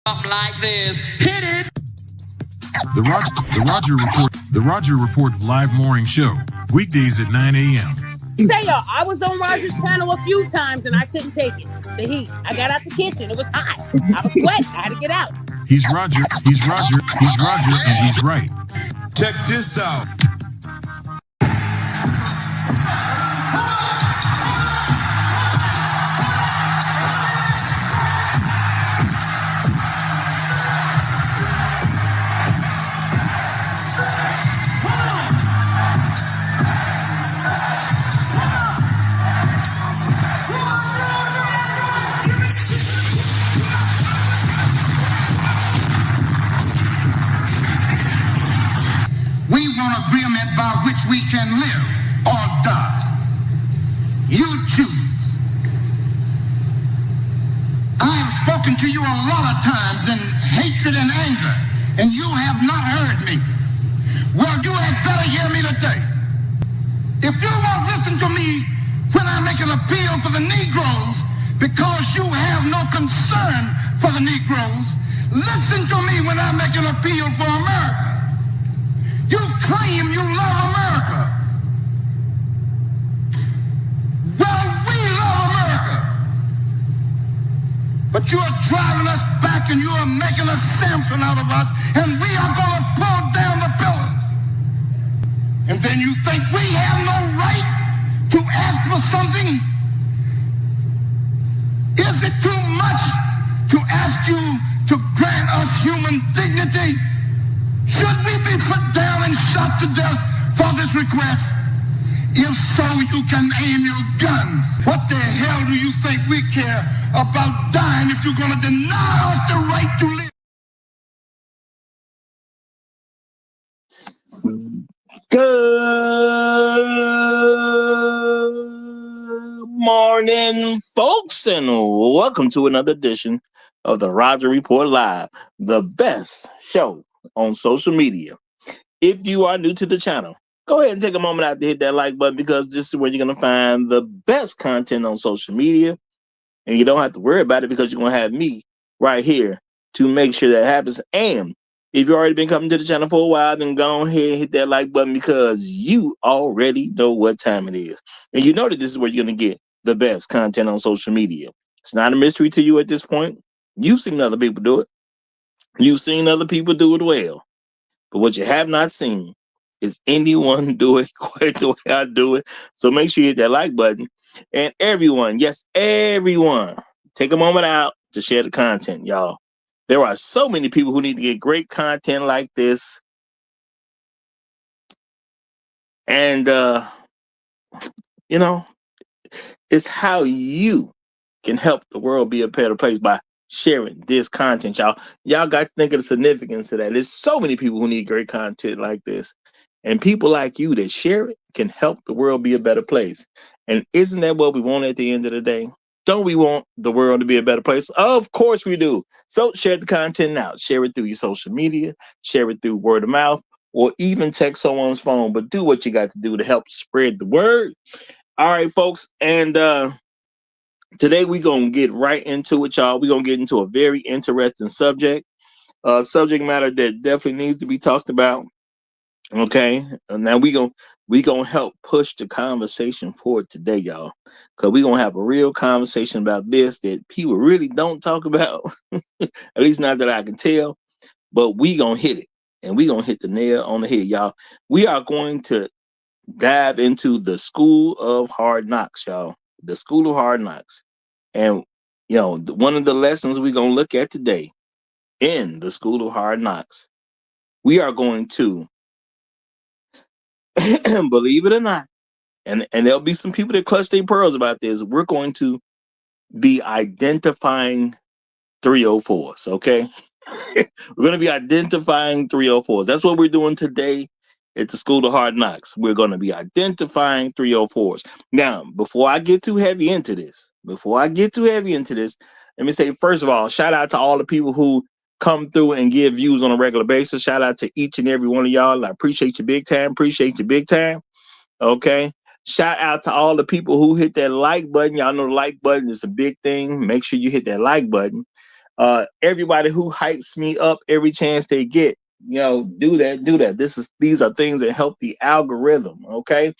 Something like this. Hit it. The Roger Report live morning show, weekdays at 9 a.m. Say y'all, I was on Roger's channel a few times and I couldn't take it. The heat. I got out the kitchen. It was hot. I was sweating. I had to get out. He's Roger, and he's right. Check this out. We can live or die. You choose. I have spoken to you a lot of times in hatred and anger, and you have not heard me. Well, you had better hear me today. If you won't listen to me when I make an appeal for the Negroes because you have no concern for the Negroes, listen to me when I make an appeal for America. You claim you love America. Well, we love America. But you are driving us back and you are making a Samson out of us, and we are going to pull down the pillars. And then you think we have no right to ask for something? Is it too much to ask you to grant us human dignity? Should we be put down and shot to death for this request? If so, you can aim your guns. What the hell do you think we care about dying if you're going to deny us the right to live? Good morning, folks, and welcome to another edition of the Roger Report Live, the best show on social media. If you are new to the channel, go ahead and take a moment out to hit that like button, because this is where you're going to find the best content on social media, and you don't have to worry about it because you're going to have me right here to make sure that happens. And if you've already been coming to the channel for a while, then go ahead and hit that like button, because you already know what time it is. And you know that this is where you're going to get the best content on social media. It's not a mystery to you at this point. You've seen other people do it. You've seen other people do it well. But what you have not seen is anyone do it quite the way I do it. So make sure you hit that like button. And everyone, yes, everyone, take a moment out to share the content, y'all. There are so many people who need to get great content like this. And, you know, it's how you can help the world be a better place by sharing this content, y'all. Y'all got to think of the significance of that. There's so many people who need great content like this, and people like you that share it can help the world be a better place. And isn't that what we want at the end of the day? Don't we want the world to be a better place? Of course we do. So share the content now. Share it through your social media, share it through word of mouth, or even text someone's phone. But do what you got to do to help spread the word. All right, folks, and today we're going to get right into it, y'all. We're going to get into a very interesting subject matter that definitely needs to be talked about. Okay, and now we're going to help push the conversation forward today, y'all, because we're going to have a real conversation about this that people really don't talk about, at least not that I can tell, but we going to hit it, and we're going to hit the nail on the head, y'all. We are going to dive into the School of Hard Knocks, y'all. The School of Hard Knocks. And, you know, one of the lessons we're going to look at today in the School of Hard Knocks, we are going to, believe it or not, and there'll be some people that clutch their pearls about this, we're going to be identifying 304s, okay? We're going to be identifying 304s. That's what we're doing today at the School of Hard Knocks. We're going to be identifying 304s. Now, before I get too heavy into this, let me say, first of all, shout out to all the people who come through and give views on a regular basis. Shout out to each and every one of y'all. I appreciate you big time. Okay. Shout out to all the people who hit that like button. Y'all know the like button is a big thing. Make sure you hit that like button. Everybody who hypes me up every chance they get, do that. These are things that help the algorithm. Okay.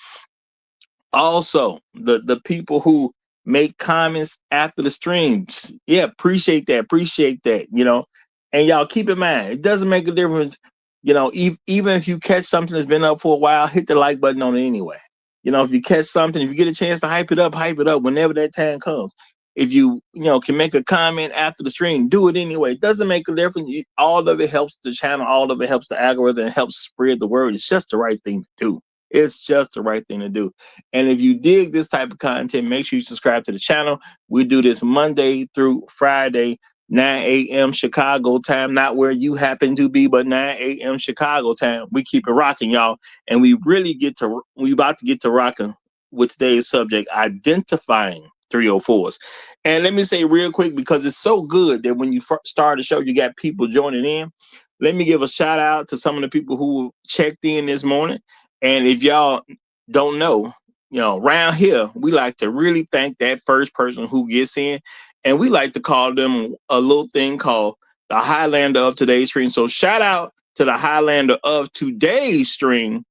Also, the people who make comments after the streams, yeah, appreciate that. And y'all keep in mind, it doesn't make a difference. Even if you catch something that's been up for a while, hit the like button on it anyway. If you catch something, if you get a chance to hype it up whenever that time comes. If you can make a comment after the stream, do it anyway. It doesn't make a difference. All of it helps the channel. All of it helps the algorithm. It helps spread the word. It's just the right thing to do. It's just the right thing to do. And if you dig this type of content, make sure you subscribe to the channel. We do this Monday through Friday, 9 a.m. Chicago time, not where you happen to be, but 9 a.m. Chicago time. We keep it rocking, y'all. And we about to get to rocking with today's subject, identifying 304s. And let me say real quick, because it's so good that when you start the show, you got people joining in. Let me give a shout out to some of the people who checked in this morning. And if y'all don't know, around here, we like to really thank that first person who gets in. And we like to call them a little thing called the Highlander of today's stream. So shout out to the Highlander of today's stream.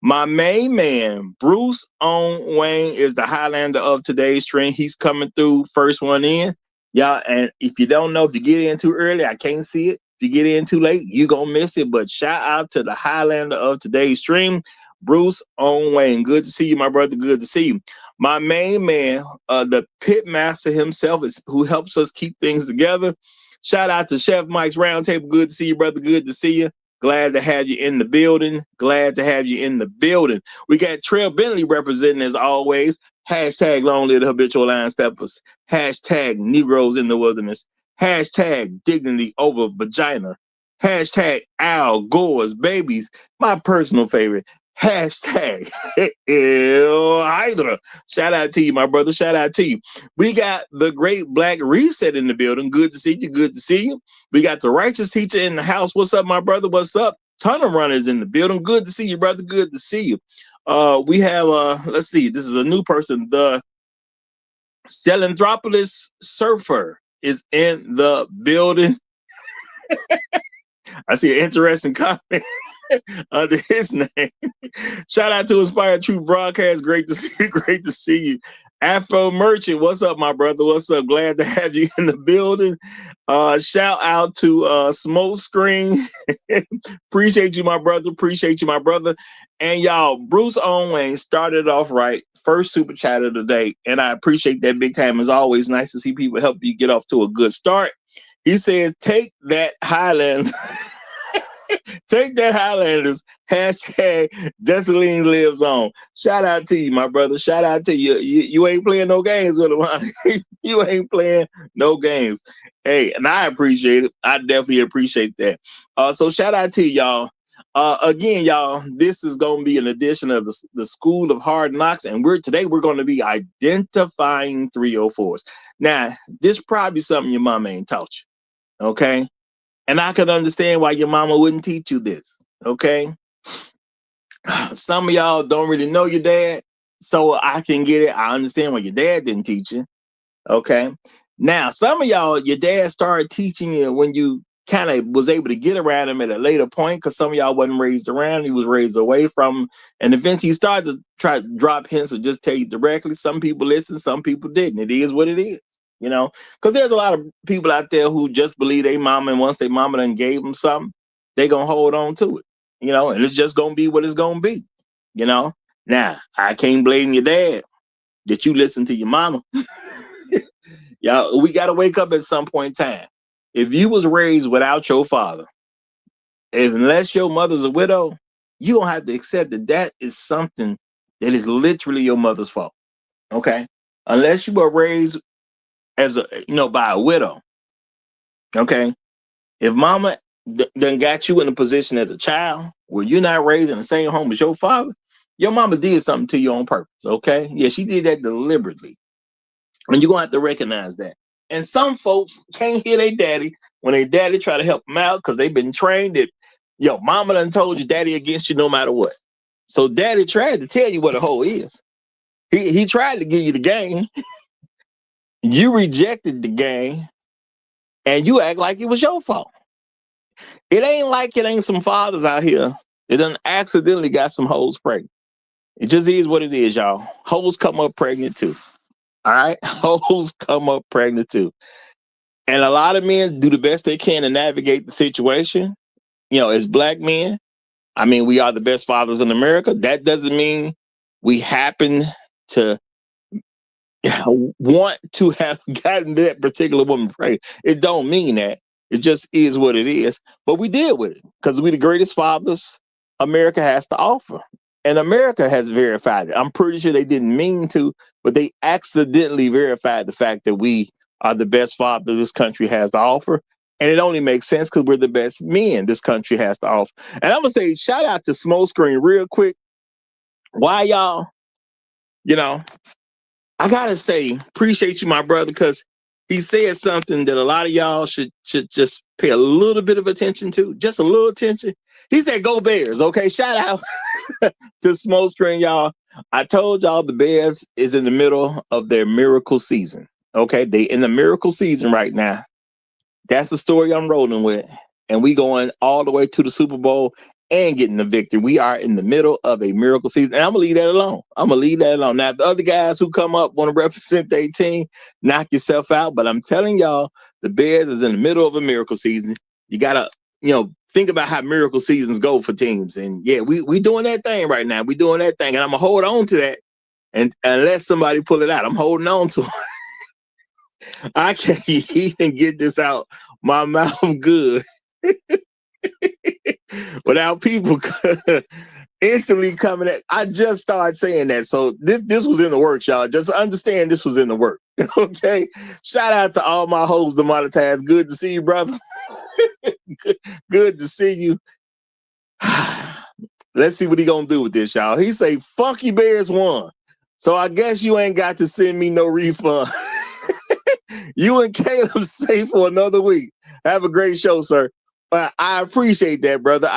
My main man, Bruce On Wayne, is the Highlander of today's stream. He's coming through, first one in. Y'all, and if you don't know, if you get in too early, I can't see it. If you get in too late, you're going to miss it. But shout out to the Highlander of today's stream, Bruce On Wayne. Good to see you, my brother. Good to see you. My main man, the pit master himself, is who helps us keep things together. Shout out to Chef Mike's Roundtable. Good to see you, brother. Good to see you. Glad to have you in the building. We got Trail Bentley representing as always. Hashtag Long Live the Habitual Line Steppers. Hashtag Negroes in the Wilderness. Hashtag Dignity Over Vagina. Hashtag Al Gore's Babies. My personal favorite. Hashtag El Hydra. Shout out to you, my brother. Shout out to you. We got the Great Black Reset in the building. Good to see you. Good to see you. We got the Righteous Teacher in the house. What's up, my brother? What's up? Ton of runners in the building. Good to see you, brother. Good to see you. We have, let's see, this is a new person. The Celanthropolis Surfer is in the building. I see an interesting comment under his name. Shout out to Inspired Truth Broadcast. Great to see you. Great to see you. Afro Merchant, what's up, my brother? What's up? Glad to have you in the building. Shout out to Smoke Screen. Appreciate you, my brother. Appreciate you, my brother. And y'all, Bruce On Wayne started off right. First super chat of the day. And I appreciate that big time. It's always nice to see people help you get off to a good start. He says, take that Highland. Take that Highlanders. Hashtag Desaline lives on. Shout out to you, my brother. Shout out to you. You ain't playing no games with him. Huh? You ain't playing no games. Hey, and I appreciate it. I definitely appreciate that. So shout out to y'all. Again, y'all, this is going to be an edition of the School of Hard Knocks. And today we're going to be identifying 304s. Now, this probably something your mama ain't taught you. Okay. And I could understand why your mama wouldn't teach you this, okay? Some of y'all don't really know your dad, so I can get it. I understand why your dad didn't teach you, okay? Now, some of y'all, your dad started teaching you when you kind of was able to get around him at a later point, because some of y'all wasn't raised around. He was raised away from him. And eventually he started to try to drop hints or just tell you directly. Some people listened, some people didn't. It is what it is. Because there's a lot of people out there who just believe they mama, and once they mama done gave them something, they gonna hold on to it, and it's just gonna be what it's gonna be, Now, I can't blame your dad that you listen to your mama. Y'all, we gotta wake up at some point in time. If you was raised without your father, unless your mother's a widow, you gonna have to accept that is something that is literally your mother's fault. Okay? Unless you were raised as by a widow. Okay. If mama done got you in a position as a child where you're not raised in the same home as your father, your mama did something to you on purpose. Okay. Yeah, she did that deliberately. And you're gonna have to recognize that. And some folks can't hear their daddy when their daddy try to help them out because they've been trained that mama done told you daddy against you no matter what. So daddy tried to tell you what a hoe is. He tried to give you the game. You rejected the game, and you act like it was your fault. It ain't like it ain't some fathers out here that done accidentally got some hoes pregnant. It just is what it is, y'all. Hoes come up pregnant too. All right? Hoes come up pregnant too. And a lot of men do the best they can to navigate the situation. You know, as black men, I mean, we are the best fathers in America. That doesn't mean we happen to want to have gotten that particular woman pregnant. It don't mean that. It just is what it is. But we deal with it because we're the greatest fathers America has to offer. And America has verified it. I'm pretty sure they didn't mean to, but they accidentally verified the fact that we are the best father this country has to offer. And it only makes sense because we're the best men this country has to offer. And I'm going to say, shout out to Smokescreen real quick. Why y'all, you know, I gotta say, appreciate you, my brother, because he said something that a lot of y'all should just pay a little bit of attention to, just a little attention. He said, "Go Bears!" Okay, shout out to Smokescreen, y'all. I told y'all the Bears is in the middle of their miracle season. Okay, they in the miracle season right now. That's the story I'm rolling with, and we going all the way to the Super Bowl and getting the victory. We are in the middle of a miracle season, and I'm gonna leave that alone. Now, if the other guys who come up want to represent their team, knock yourself out. But I'm telling y'all, the Bears is in the middle of a miracle season. You gotta, think about how miracle seasons go for teams. And yeah, we doing that thing right now. We doing that thing, and I'm gonna hold on to that. And unless somebody pull it out, I'm holding on to it. I can't even get this out my mouth good without people instantly coming at. I just started saying that, so this was in the works, y'all. Just understand this was in the work. Okay, shout out to all my hoes, the monetize. Good to see you, brother. Good to see you. Let's see what he gonna do with this, y'all. He say, "Funky Bears won," so I guess you ain't got to send me no refund. You and Caleb safe for another week. Have a great show, sir. But I appreciate that, brother.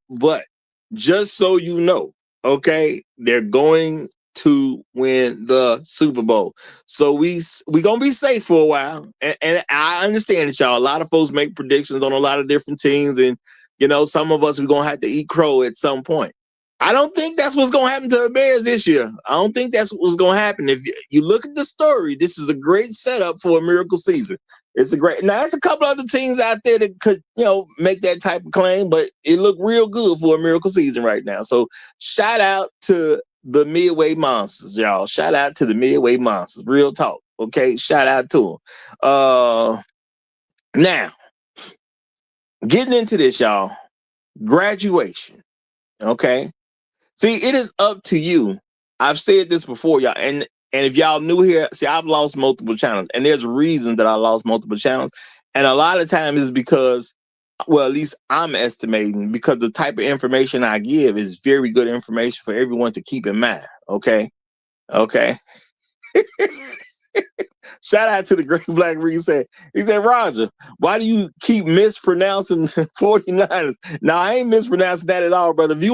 But just so you know, okay, they're going to win the Super Bowl. So we gonna be safe for a while. And I understand that, y'all. A lot of folks make predictions on a lot of different teams, and some of us we're gonna have to eat crow at some point. I don't think that's what's going to happen to the Bears this year. I don't think that's what's going to happen. If you look at the story, this is a great setup for a miracle season. It's a great. Now, there's a couple other teams out there that could, make that type of claim, but it looked real good for a miracle season right now. So shout out to the Midway Monsters, y'all. Shout out to the Midway Monsters. Real talk. Okay. Shout out to them. Now, getting into this, y'all. Graduation. Okay. See, it is up to you. I've said this before, y'all, and if y'all new here, see, I've lost multiple channels, and there's a reason that I lost multiple channels, and a lot of times is because, well, at least I'm estimating, because the type of information I give is very good information for everyone to keep in mind. Okay. Shout out to the Great Black Reset. He said, "Roger, why do you keep mispronouncing 49ers?" Now, I ain't mispronouncing that at all, brother. If you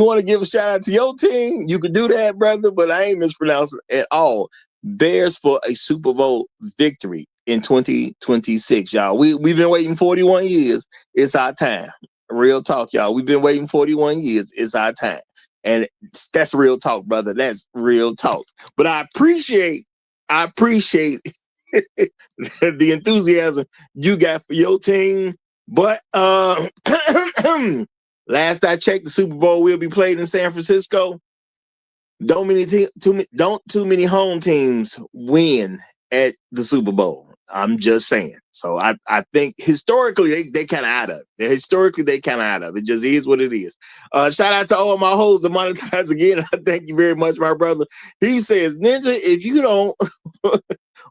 want to give a shout out to your team, you can do that, brother, but I ain't mispronouncing at all. Bears for a Super Bowl victory in 2026, y'all. We've been waiting 41 years. It's our time. Real talk, y'all. We've been waiting 41 years. It's our time. And that's real talk, brother. That's real talk. But I appreciate the enthusiasm you got for your team. But last I checked, the Super Bowl will be played in San Francisco. Don't too many home teams win at the Super Bowl. I'm just saying. So I think historically they kind of out of it. Historically they kind of out of it. It just is what it is. Shout out to all my hosts to monetize again. I thank you very much, my brother. He says, "Ninja, if you don't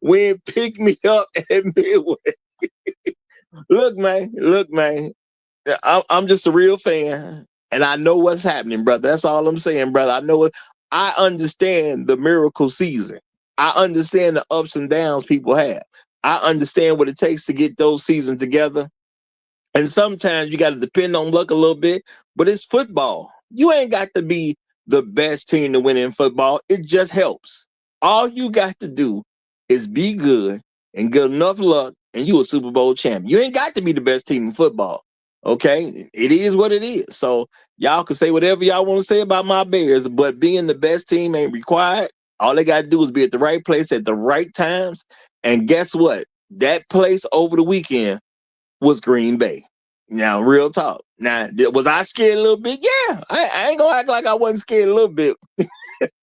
win, pick me up at Midway." Look, man. I'm just a real fan, and I know what's happening, brother. That's all I'm saying, brother. I know it. I understand the miracle season. I understand the ups and downs people have. I understand what it takes to get those seasons together. And sometimes you got to depend on luck a little bit, but it's football. You ain't got to be the best team to win in football. It just helps. All you got to do is be good and good enough luck, and you a Super Bowl champion. You ain't got to be the best team in football. Okay, it is what it is. So y'all can say whatever y'all want to say about my Bears, but being the best team ain't required. All they got to do is be at the right place at the right times. And guess what? That place over the weekend was Green Bay. Now, real talk. Now, was I scared a little bit? Yeah, I ain't gonna act like I wasn't scared a little bit.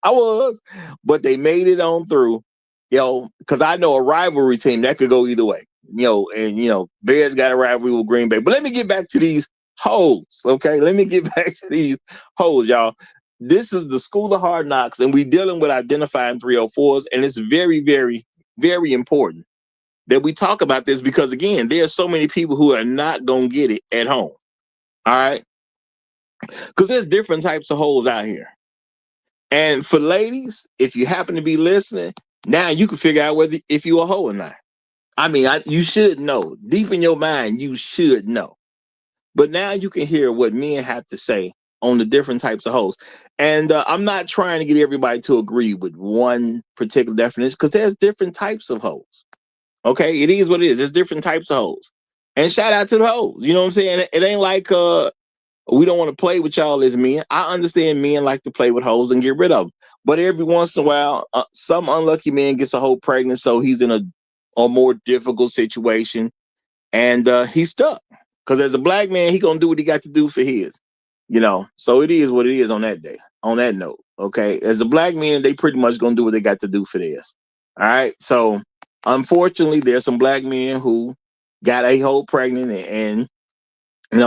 I was, but they made it on through, because I know a rivalry team that could go either way, and Bears got a rivalry with Green Bay. But let me get back to these hoes, okay? Let me get back to these hoes, y'all. This is the School of Hard Knocks, and we're dealing with identifying 304s, and it's very, very, very important that we talk about this because, again, there are so many people who are not going to get it at home, all right? Because there's different types of hoes out here. And for ladies, if you happen to be listening, now you can figure out if you're a hoe or not. I mean, you should know. Deep in your mind, you should know. But now you can hear what men have to say on the different types of hoes. And I'm not trying to get everybody to agree with one particular definition because there's different types of hoes. Okay, it is what it is. There's different types of hoes. And shout out to the hoes. You know what I'm saying? It ain't like we don't want to play with y'all as men. I understand men like to play with hoes and get rid of them. But every once in a while, some unlucky man gets a hoe pregnant, so he's in a more difficult situation. And he's stuck. Because as a black man, he going to do what he got to do for his. So it is what it is on that day, on that note. Okay, as a black man, they pretty much going to do what they got to do for this. All right, so unfortunately, there's some black men who got a hoe pregnant and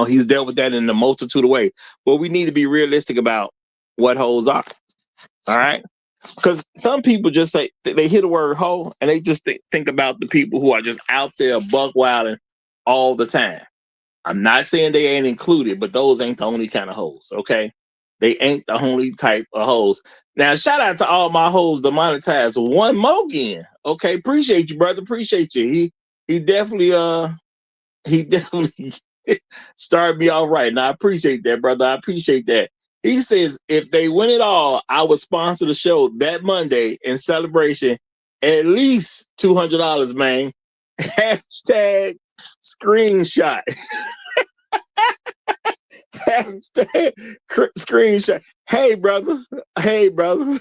he's dealt with that in a multitude of ways. But we need to be realistic about what hoes are. All right? Because some people just say, they hear the word hoe, and they just think about the people who are just out there buck wilding all the time. I'm not saying they ain't included, but those ain't the only kind of hoes, okay? They ain't the only type of hoes. Now, shout out to all my hoes to monetize one more again. Okay, appreciate you, brother. Appreciate you. He definitely started me all right. And I appreciate that, brother. I appreciate that. He says, if they win it all, I would sponsor the show that Monday in celebration. At least $200, man. Hashtag screenshot. Hashtag screenshot. Hey, brother. Hey, brother.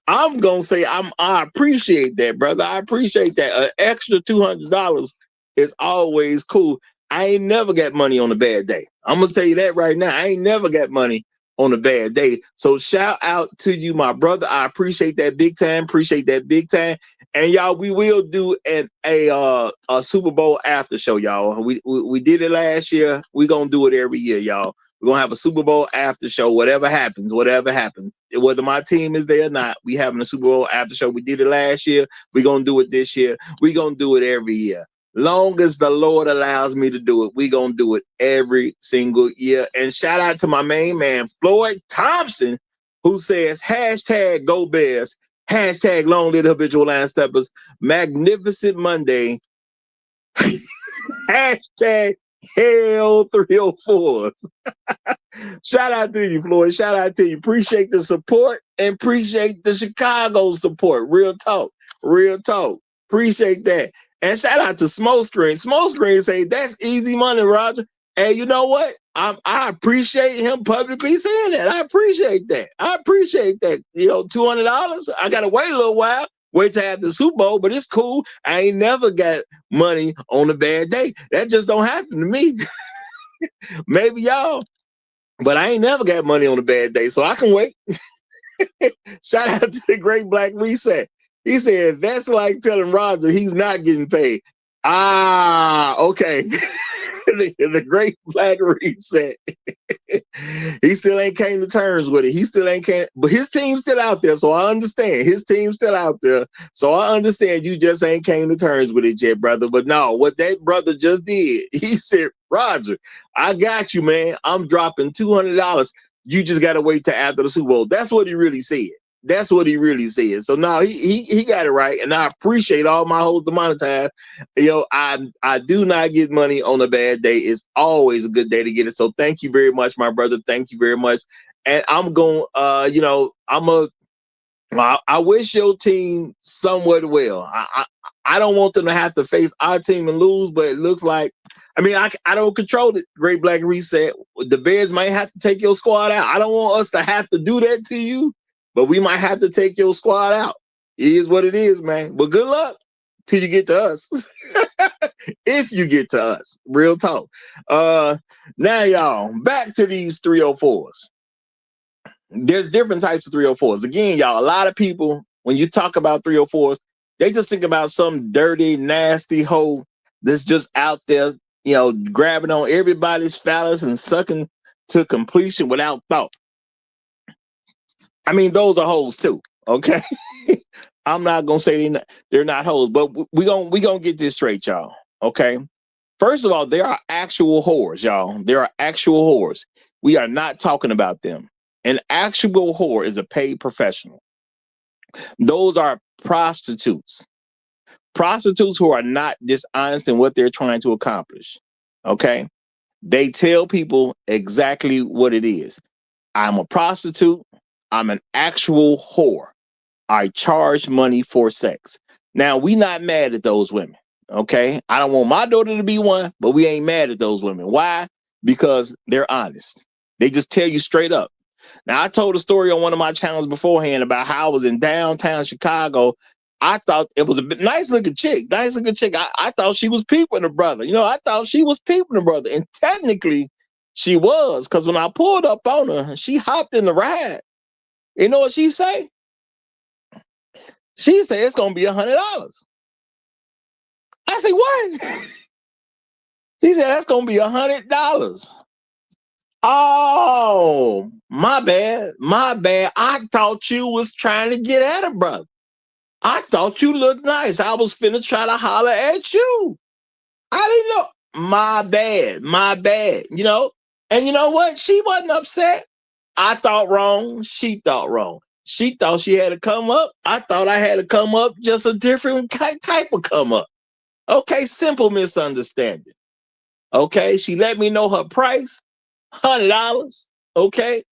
I'm going to say I appreciate that, brother. I appreciate that. An extra $200 is always cool. I ain't never got money on a bad day. I'm going to tell you that right now. I ain't never got money on a bad day. So shout out to you, my brother. I appreciate that big time. Appreciate that big time. And y'all, we will do a Super Bowl after show, y'all. We did it last year. We're going to do it every year, y'all. We're going to have a Super Bowl after show, whatever happens. Whether my team is there or not, we having a Super Bowl after show. We did it last year. We're going to do it this year. We're going to do it every year. Long as the Lord allows me to do it, we're going to do it every single year. And shout out to my main man, Floyd Thompson, who says, hashtag Go Bears, hashtag Long Live the Habitual Line Steppers, Magnificent Monday, hashtag Hell 304s. Shout out to you, Floyd. Shout out to you. Appreciate the support and appreciate the Chicago support. Real talk. Real talk. Appreciate that. And shout out to Smokescreen. Smokescreen say, that's easy money, Roger. And you know what? I appreciate him publicly saying that. I appreciate that. $200. I got to wait a little while. Wait to have the Super Bowl, but it's cool. I ain't never got money on a bad day. That just don't happen to me. Maybe y'all, but I ain't never got money on a bad day, so I can wait. Shout out to the Great Black Reset. He said, that's like telling Roger he's not getting paid. Okay. the Great Black Reset. He still ain't came to terms with it. But his team's still out there, so I understand. His team's still out there, so I understand you just ain't came to terms with it yet, brother. But no, what that brother just did, he said, Roger, I got you, man. I'm dropping $200. You just got to wait till after the Super Bowl. That's what he really said. So now he got it right, and I appreciate all my hoes to monetize. I do not get money on a bad day. It's always a good day to get it. So thank you very much, my brother. Thank you very much. And I'm going, I wish your team somewhat well. I don't want them to have to face our team and lose, but it looks like, I mean, I don't control it. Great Black Reset. The Bears might have to take your squad out. I don't want us to have to do that to you, but we might have to take your squad out. It is what it is, man. But good luck till you get to us. If you get to us. Real talk. Now, y'all, back to these 304s. There's different types of 304s. Again, y'all, a lot of people, when you talk about 304s, they just think about some dirty, nasty hoe that's just out there, you know, grabbing on everybody's phallus and sucking to completion without thought. I mean, those are hoes too, okay? I'm not gonna say they're not hoes, but we gonna get this straight, y'all. Okay. First of all, there are actual whores, y'all. There are actual whores. We are not talking about them. An actual whore is a paid professional. Those are prostitutes. Prostitutes who are not dishonest in what they're trying to accomplish. Okay. They tell people exactly what it is. I'm a prostitute. I'm an actual whore. I charge money for sex. Now, we not mad at those women. Okay. I don't want my daughter to be one, but we ain't mad at those women. Why? Because they're honest. They just tell you straight up. Now, I told a story on one of my channels beforehand about how I was in downtown Chicago. I thought it was a nice looking chick. I thought she was peeping the brother. You know, I thought she was peeping the brother. And technically, she was, because when I pulled up on her, she hopped in the ride. You know what she say? She said it's gonna be $100. I say, what? She said that's gonna be $100. Oh, my bad. I thought you was trying to get at her, brother. I thought you looked nice. I was finna try to holler at you. I didn't know. My bad. You know, and you know what? She wasn't upset. I thought wrong. She thought wrong. She thought she had to come up. I thought I had to come up, just a different type of come up. Okay, simple misunderstanding. Okay, she let me know her price, $100. Okay,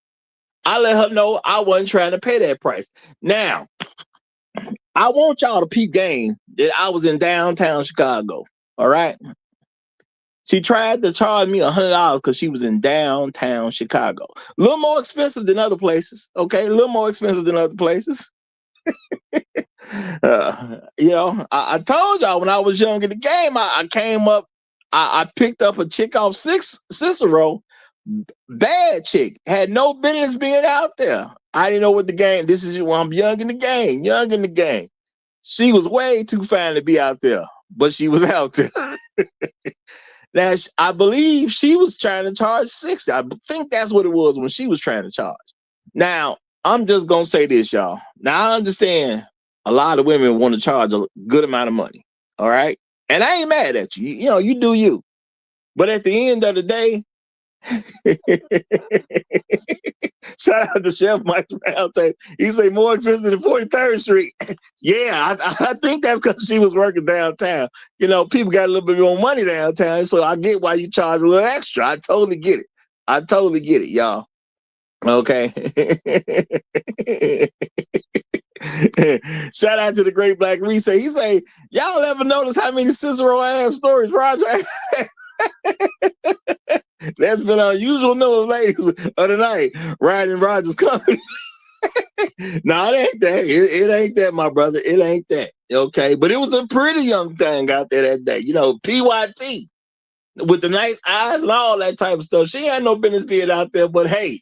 I let her know I wasn't trying to pay that price. Now, I want y'all to peep game that I was in downtown Chicago. All right. She tried to charge me $100 because she was in downtown Chicago. A little more expensive than other places. Okay, a little more expensive than other places. You know, I told y'all when I was young in the game, I came up, I picked up a chick off Cicero. Bad chick, had no business being out there. I didn't know what the game. This is when I'm young in the game. She was way too fine to be out there, but she was out there. Now, I believe she was trying to charge $60. I think that's what it was when she was trying to charge. Now, I'm just going to say this, y'all. Now, I understand a lot of women want to charge a good amount of money. All right. And I ain't mad at you. You know, you do you. But at the end of the day, shout out to Chef Mike Brown. He say more expensive than 43rd Street. Yeah, I think that's because she was working downtown. You know, people got a little bit more money downtown, so I get why you charge a little extra. I totally get it, y'all. Okay. Shout out to the Great Black Reset. He say, y'all ever notice how many Cicero ass stories Roger? That's been unusual number, ladies of the night, riding Roger's company. No, it ain't that. It ain't that, my brother. It ain't that. Okay. But it was a pretty young thing out there that day. You know, PYT with the nice eyes and all that type of stuff. She had no business being out there, but hey,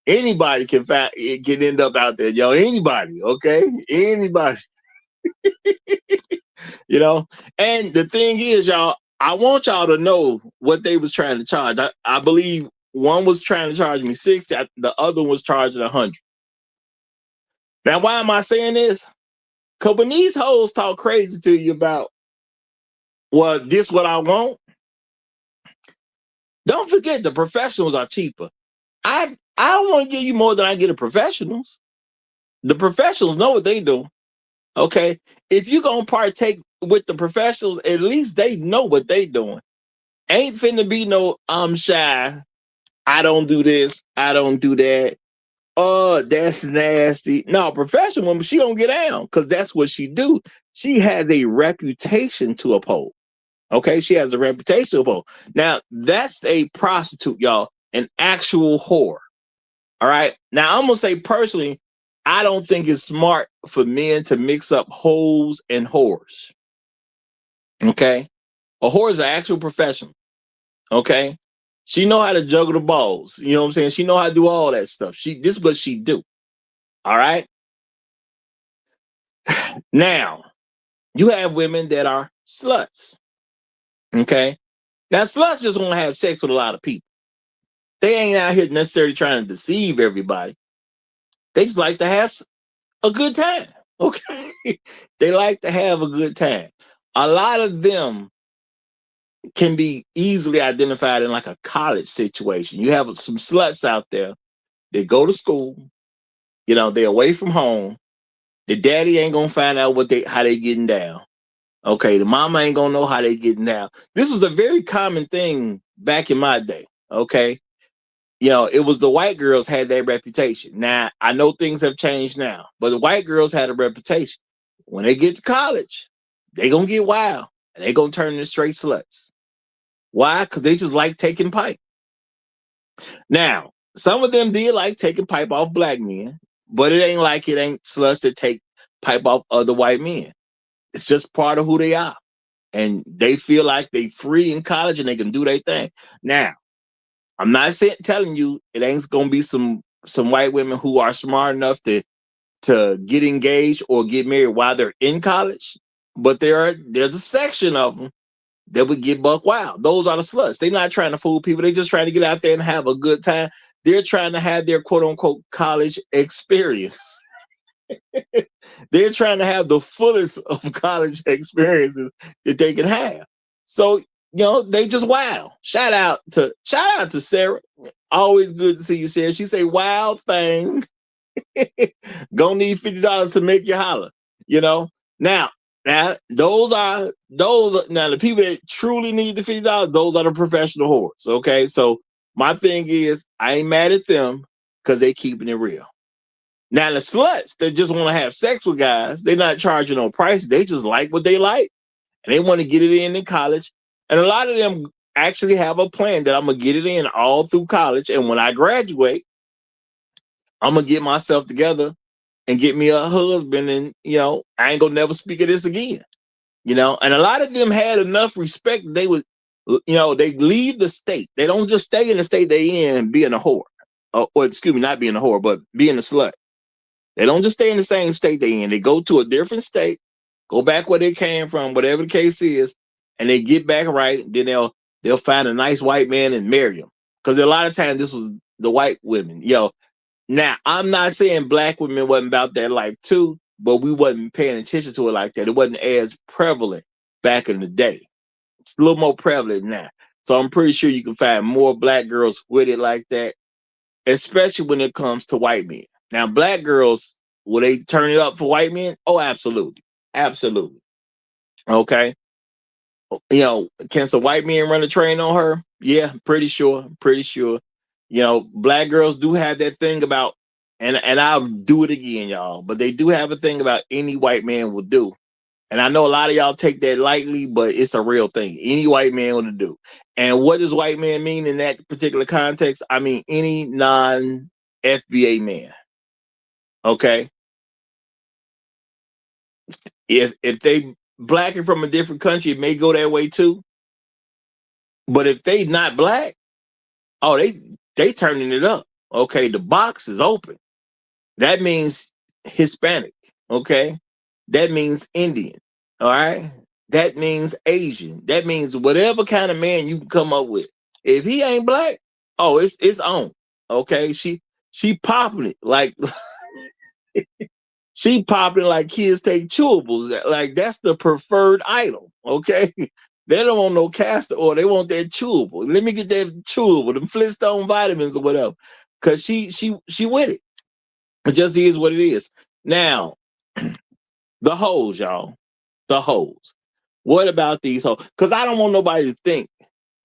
anybody can end up out there, yo. Anybody, okay? Anybody. You know? And the thing is, y'all, I want y'all to know what they was trying to charge. I believe one was trying to charge me $60, the other was charging $100. Now, why am I saying this? Because when these hoes talk crazy to you about, well, this what I want, don't forget the professionals are cheaper. I don't want to give you more than I get the professionals. The professionals know what they do. Okay? If you're going to partake with the professionals, at least they know what they doing. Ain't finna be no, I'm shy. I don't do this. I don't do that. Oh, that's nasty. No, professional woman, she don't get down because that's what she do. She has a reputation to uphold. Okay, she has a reputation to uphold. Now, that's a prostitute, y'all, an actual whore. All right. Now, I'm gonna say personally, I don't think it's smart for men to mix up hoes and whores. Okay, a whore is an actual professional. Okay, she know how to juggle the balls. You know what I'm saying? She know how to do all that stuff. This is what she do. All right. Now, you have women that are sluts. Okay. Now, sluts just want to have sex with a lot of people. They ain't out here necessarily trying to deceive everybody. They just like to have a good time. Okay. They like to have a good time. A lot of them can be easily identified in like a college situation. You have some sluts out there. They go to school. You know, they're away from home. The daddy ain't gonna find out how they getting down. Okay, the mama ain't gonna know how they getting down. This was a very common thing back in my day. Okay, you know, it was the white girls had that reputation. Now I know things have changed now, but the white girls had a reputation. When they get to college, they gonna get wild and they gonna turn into straight sluts. Why? Because they just like taking pipe. Now, some of them did like taking pipe off black men, but it ain't sluts that take pipe off other white men. It's just part of who they are. And they feel like they free in college and they can do their thing. Now, I'm not telling you it ain't gonna be some white women who are smart enough to get engaged or get married while they're in college, but there's a section of them that would get buck wild. Those are the sluts. They're not trying to fool people. They're just trying to get out there and have a good time. They're trying to have their quote unquote college experience. They're trying to have the fullest of college experiences that they can have. So, you know, they just wild. Shout out to Sarah. Always good to see you, Sarah. She say wild thing. Gonna need $50 to make you holler. You know. Now those are the people that truly need the $50. Those are the professional whores. Okay, so my thing is I ain't mad at them because they keeping it real. Now the sluts that just want to have sex with guys, they're not charging no price. They just like what they like, and they want to get it in college. And a lot of them actually have a plan that I'm gonna get it in all through college, and when I graduate, I'm gonna get myself together and get me a husband, and you know I ain't gonna never speak of this again. You know, and a lot of them had enough respect they would, you know, they leave the state. They don't just stay in the state they in being a whore, or excuse me, not being a whore, but being a slut. They don't just stay in the same state they in. They go to a different state, go back where they came from, whatever the case is, and they get back right. Then they'll find a nice white man and marry him. Because a lot of times this was the white women. Yo, now I'm not saying black women wasn't about that life too, but we wasn't paying attention to it like that. It wasn't as prevalent back in the day. It's a little more prevalent now. So I'm pretty sure you can find more black girls with it like that, especially when it comes to white men. Now, black girls, will they turn it up for white men? Oh, absolutely. Absolutely. Okay. You know, can some white men run a train on her? Yeah, pretty sure. Pretty sure. You know, black girls do have that thing about, and I'll do it again, y'all, but they do have a thing about any white man will do. And I know a lot of y'all take that lightly, but it's a real thing. Any white man will do. And what does white man mean in that particular context? I mean, any non-FBA man. Okay. If they black and from a different country, it may go that way too. But if they not black, oh, they turning it up. Okay, the box is open. That means Hispanic. Okay, that means Indian. All right, that means Asian. That means whatever kind of man you can come up with. If he ain't black, oh, it's on. Okay, she popping it like she popping like kids take chewables. Like that's the preferred item. Okay. They don't want no castor oil. They want that chewable. Let me get that chewable, the Flintstone vitamins or whatever. Cause she with it. It just is what it is. Now, the hoes, y'all. The hoes. What about these hoes? Because I don't want nobody to think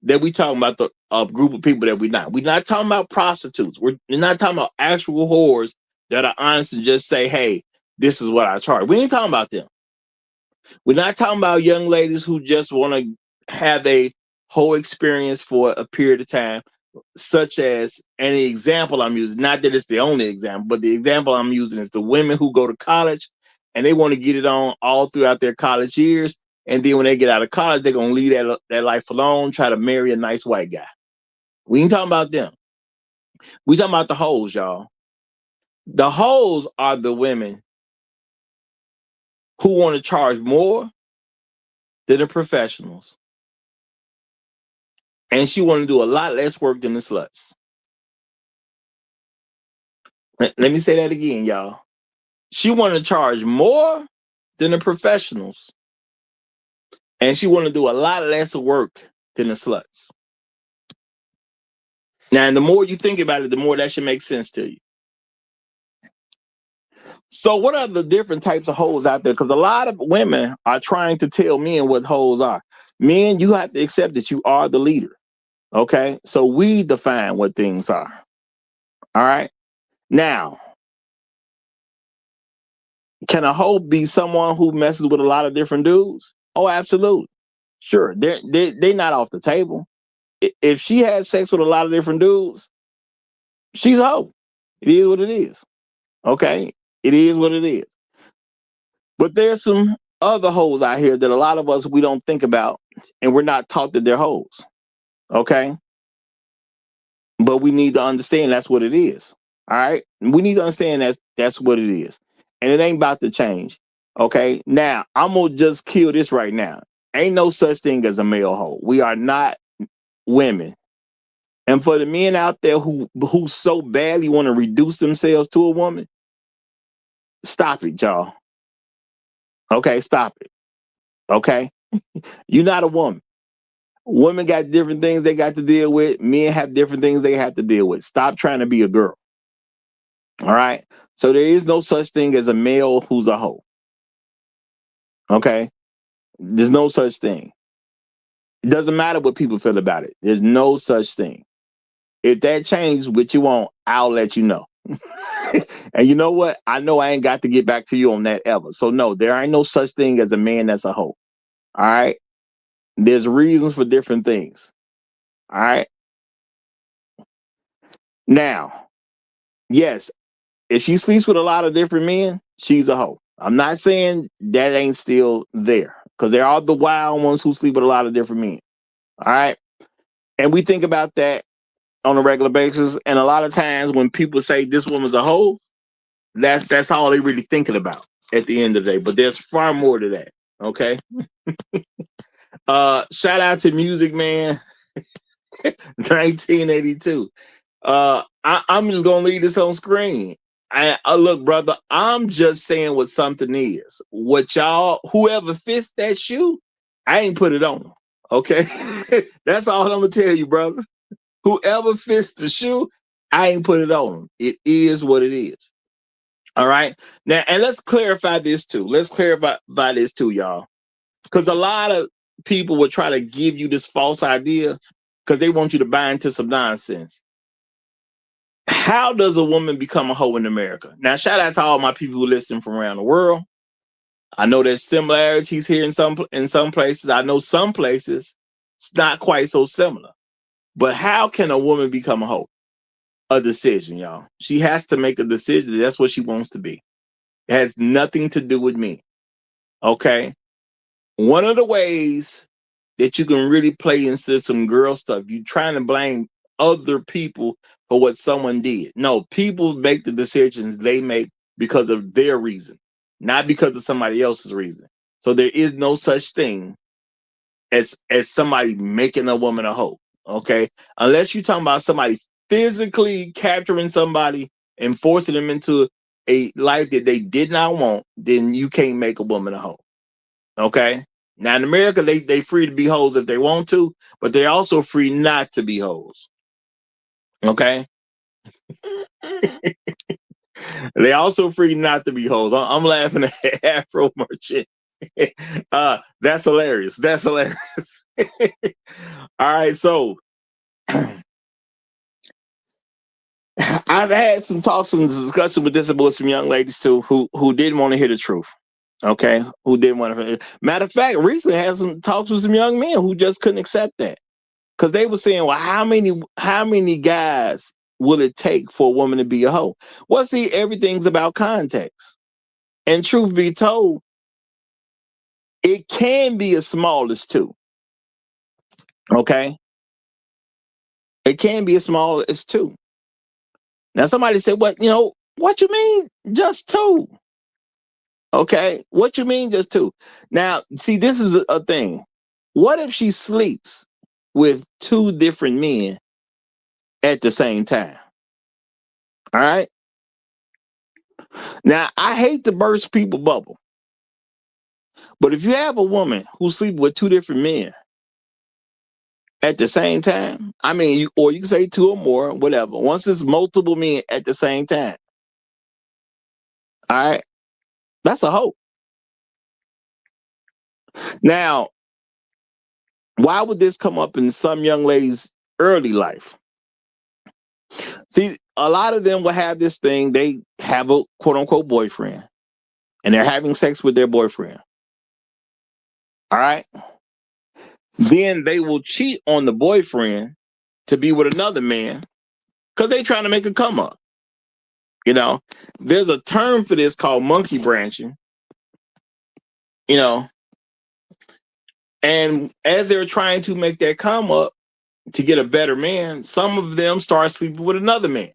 that we talking about the group of people that we're not. We're not talking about prostitutes. We're not talking about actual whores that are honest and just say, hey, this is what I charge. We ain't talking about them. We're not talking about young ladies who just want to have a whole experience for a period of time, such as any example I'm using. Not that it's the only example, but the example I'm using is the women who go to college and they want to get it on all throughout their college years. And then when they get out of college, they're going to leave that life alone, try to marry a nice white guy. We ain't talking about them. We talking about the hoes, y'all. The hoes are the women who want to charge more than the professionals. And she want to do a lot less work than the sluts. Let me say that again, y'all. She want to charge more than the professionals. And she want to do a lot less work than the sluts. Now, and the more you think about it, the more that should make sense to you. So what are the different types of hoes out there? Because a lot of women are trying to tell men what hoes are. Men, you have to accept that you are the leader. Okay? So we define what things are. All right? Now, can a hoe be someone who messes with a lot of different dudes? Oh, absolutely. Sure. They're not off the table. If she has sex with a lot of different dudes, she's a hoe. It is what it is. Okay? It is what it is. But there's some other hoes out here that a lot of us, we don't think about, and we're not taught that they're hoes. Okay? But we need to understand that's what it is. All right? We need to understand that's what it is. And it ain't about to change. Okay? Now, I'm going to just kill this right now. Ain't no such thing as a male hoe. We are not women. And for the men out there who so badly want to reduce themselves to a woman, stop it, y'all. Okay? Stop it. Okay? You're not a woman. Women got different things they got to deal with. Men have different things they have to deal with. Stop trying to be a girl. All right? So there is no such thing as a male who's a hoe. Okay? There's no such thing. It doesn't matter what people feel about it. There's no such thing. If that changes what you want, I'll let you know. And you know what? I know I ain't got to get back to you on that ever. So no, there ain't no such thing as a man that's a hoe. All right? There's reasons for different things. All right? Now, yes, if she sleeps with a lot of different men, she's a hoe. I'm not saying that ain't still there, because there are the wild ones who sleep with a lot of different men. All right? And we think about that on a regular basis. And a lot of times when people say this woman's a hoe, that's all they really thinking about at the end of the day. But there's far more to that. Okay. Shout out to Music Man 1982. I'm just gonna leave this on screen. I look, brother, I'm just saying what something is. What y'all, whoever fits that shoe, I ain't put it on. Okay. That's all I'm gonna tell you, brother. Whoever fits the shoe, I ain't put it on. It is what it is. All right. Now, and let's clarify this too. Let's clarify this too, y'all. Because a lot of people will try to give you this false idea because they want you to buy into some nonsense. How does a woman become a hoe in America? Now, shout out to all my people who listen from around the world. I know there's similarities here in some places. I know some places it's not quite so similar. But how can a woman become a hoe? A decision, y'all. She has to make a decision. That's what she wants to be. It has nothing to do with me. Okay. One of the ways that you can really play into some girl stuff, you trying to blame other people for what someone did. No, people make the decisions they make because of their reason, not because of somebody else's reason. So there is no such thing as somebody making a woman a hoe. Okay. Unless you're talking about somebody physically capturing somebody and forcing them into a life that they did not want, then you can't make a woman a hoe. Okay. Now in America, they free to be hoes if they want to, but they're also free not to be hoes. Okay. They also free not to be hoes. I'm laughing at Afro Merchant. That's hilarious. That's hilarious. All right, so I've had some talks and discussion with some young ladies too who didn't want to hear the truth. Okay, who didn't want to. Matter of fact, recently I had some talks with some young men who just couldn't accept that because they were saying, "Well, how many guys will it take for a woman to be a hoe?" Well, see, everything's about context, and truth be told, it can be as small as two. Okay, it can be as small as two. Now, somebody said, "What What you mean, just two?" Okay, what you mean, just two? Now, see, this is a thing. What if she sleeps with two different men at the same time? All right. Now, I hate to burst people bubble, but if you have a woman who sleeps with two different men at the same time, I mean, or you can say two or more, whatever. Once it's multiple men at the same time, all right, that's a hoe. Now, why would this come up in some young ladies' early life? See, a lot of them will have this thing. They have a quote unquote boyfriend and they're having sex with their boyfriend. All right. Then they will cheat on the boyfriend to be with another man because they're trying to make a come up. There's a term for this called monkey branching, you know, and as they're trying to make that come up to get a better man, some of them start sleeping with another man.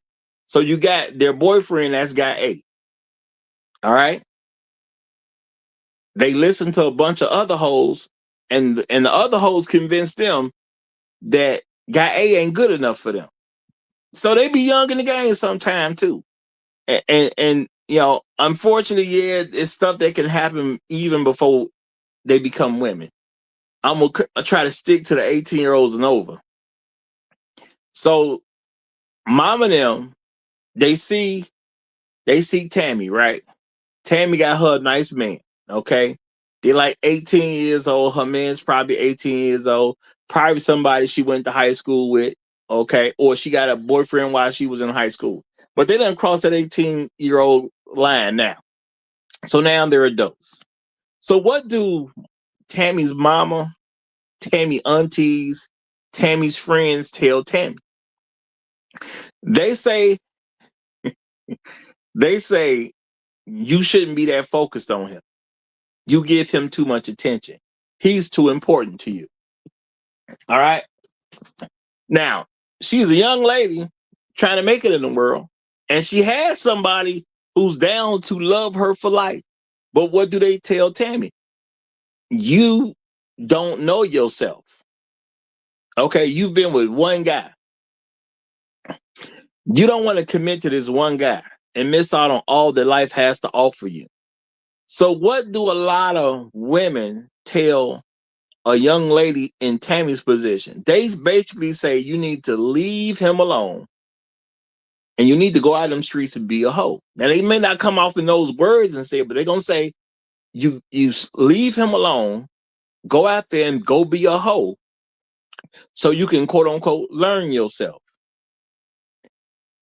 So you got their boyfriend, that's guy A. All right. They listen to a bunch of other hoes, and the other hoes convince them that guy A ain't good enough for them. So they be young in the game sometime too. And unfortunately, yeah, it's stuff that can happen even before they become women. I'm gonna try to stick to the 18-year-olds and over. So mom and them, they see Tammy, right? Tammy got her a nice man. Okay. They're like 18 years old. Her man's probably 18 years old. Probably somebody she went to high school with. Okay. Or she got a boyfriend while she was in high school. But they done crossed that 18-year-old line now. So now they're adults. So what do Tammy's mama, Tammy aunties, Tammy's friends tell Tammy? They say, you shouldn't be that focused on him. You give him too much attention. He's too important to you. All right. Now, she's a young lady trying to make it in the world, and she has somebody who's down to love her for life. But what do they tell Tammy? You don't know yourself. Okay, you've been with one guy. You don't want to commit to this one guy and miss out on all that life has to offer you. So what do a lot of women tell a young lady in Tammy's position? They basically say you need to leave him alone and you need to go out in them streets and be a hoe. Now, they may not come off in those words and say it, but they're going to say you leave him alone, go out there and go be a hoe so you can quote unquote learn yourself.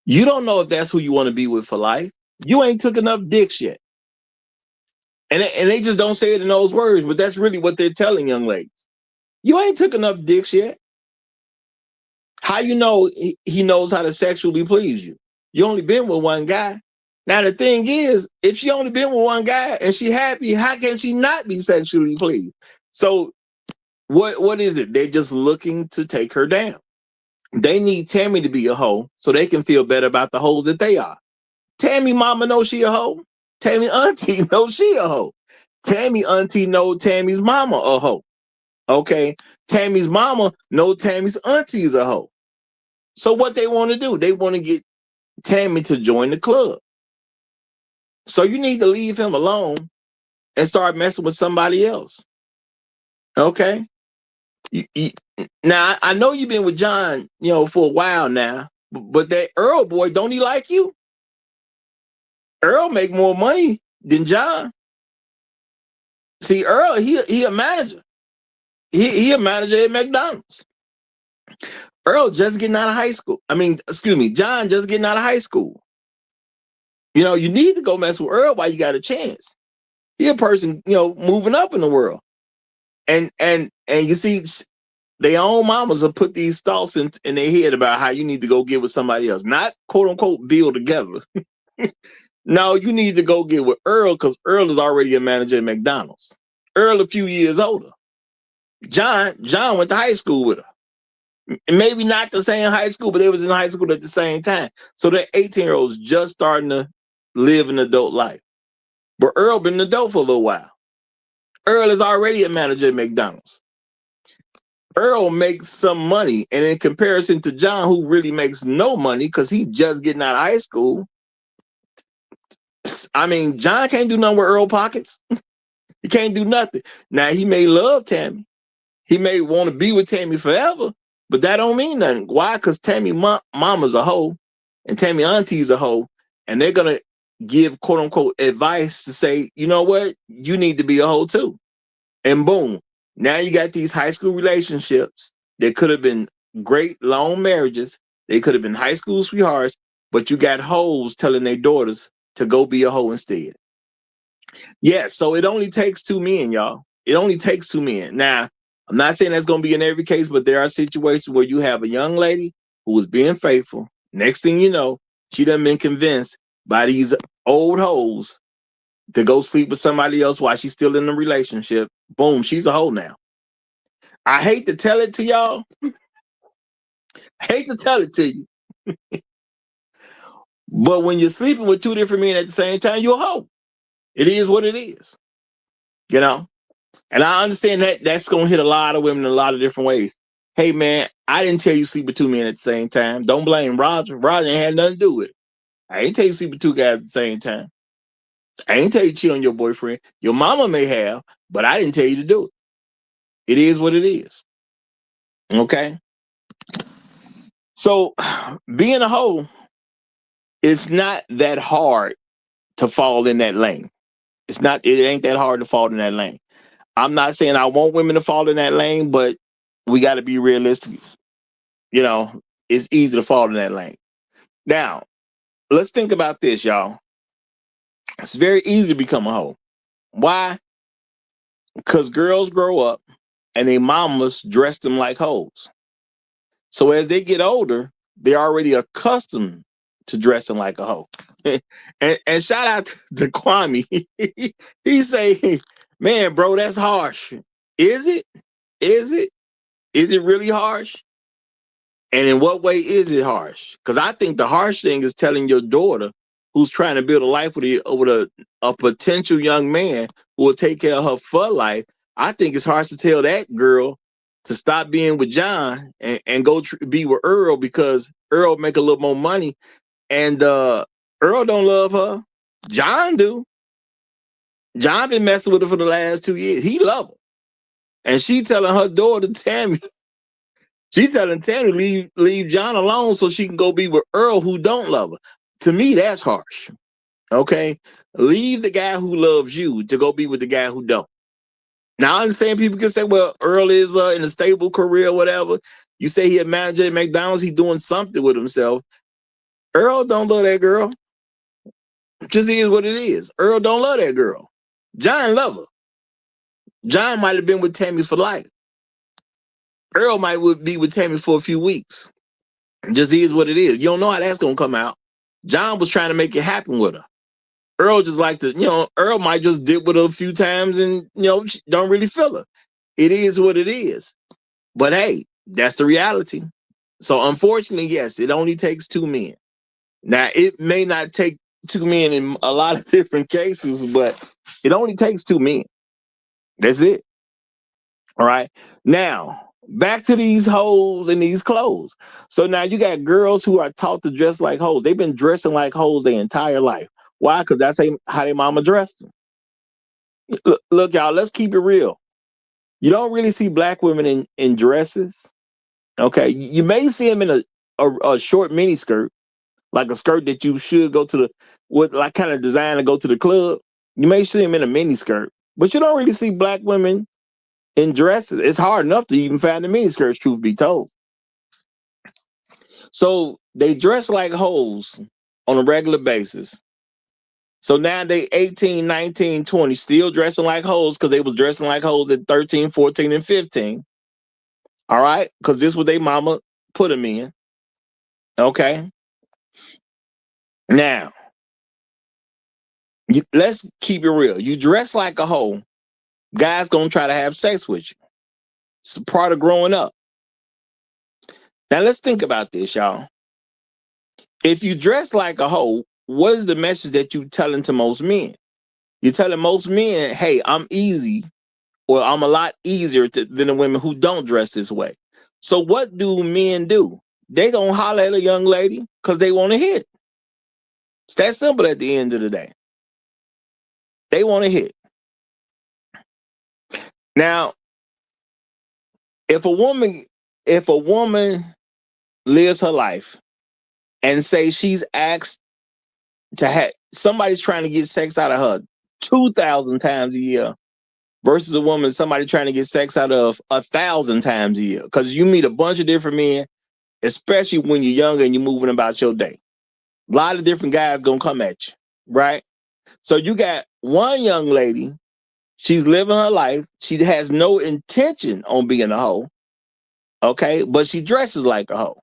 You don't know if that's who you want to be with for life. You ain't took enough dicks yet. And they just don't say it in those words, but that's really what they're telling young ladies. You ain't took enough dicks yet. How you know he knows how to sexually please you? You only been with one guy. Now, the thing is, if she only been with one guy and she happy, how can she not be sexually pleased? So what is it? They're just looking to take her down. They need Tammy to be a hoe so they can feel better about the hoes that they are. Tammy mama knows she a hoe. Tammy auntie knows she a hoe. Tammy auntie know Tammy's mama a hoe. Okay. Tammy's mama know Tammy's auntie is a hoe. So what they want to do, they want to get Tammy to join the club. So you need to leave him alone and start messing with somebody else. Okay. Now, I know you've been with John, for a while now, but that Earl boy, don't he like you? Earl make more money than John. See, Earl, he a manager. He a manager at McDonald's. Earl just getting out of high school. I mean, excuse me, John just getting out of high school. You know, you need to go mess with Earl while you got a chance. He a person, you know, moving up in the world. And you see, their own mamas will put these thoughts in their head about how you need to go get with somebody else. Not quote unquote build together. No, you need to go get with Earl because Earl is already a manager at McDonald's. Earl a few years older. John went to high school with her. Maybe not the same high school, but they was in high school at the same time. So they're 18-year-olds just starting to live an adult life. But Earl been an adult for a little while. Earl is already a manager at McDonald's. Earl makes some money, and in comparison to John, who really makes no money because he just getting out of high school, I mean, John can't do nothing with Earl pockets. He can't do nothing. Now, he may love Tammy. He may want to be with Tammy forever, but that don't mean nothing. Why? Because Tammy mama's a hoe, and Tammy auntie's a hoe, and they're going to give quote-unquote advice to say, you know what? You need to be a hoe too. And boom. Now you got these high school relationships that could have been great long marriages. They could have been high school sweethearts, but you got hoes telling their daughters to go be a hoe instead. Yeah, so it only takes two men, y'all. It only takes two men. Now, I'm not saying that's going to be in every case, but there are situations where you have a young lady who is being faithful. Next thing you know, she done been convinced by these old hoes to go sleep with somebody else while she's still in the relationship. Boom, she's a hoe now. I hate to tell it to y'all. I hate to tell it to you. But when you're sleeping with two different men at the same time, you're a hoe. It is what it is. You know? And I understand that that's going to hit a lot of women in a lot of different ways. Hey, man, I didn't tell you sleep with two men at the same time. Don't blame Roger. Roger ain't had nothing to do with it. I ain't tell you sleep with two guys at the same time. I ain't tell you cheat on your boyfriend. Your mama may have, but I didn't tell you to do it. It is what it is. Okay? So being a hoe, it's not that hard to fall in that lane. It ain't that hard to fall in that lane. I'm not saying I want women to fall in that lane, but we got to be realistic. You know, it's easy to fall in that lane. Now, let's think about this, y'all. It's very easy to become a hoe. Why? Because girls grow up and their mamas dress them like hoes. So as they get older, they're already accustomed to dressing like a hoe. and shout out to Kwame. He say, man, bro, that's harsh. Is it? Is it? Is it really harsh? And in what way is it harsh? Because I think the harsh thing is telling your daughter who's trying to build a life with a potential young man who will take care of her for life. I think it's harsh to tell that girl to stop being with John and go be with Earl because Earl make a little more money. And Earl don't love her. John do. John been messing with her for the last 2 years. He love her. And she telling her daughter, Tammy, she's telling Tammy leave John alone so she can go be with Earl who don't love her. To me, that's harsh. Okay? Leave the guy who loves you to go be with the guy who don't. Now, I understand people can say, well, Earl is in a stable career or whatever. You say he a manager at McDonald's, he doing something with himself. Earl don't love that girl. Just is what it is. Earl don't love that girl. John love her. John might have been with Tammy for life. Earl might be with Tammy for a few weeks. Just is what it is. You don't know how that's going to come out. John was trying to make it happen with her. Earl just like to, Earl might just dip with her a few times and, don't really feel her. It is what it is. But hey, that's the reality. So unfortunately, yes, it only takes two men. Now, it may not take two men in a lot of different cases, but it only takes two men. That's it. All right. Now, back to these hoes and these clothes. So now you got girls who are taught to dress like hoes. They've been dressing like hoes their entire life. Why? Because that's how their mama dressed them. Look, y'all, let's keep it real. You don't really see black women in dresses. Okay. You may see them in a short mini skirt, like a skirt that you should go to with like kind of design to go to the club. You may see them in a mini skirt. But you don't really see black women in dresses. It's hard enough to even find the miniskirts, truth be told. So they dress like hoes on a regular basis. So now they 18, 19, 20, still dressing like hoes because they was dressing like hoes at 13, 14, and 15. All right? Because this was their mama put them in. Okay? Now, let's keep it real. You dress like a hoe, guys gonna try to have sex with you. It's a part of growing up. Now, let's think about this, y'all. If you dress like a hoe, what is the message that you telling to most men? You're telling most men, hey, I'm easy, or I'm a lot easier than the women who don't dress this way. So what do men do? They gonna holler at a young lady because they want to hit. It's that simple at the end of the day. They want to hit. Now, if a woman lives her life and say she's asked to have somebody's trying to get sex out of her 2,000 times a year versus a woman somebody trying to get sex out of 1,000 times a year, because you meet a bunch of different men, especially when you're younger and you're moving about your day. A lot of different guys gonna come at you, right? So you got one young lady, she's living her life, she has no intention on being a hoe, okay, but she dresses like a hoe.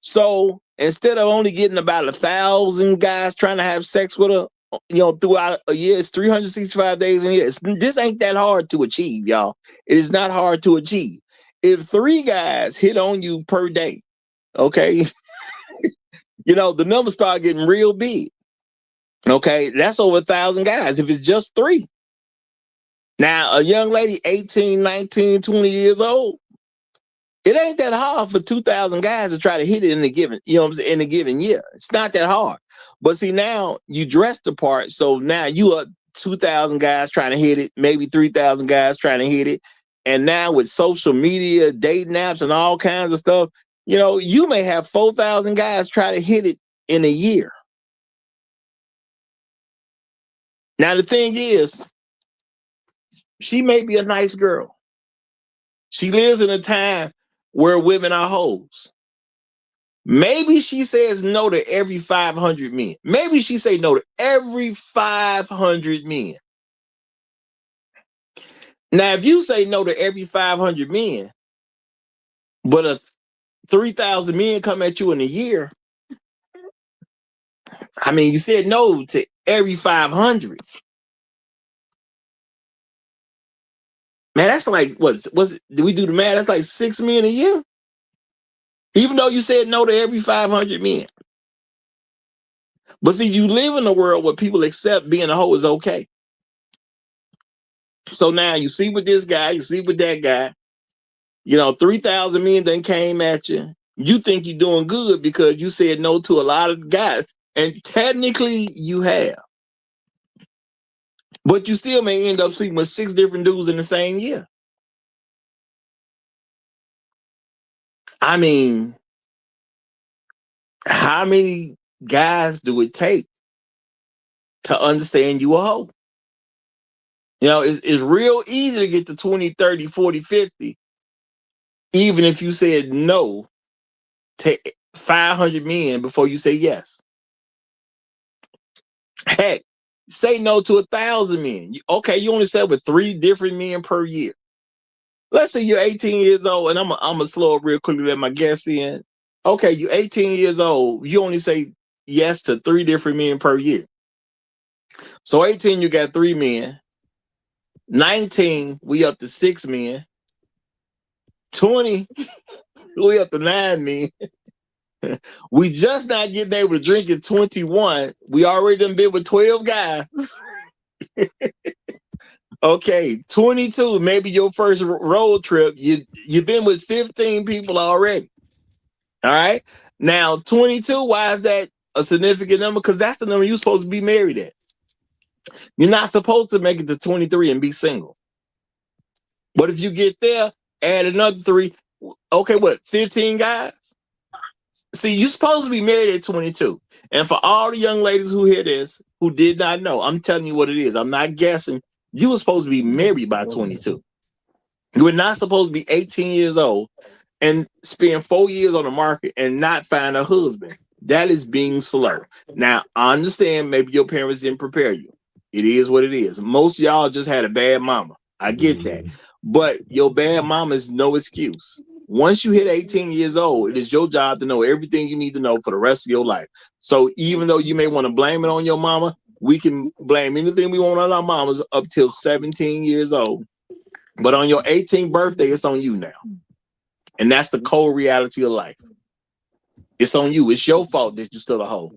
So instead of only getting about 1,000 guys trying to have sex with her, throughout a year, it's 365 days in a year. This ain't that hard to achieve, y'all. It is not hard to achieve. If 3 guys hit on you per day, okay, the numbers start getting real big. Okay, that's over 1,000 guys if it's just 3. Now, a young lady, 18, 19, 20 years old, it ain't that hard for 2,000 guys to try to hit it in a given, in a given year. It's not that hard. But see, now you dress the part, so now you are 2,000 guys trying to hit it, maybe 3,000 guys trying to hit it. And now with social media, dating apps, and all kinds of stuff, you may have 4,000 guys try to hit it in a year. Now, the thing is, she may be a nice girl. She lives in a time where women are hoes. Maybe she says no to every 500 men. Maybe she say no to every 500 men. Now, if you say no to every 500 men, but 3,000 men come at you in a year, I mean, you said no to every 500. Man, that's like, do we do the math? That's like 6 men a year. Even though you said no to every 500 men. But see, you live in a world where people accept being a hoe is okay. So now you see with this guy, you see with that guy, 3,000 men then came at you. You think you're doing good because you said no to a lot of guys. And technically you have. But you still may end up sleeping with 6 different dudes in the same year. I mean, how many guys do it take to understand you a hoe? It's real easy to get to 20, 30, 40, 50, even if you said no to 500 men before you say yes. Heck, say no to 1,000 men. Okay, you only said with 3 different men per year. Let's say you're 18 years old, and I'm gonna slow up real quickly, let my guests in. Okay, you're 18 years old. You only say yes to 3 different men per year. So 18, you got 3 men. 19, we up to 6 men. 20, we up to 9 men. We just not getting able to drink at 21. We already done been with 12 guys. Okay, 22, maybe your first road trip. You've been with 15 people already. All right. Now, 22, why is that a significant number? Because that's the number you're supposed to be married at. You're not supposed to make it to 23 and be single. But if you get there, add another 3. Okay, what, 15 guys? See, you're supposed to be married at 22. And for all the young ladies who hear this, who did not know, I'm telling you what it is. I'm not guessing. You were supposed to be married by 22. You were not supposed to be 18 years old and spend 4 years on the market and not find a husband. That is being slow. Now, I understand maybe your parents didn't prepare you. It is what it is. Most of y'all just had a bad mama. I get that. But your bad mama is no excuse. Once you hit 18 years old, it is your job to know everything you need to know for the rest of your life. So even though you may want to blame it on your mama, we can blame anything we want on our mamas up till 17 years old. But on your 18th birthday, it's on you now. And that's the cold reality of life. It's on you. It's your fault that you're still a hoe.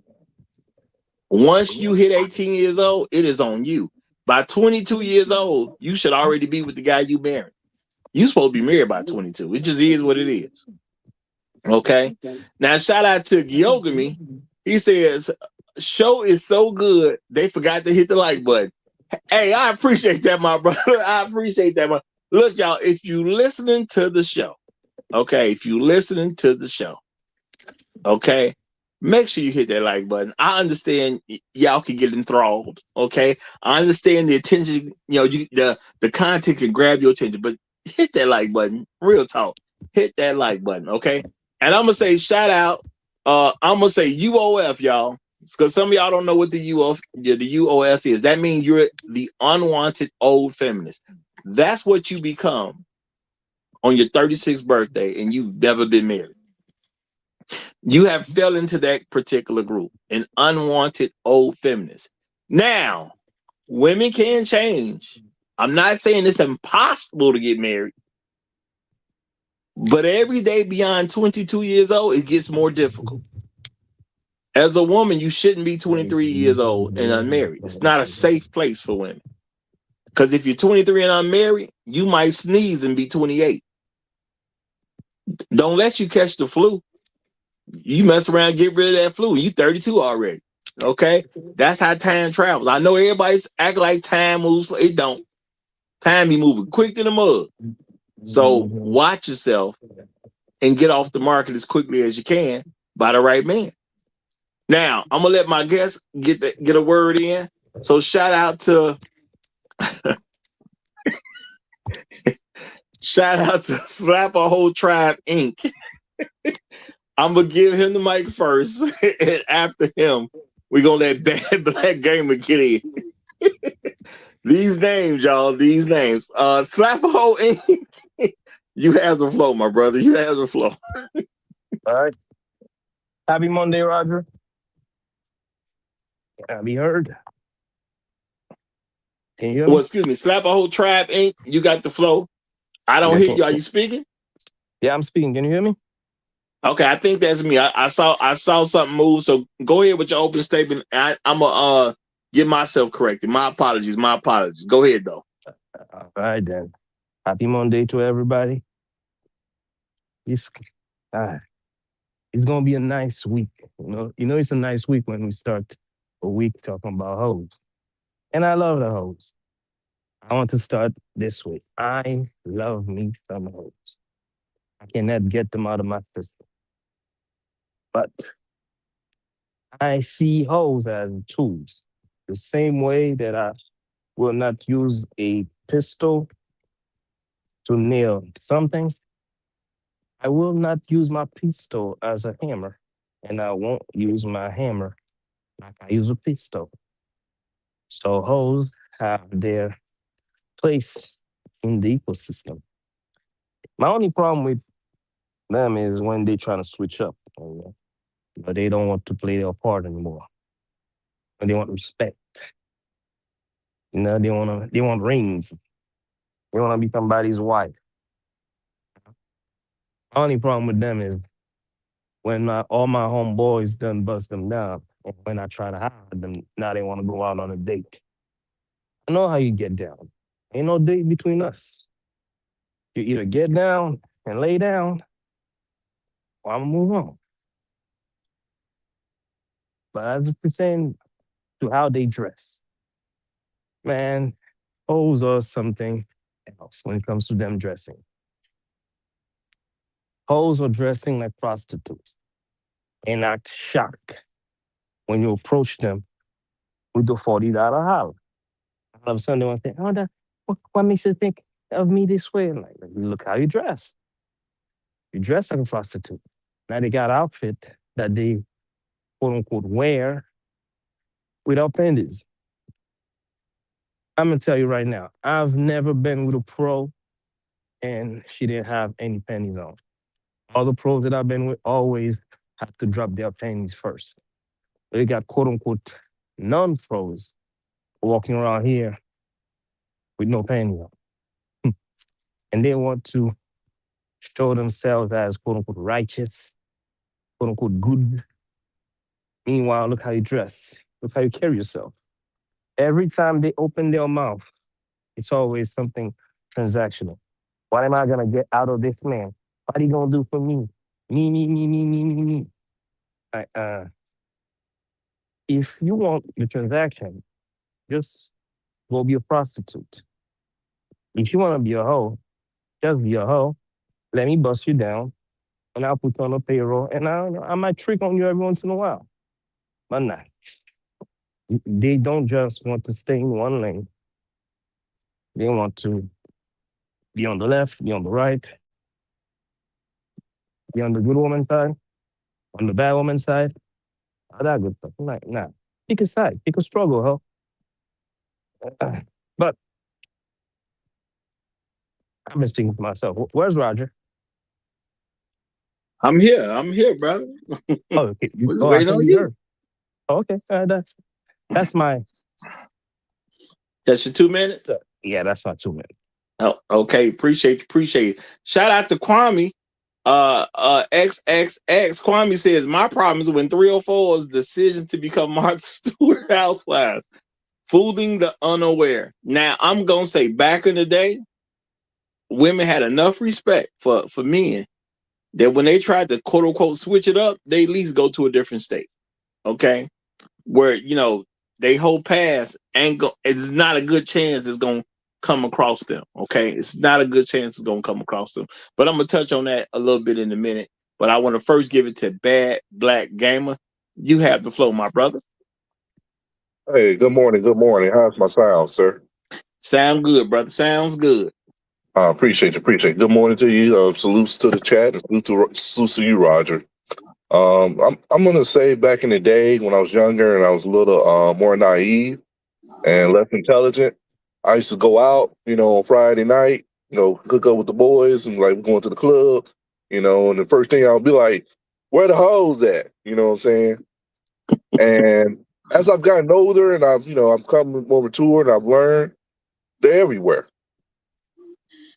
Once you hit 18 years old, it is on you. By 22 years old, you should already be with the guy you married. You're supposed to be married by 22. It just is what it is. Okay? Now, shout out to Gyogami. He says, show is so good, they forgot to hit the like button. Hey, I appreciate that, my brother. I appreciate that. Look, y'all, if you listening to the show, okay, okay, make sure you hit that like button. I understand y'all can get enthralled, okay? I understand the attention, the content can grab your attention, but hit that like button. Real talk. Hit that like button, okay? And I'm gonna say shout out. I'm gonna say UOF, y'all, because some of y'all don't know what the UOF is. That means you're the unwanted old feminist. That's what you become on your 36th birthday, and you've never been married. You have fell into that particular group, an unwanted old feminist. Now, women can change. I'm not saying it's impossible to get married, but every day beyond 22 years old, it gets more difficult. As a woman, you shouldn't be 23 years old and unmarried. It's not a safe place for women. Because if you're 23 and unmarried, you might sneeze and be 28. Don't let you catch the flu. You mess around, get rid of that flu. You 32 already. Okay? That's how time travels. I know everybody's acting like time moves. It don't. Time be moving quick to the mud. So watch yourself and get off the market as quickly as you can by the right man. Now, I'm going to let my guests get a word in. So shout out to Slap a Whole Tribe Inc. I'm going to give him the mic first. And after him, we're going to let Bad Black Gamer get in. These names, y'all. These names. Slap a Hole Inc. You have the flow, my brother. You have the flow. All right. Happy Monday, Roger. Can I be heard? Can you hear me? Well, excuse me. Slap a Whole Tribe Inc. You got the flow. I don't hear you. Are you speaking? Yeah, I'm speaking. Can you hear me? Okay, I think that's me. I saw something move. So go ahead with your opening statement. I'm gonna get myself corrected. My apologies. Go ahead though. All right then. Happy Monday to everybody. It's gonna be a nice week. You know, it's a nice week when we start a week talking about hoes. And I love the hoes. I want to start this way. I love me some hoes. I cannot get them out of my system. But I see hoes as tools. The same way that I will not use a pistol to nail something, I will not use my pistol as a hammer. And I won't use my hammer like I use a pistol. So hoes have their place in the ecosystem. My only problem with them is when they try to switch up, but they don't want to play their part anymore. And they want respect. They want rings. They want to be somebody's wife. My only problem with them is when all my homeboys done bust them down, and when I try to hide them, now they want to go out on a date. I know how you get down. Ain't no date between us. You either get down and lay down, or I'm gonna move on. But as it pertains to how they dress, man, hoes are something else when it comes to them dressing. Hoes are dressing like prostitutes and act shocked when you approach them with the $40 house. All of a sudden they want to say, oh, what makes you think of me this way? I'm like, look how you dress. You dress like a prostitute. Now they got outfit that they quote unquote wear without panties. I'm gonna tell you right now, I've never been with a pro and she didn't have any panties on. All the pros that I've been with always have to drop their panties first. They got quote unquote non-pros walking around here with no panties on. And they want to show themselves as quote unquote righteous, quote unquote good. Meanwhile, look how you dress, look how you carry yourself. Every time they open their mouth, it's always something transactional. What am I gonna get out of this man? What are you gonna do for me? Me. I, if you want the transaction, just go be a prostitute. If you want to be a hoe, just be a hoe. Let me bust you down, and I'll put you on a payroll, and I might trick on you every once in a while. But nah, they don't just want to stay in one lane. They want to be on the left, be on the right, be on the good woman side, on the bad woman side, all that good stuff. I'm like, nah, pick a side, pick a struggle, huh? But I've been thinking to myself, where's Roger? I'm here. I'm here, brother. Oh, okay. We're just I waiting thought on you you. heard. Oh, okay, that's my That's your 2 minutes. yeah, that's my 2 minutes. Oh, okay. Appreciate it. Shout out to Kwame. XXX Kwame says my problem is when 304's decision to become Martha Stewart housewife, fooling the unaware. Now I'm gonna say back in the day, women had enough respect for men that when they tried to quote unquote switch it up, they at least go to a different state. Okay. Where they whole past it's not a good chance it's gonna come across them. Okay, it's not a good chance it's gonna come across them. But I'm gonna touch on that a little bit in a minute. But I want to first give it to Bad Black Gamer. You have the flow, my brother. Hey, good morning. Good morning. How's my sound, sir? Sound good, brother. Sounds good. Appreciate you. Appreciate you. Good morning to you. Salutes to the chat and salutes to you, Roger. I'm gonna say back in the day when I was younger and I was a little more naive and less intelligent, I used to go out, on Friday night, hook up with the boys and like going to the club, and the first thing I would be like, where the hoes at? You know what I'm saying? And as I've gotten older and I've come more mature and I've learned, they're everywhere.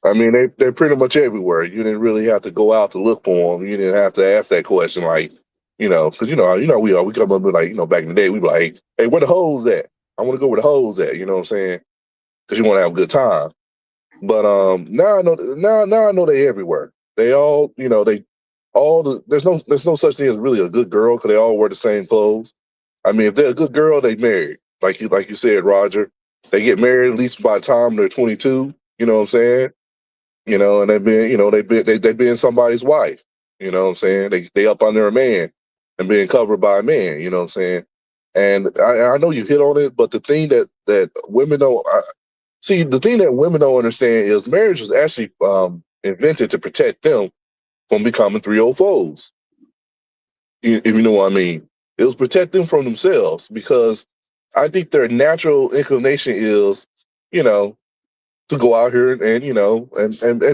I mean, they're pretty much everywhere. You didn't really have to go out to look for them. You didn't have to ask that question, like, because we come up with like, back in the day, we be like, hey, where the hoes at? I want to go where the hoes at. You know what I'm saying? Because you want to have a good time. But now I know they everywhere. They all, there's no such thing as really a good girl because they all wear the same clothes. I mean, if they're a good girl, they married. Like you said, Roger, they get married at least by the time they're 22. You know what I'm saying? And they've been somebody's wife. You know what I'm saying? They up under a man and being covered by a man. You know what I'm saying? And I know you hit on it, but the thing that women don't see, the thing that women don't understand is marriage was actually invented to protect them from becoming 304s. If you know what I mean, it was protect them from themselves because I think their natural inclination is, to go out here and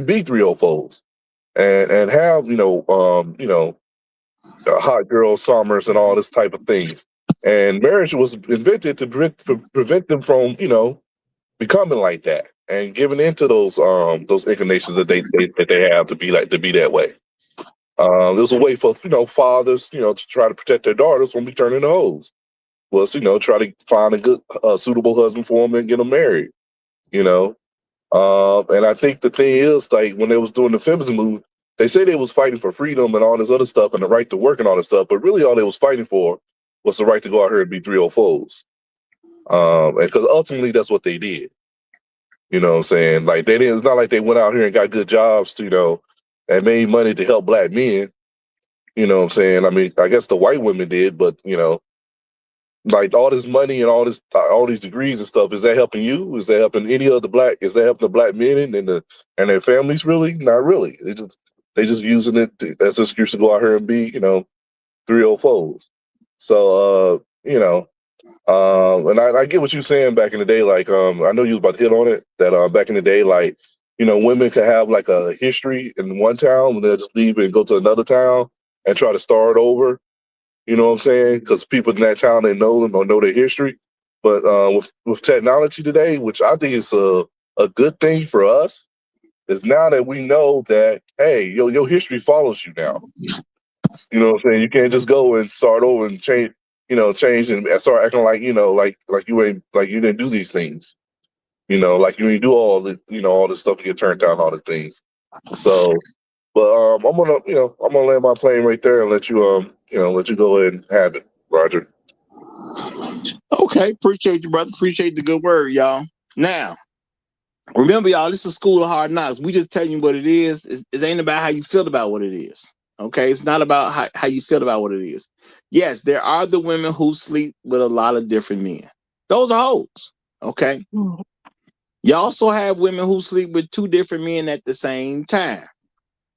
be 304s and have hot girl summers and all this type of things. And marriage was invented to prevent them from becoming like that and giving into those inclinations that they have to be that way. There's a way for fathers to try to protect their daughters from turning to hoes. Was try to find a good suitable husband for them and get them married. And I think the thing is, like, when they was doing the feminism movement, they say they was fighting for freedom and all this other stuff and the right to work and all this stuff, but really all they was fighting for was the right to go out here and be 304s. And because ultimately that's what they did. You know what I'm saying? Like, it's not like they went out here and got good jobs, and made money to help black men. You know what I'm saying? I mean, I guess the white women did, but Like all this money and all these degrees and stuff, is that helping you? Is that helping any of the black? Is that helping the black men and their families? Really, not really. They just using it as an excuse to go out here and be 304s. So and I get what you're saying back in the day. Like I know you was about to hit on it that back in the day, like women could have like a history in one town and they'll just leave and go to another town and try to start over. You know what I'm saying? Because people in that town, they know them or know their history. But with technology today, which I think is a good thing for us, is now that we know that, hey, your history follows you now. You know what I'm saying? You can't just go and start over and change and start acting like, like you ain't, like you didn't do these things. Like you didn't do all this stuff to get turned down, all the things. So, but I'm gonna land my plane right there and let you go ahead and have it, Roger. Okay, appreciate you, brother. Appreciate the good word, y'all. Now, remember, y'all, this is School of Hard Knocks. We just telling you what it is. It ain't about how you feel about what it is. Okay, it's not about how you feel about what it is. Yes, there are the women who sleep with a lot of different men. Those are hoes. Okay. You also have women who sleep with 2 different men at the same time.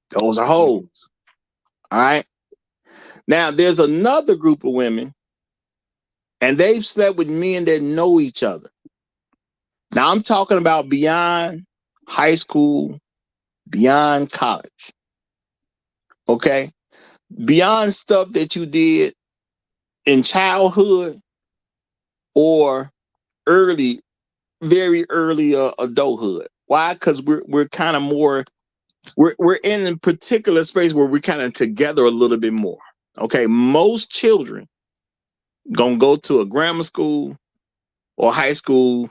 Those are hoes. All right. Now, there's another group of women, and they've slept with men that know each other. Now, I'm talking about beyond high school, beyond college. Okay. Beyond stuff that you did in childhood or very early adulthood. Why? Because we're kind of more, we're in a particular space where we're kind of together a little bit more. Okay. Most children gonna go to a grammar school or high school,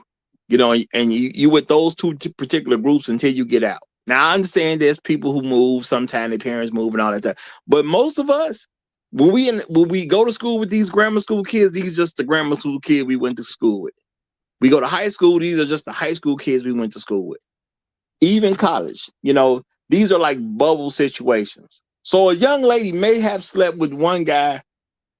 and you with those 2 particular groups until you get out. Now, I understand there's people who move, sometimes their parents move and all that stuff. But most of us, when we go to school with these grammar school kids, these are just the grammar school kids we went to school with. We go to high school, these are just the high school kids we went to school with. Even college, these are like bubble situations. So a young lady may have slept with one guy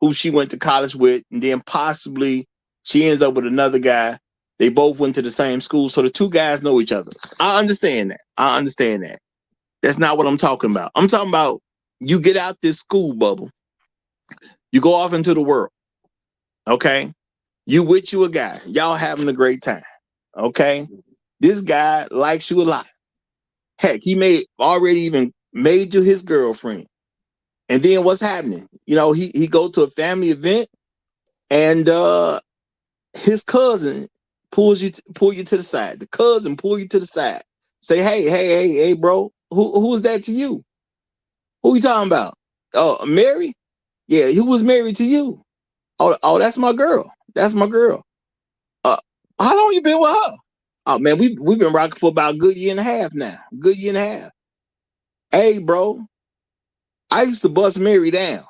who she went to college with, and then possibly she ends up with another guy. They both went to the same school, so the 2 guys know each other. I understand that. That's not what I'm talking about. I'm talking about you get out this school bubble, you go off into the world, okay? You with you a guy, y'all having a great time, okay? This guy likes you a lot. Heck, he may already even made you his girlfriend. And then what's happening? He go to a family event, and his cousin pull you to the side. The cousin pull you to the side. Say, hey, bro, who is that to you? Who you talking about? Oh, Mary? Yeah, who was married to you? Oh, that's my girl. That's my girl. How long you been with her? Oh man, we've been rocking for about a good year and a half now. Good year and a half. Hey, bro, I used to bust Mary down.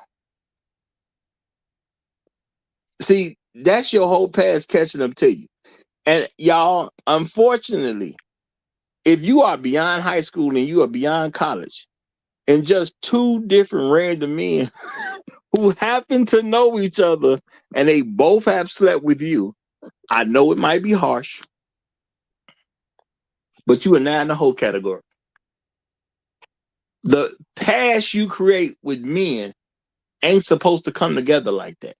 See, that's your whole past catching up to you. And y'all, unfortunately, if you are beyond high school and you are beyond college, and just 2 different random men who happen to know each other and they both have slept with you, I know it might be harsh, but you are not in the whole category. The past you create with men ain't supposed to come together like that.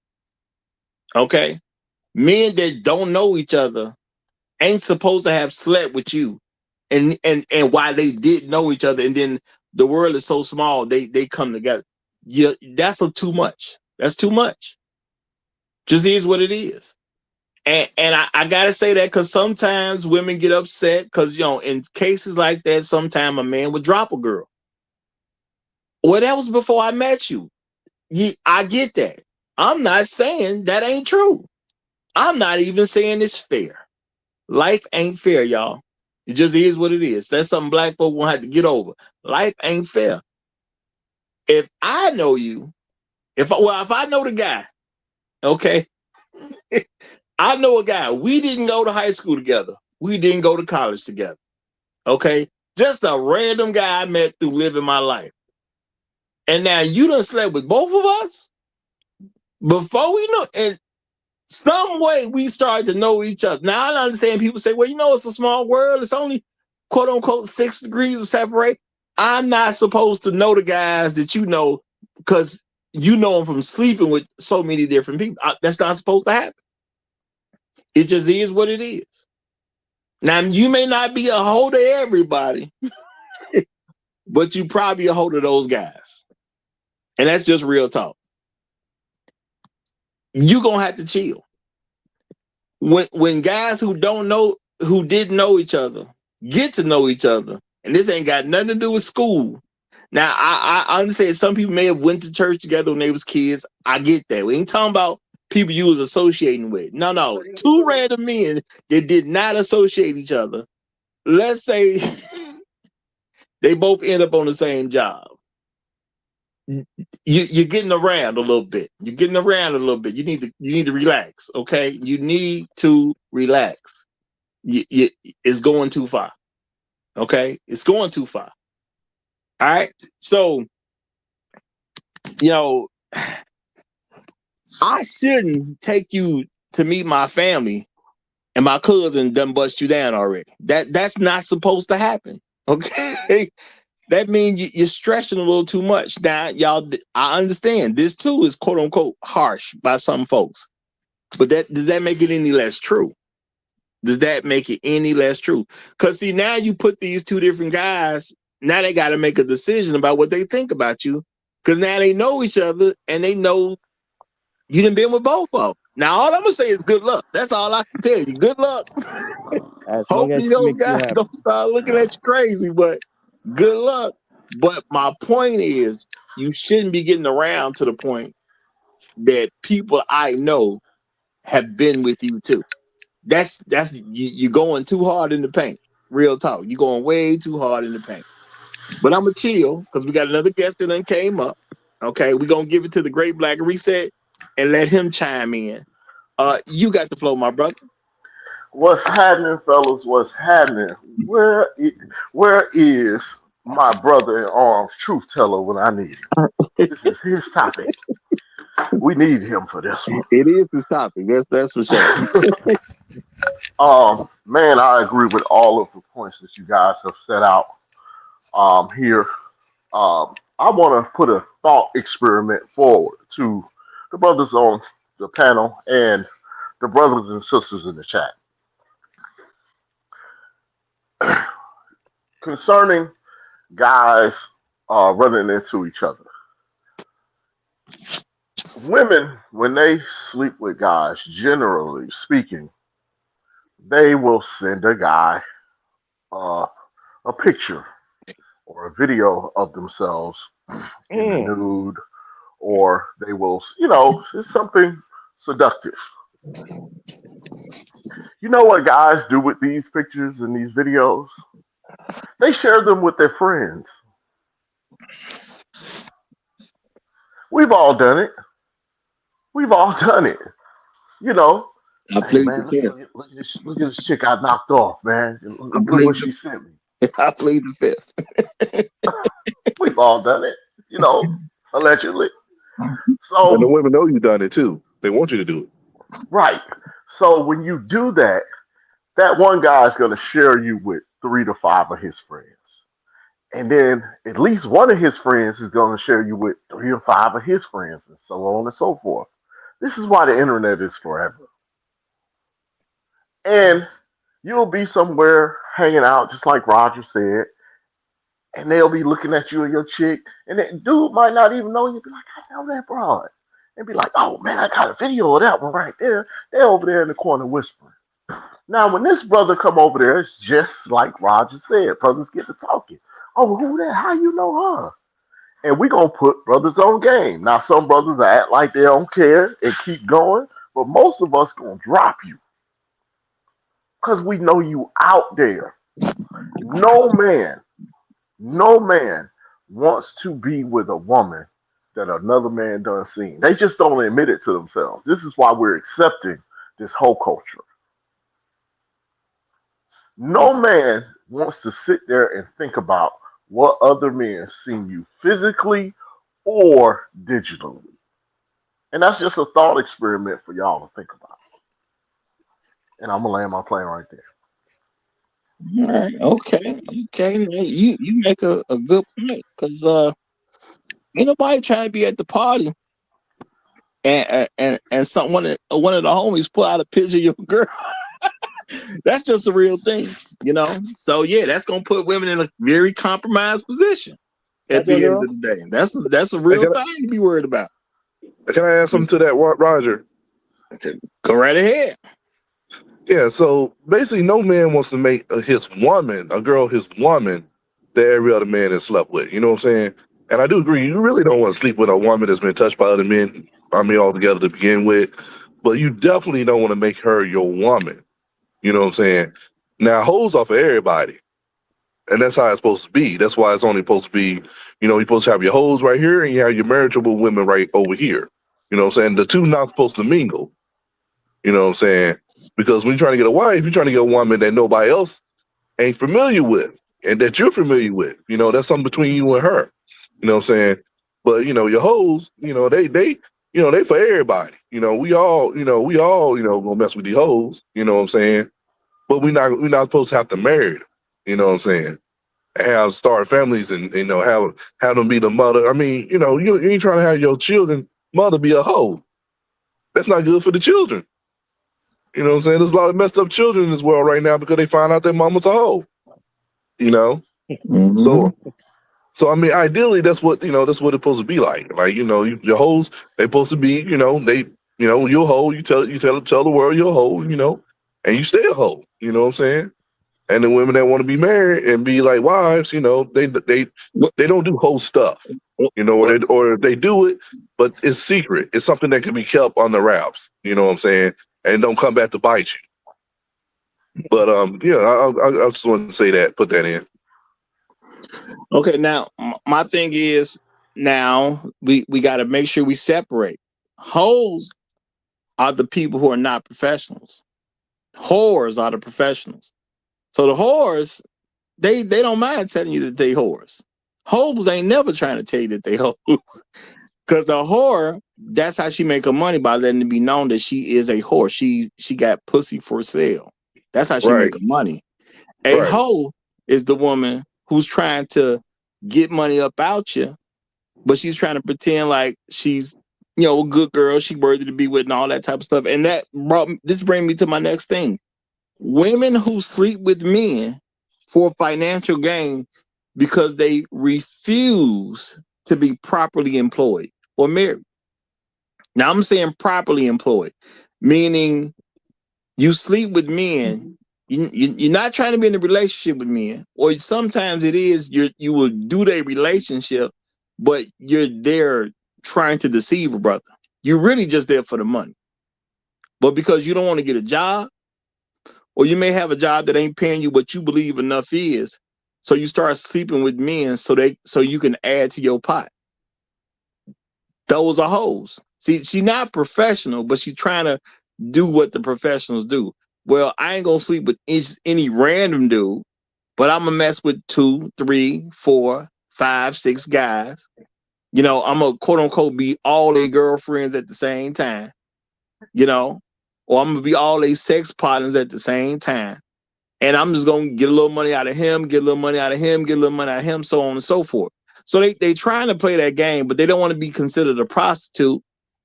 Okay? Men that don't know each other ain't supposed to have slept with you. And why they did know each other, and then the world is so small, they come together. Yeah, that's too much. That's too much. Just is what it is. And I gotta say that because sometimes women get upset because in cases like that, sometimes a man would drop a girl. Well, that was before I met you. I get that. I'm not saying that ain't true. I'm not even saying it's fair. Life ain't fair, y'all. It just is what it is. That's something black folk won't have to get over. Life ain't fair. If I know you, if I know the guy, okay, I know a guy. We didn't go to high school together. We didn't go to college together. Okay, just a random guy I met through living my life. And now you done slept with both of us before we know. And Some way we started to know each other. Now I understand people say, well, it's a small world. It's only quote unquote 6 degrees of separate. I'm not supposed to know the guys that you know because you know them from sleeping with so many different people. That's not supposed to happen. It just is what it is. Now, you may not be a hoe to everybody, but you probably a hoe to those guys. And that's just real talk. You're going to have to chill. When guys who didn't know each other, get to know each other, and this ain't got nothing to do with school. Now, I understand some people may have went to church together when they was kids. I get that. We ain't talking about people you was associating with. No. 2 random men that did not associate each other. Let's say they both end up on the same job. You're getting around a little bit. You need to relax. Okay, you need to relax. It's going too far. Okay, it's going too far. All right. So, I shouldn't take you to meet my family, and my cousin done bust you down already. That's not supposed to happen. Okay. That means you're stretching a little too much. Now, y'all, I understand this too is quote unquote harsh by some folks, but does that make it any less true? Does that make it any less true? Because see, now you put these 2 different guys, now they got to make a decision about what they think about you, because now they know each other and they know you done been with both of them. Now, all I'm gonna say is good luck. That's all I can tell you. Good luck. As long as Hopefully, she those makes you guys happy. don't start looking at you crazy, but good luck. But my point is, you shouldn't be getting around to the point that people I know have been with you too. That's you're going too hard in the paint. Real talk. You're going way too hard in the paint. But I'm gonna chill because we got another guest that done came up. Okay, we're gonna give it to the Great Black Reset and let him chime in. You got the flow, my brother. What's happening, fellas? What's happening? Where is my brother in arms, truth teller, when I need him? This is his topic. We need him for this It is his topic. That's for sure. one. Man, I agree with all of the points that you guys have set out here. I want to put a thought experiment forward to the brothers on the panel and the brothers and sisters in the chat concerning guys running into each other. Women, when they sleep with guys, generally speaking, they will send a guy uh, a picture or a video of themselves in the nude, or they will, it's something seductive. You know what guys do with these pictures and these videos? They share them with their friends. We've all done it. We've all done it. You know, I hey plead the man, fifth. look at this chick I knocked off, man. I Look plead what she sent me. I plead the fifth. We've all done it, allegedly. And the So, women know you done it too. They want you to do it. right. So when you do that, that one guy is going to share you with 3 to 5 of his friends. And then at least one of his friends is going to share you with 3 or 5 of his friends, and so on and so forth. This is why the internet is forever. And you'll be somewhere hanging out, just like Roger said, and they'll be looking at you and your chick, and that dude might not even know you. Be like, I know that broad. And be like, oh man, I got a video of that one right there. They're over there in the corner whispering. Now, when this brother come over there, it's just like Roger said. Brothers get to talking. Oh, who that? How you know her? And we gonna put brothers on game. Now, some brothers act like they don't care and keep going, but most of us gonna drop you because we know you out there. No man, no man wants to be with a woman that another man done seen. They just don't admit it to themselves. This is why we're accepting this whole culture. No man wants to sit there and think about what other men seen you physically or digitally. And that's just a thought experiment for y'all to think about. And I'm gonna land my plane right there. All right, okay, okay. Now, you make a good point because ain't nobody trying to be at the party and one of the homies pull out a picture of your girl. That's just a real thing, you know. So yeah, that's gonna put women in a very compromised position at That's your the end girl. of the day. That's a Hey, real thing to be worried about. can I add something to that, Roger? Go right ahead. Yeah, so basically, no man wants to make his woman, a girl, his woman, that every other man has slept with. You know what I'm saying? And I do agree, you really don't want to sleep with a woman that's been touched by other men, I mean, altogether to begin with. But you definitely don't want to make her your woman. You know what I'm saying? Now, hoes are for everybody. And that's how it's supposed to be. That's why it's only supposed to be, you're supposed to have your hoes right here and you have your marriageable women right over here. You know what I'm saying? The two not supposed to mingle. You know what I'm saying? Because when you're trying to get a wife, you're trying to get a woman that nobody else ain't familiar with and that you're familiar with. That's something between you and her. You know what I'm saying? But your hoes, they for everybody. We all gonna mess with these hoes, you know what I'm saying? But we're not supposed to have to marry them. You know what I'm saying? Have start families and have them be the mother. I mean, you ain't trying to have your children mother be a hoe. That's not good for the children. You know what I'm saying? There's a lot of messed up children in this world right now because they find out their mama's a hoe. You know? Mm-hmm. So I mean, ideally, that's what it's supposed to be like. Like, your hoes, they supposed to be, you're a hoe. You tell the world you're a hoe, and you stay a hoe. You know what I'm saying? And the women that want to be married and be like wives, they don't do hoe stuff, or they do it, but it's secret. It's something that can be kept on the wraps. You know what I'm saying? And don't come back to bite you. But yeah, I just wanted to say that, put that in. Okay, now my thing is now we got to make sure we separate. Hoes are the people who are not professionals. Whores are the professionals. So the whores, they don't mind telling you that they whores. Hoes ain't never trying to tell you that they hoes. Because the whore, that's how she make her money, by letting it be known that she is a whore. She got pussy for sale. That's how she Right. make her money. A Right. hoe is the woman who's trying to get money up out you, but she's trying to pretend like she's, a good girl, she worthy to be with and all that type of stuff. And this brings me to my next thing. Women who sleep with men for financial gain because they refuse to be properly employed or married. Now I'm saying properly employed, meaning you sleep with men. You're not trying to be in a relationship with men, or sometimes it is you will do their relationship, but you're there trying to deceive a brother. You're really just there for the money, but because you don't want to get a job, or you may have a job that ain't paying you what you believe enough is, so you start sleeping with men so you can add to your pot. Those are hoes. See, she's not professional, but she's trying to do what the professionals do. Well, I ain't gonna sleep with any random dude, but I'm gonna mess with 2, 3, 4, 5, 6 guys. I'm gonna quote unquote be all their girlfriends at the same time, or I'm gonna be all their sex partners at the same time. And I'm just gonna get a little money out of him, get a little money out of him, get a little money out of him, so on and so forth. So they trying to play that game, but they don't want to be considered a prostitute.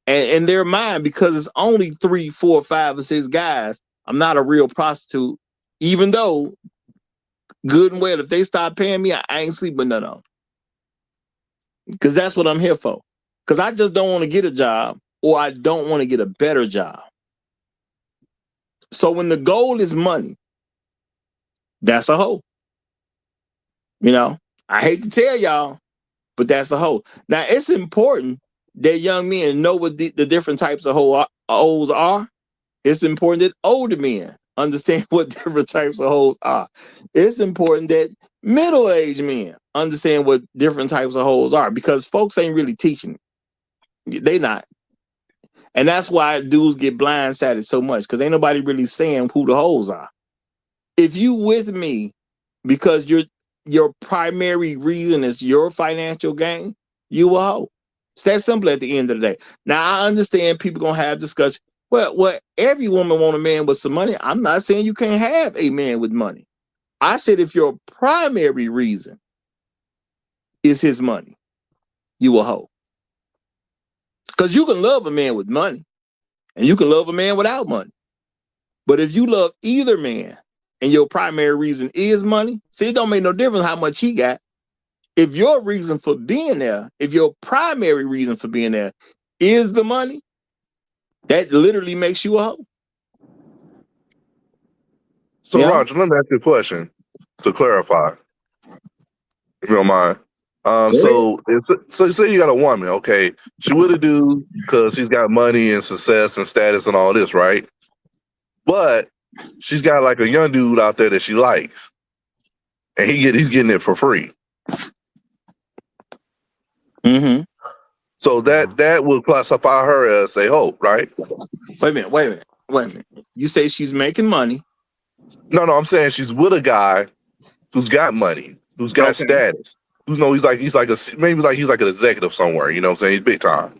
And in their mind, because it's only 3, 4, 5, or 6 guys, I'm not a real prostitute. Even though, good and well, if they start paying me, I ain't sleeping with none of them. Because that's what I'm here for. Because I just don't want to get a job, or I don't want to get a better job. So when the goal is money, that's a hoe. I hate to tell y'all, but that's a hoe. Now, it's important that young men know what the different types of hoes are. It's important that older men understand what different types of hoes are. It's important that middle-aged men understand what different types of hoes are, because folks ain't really teaching. They not. And that's why dudes get blindsided so much, because ain't nobody really saying who the hoes are. If you with me because your primary reason is your financial gain, you a hoe. It's that simple at the end of the day. Now, I understand people going to have discussion. Well, every woman want a man with some money. I'm not saying you can't have a man with money. I said if your primary reason is his money, you a hoe. Because you can love a man with money and you can love a man without money. But if you love either man and your primary reason is money, see, it don't make no difference how much he got. If your reason for being there, if your primary reason for being there is the money, that literally makes you a hoe. So, Yeah. Roger, let me ask you a question to clarify, if you don't mind. So say you got a woman, okay, she with a dude because she's got money and success and status and all this, right? But she's got like a young dude out there that she likes, and he's getting it for free. Mm-hmm. So that would classify her as a hoe, right? Wait a minute. You say she's making money. No, I'm saying she's with a guy who's got money, who's got status, he's like he's like an executive somewhere, you know what I'm saying? He's big time.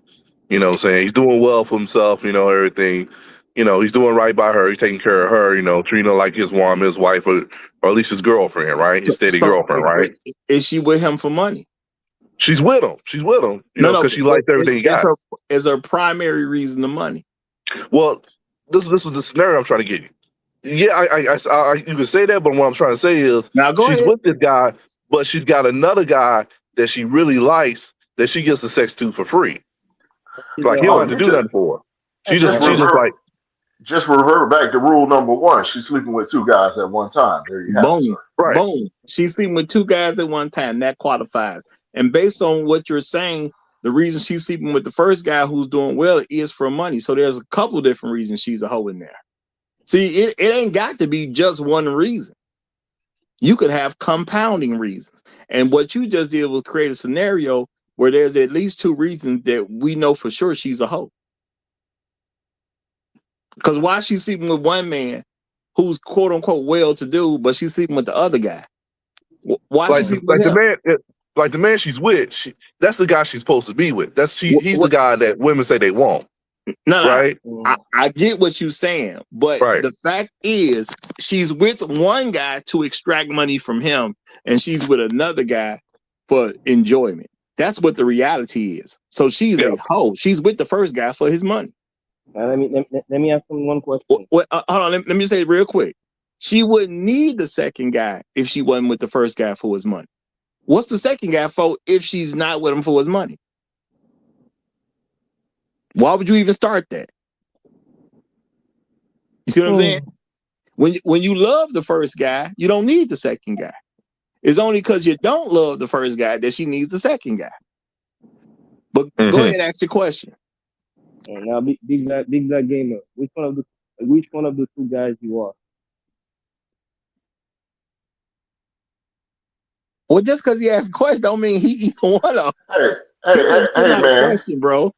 You know what I'm saying? He's doing well for himself, you know, everything. You know, he's doing right by her, he's taking care of her, you know, treating her like his woman, his wife, or at least his girlfriend, right? His steady girlfriend, right? Is she with him for money? She's with him. You know, because she likes everything he got. Is her primary reason the money? Well, this is the scenario I'm trying to get you. Yeah, I you can say that, but what I'm trying to say is she's with this guy, but she's got another guy that she really likes that she gives the sex to for free. Like, he don't have to do nothing for her. She just like just revert back to rule number one. She's sleeping with two guys at one time. There you have it. Right. Boom. She's sleeping with two guys at one time. That qualifies. And based on what you're saying, the reason she's sleeping with the first guy who's doing well is for money. So there's a couple different reasons she's a hoe in there. See, it ain't got to be just one reason. You could have compounding reasons. And what you just did was create a scenario where there's at least two reasons that we know for sure she's a hoe. Because why she's sleeping with one man who's quote unquote well-to-do, but she's sleeping with the other guy? Why she's sleeping with him? The man she's with, that's the guy she's supposed to be with. He's the guy that women say they want. No, right? I get what you're saying, but the fact is she's with one guy to extract money from him, and she's with another guy for enjoyment. That's what the reality is. So she's a hoe. She's with the first guy for his money. Let me ask him one question. Hold on, let me say it real quick. She wouldn't need the second guy if she wasn't with the first guy for his money. What's the second guy for if she's not with him for his money? Why would you even start that? You see what I'm saying? When you love the first guy, you don't need the second guy. It's only because you don't love the first guy that she needs the second guy. But go ahead and ask your question. Now, big black gamer, which one of the two guys you are? Well, just because he asked a question don't mean he either one of them. Hey, man. Question, bro.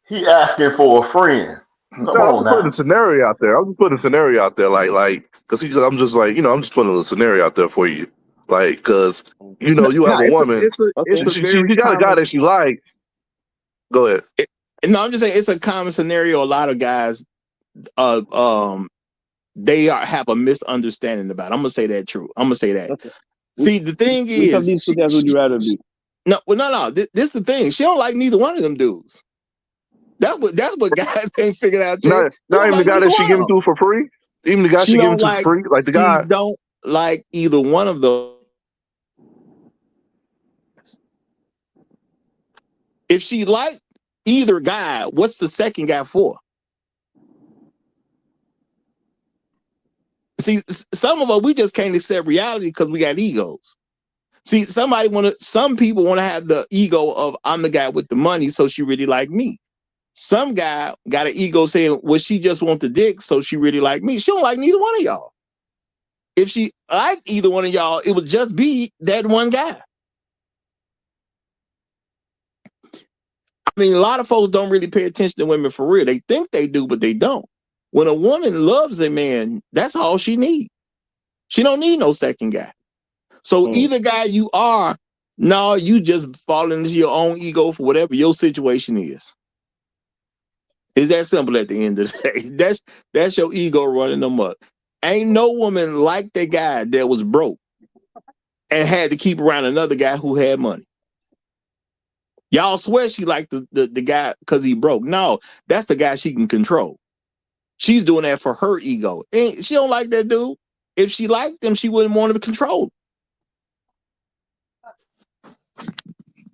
He asking for a friend. Come on now. Putting a scenario out there. I'm just putting a scenario out there, like, because I'm just like, I'm just putting a scenario out there for you, like, because you have a woman, she got a guy that she likes. Go ahead. No, I'm just saying it's a common scenario. A lot of guys, they have a misunderstanding about. I'm gonna say that true. I'm gonna say that. Okay. See, the thing is, which of these two guys would you rather be? No. This is the thing. She don't like neither one of them dudes. That's what guys ain't figured out. Not even the guy that she giving to for free. Even the guy she giving to for free, like the guy. She don't like either one of those. If she liked either guy, what's the second guy for? See, some of us, we just can't accept reality because we got egos. See, some people want to have the ego of I'm the guy with the money, so she really like me. Some guy got an ego saying, well, she just want the dick, so she really like me. She don't like neither one of y'all. If she liked either one of y'all, it would just be that one guy. I mean, a lot of folks don't really pay attention to women for real. They think they do, but they don't. When a woman loves a man, that's all she needs. She don't need no second guy. So either guy you are, no, you just fall into your own ego for whatever your situation is. It's that simple at the end of the day. That's your ego running amok. Ain't no woman like the guy that was broke and had to keep around another guy who had money. Y'all swear she liked the guy because he broke. No, that's the guy she can control. She's doing that for her ego. And she don't like that dude. If she liked him, she wouldn't want to control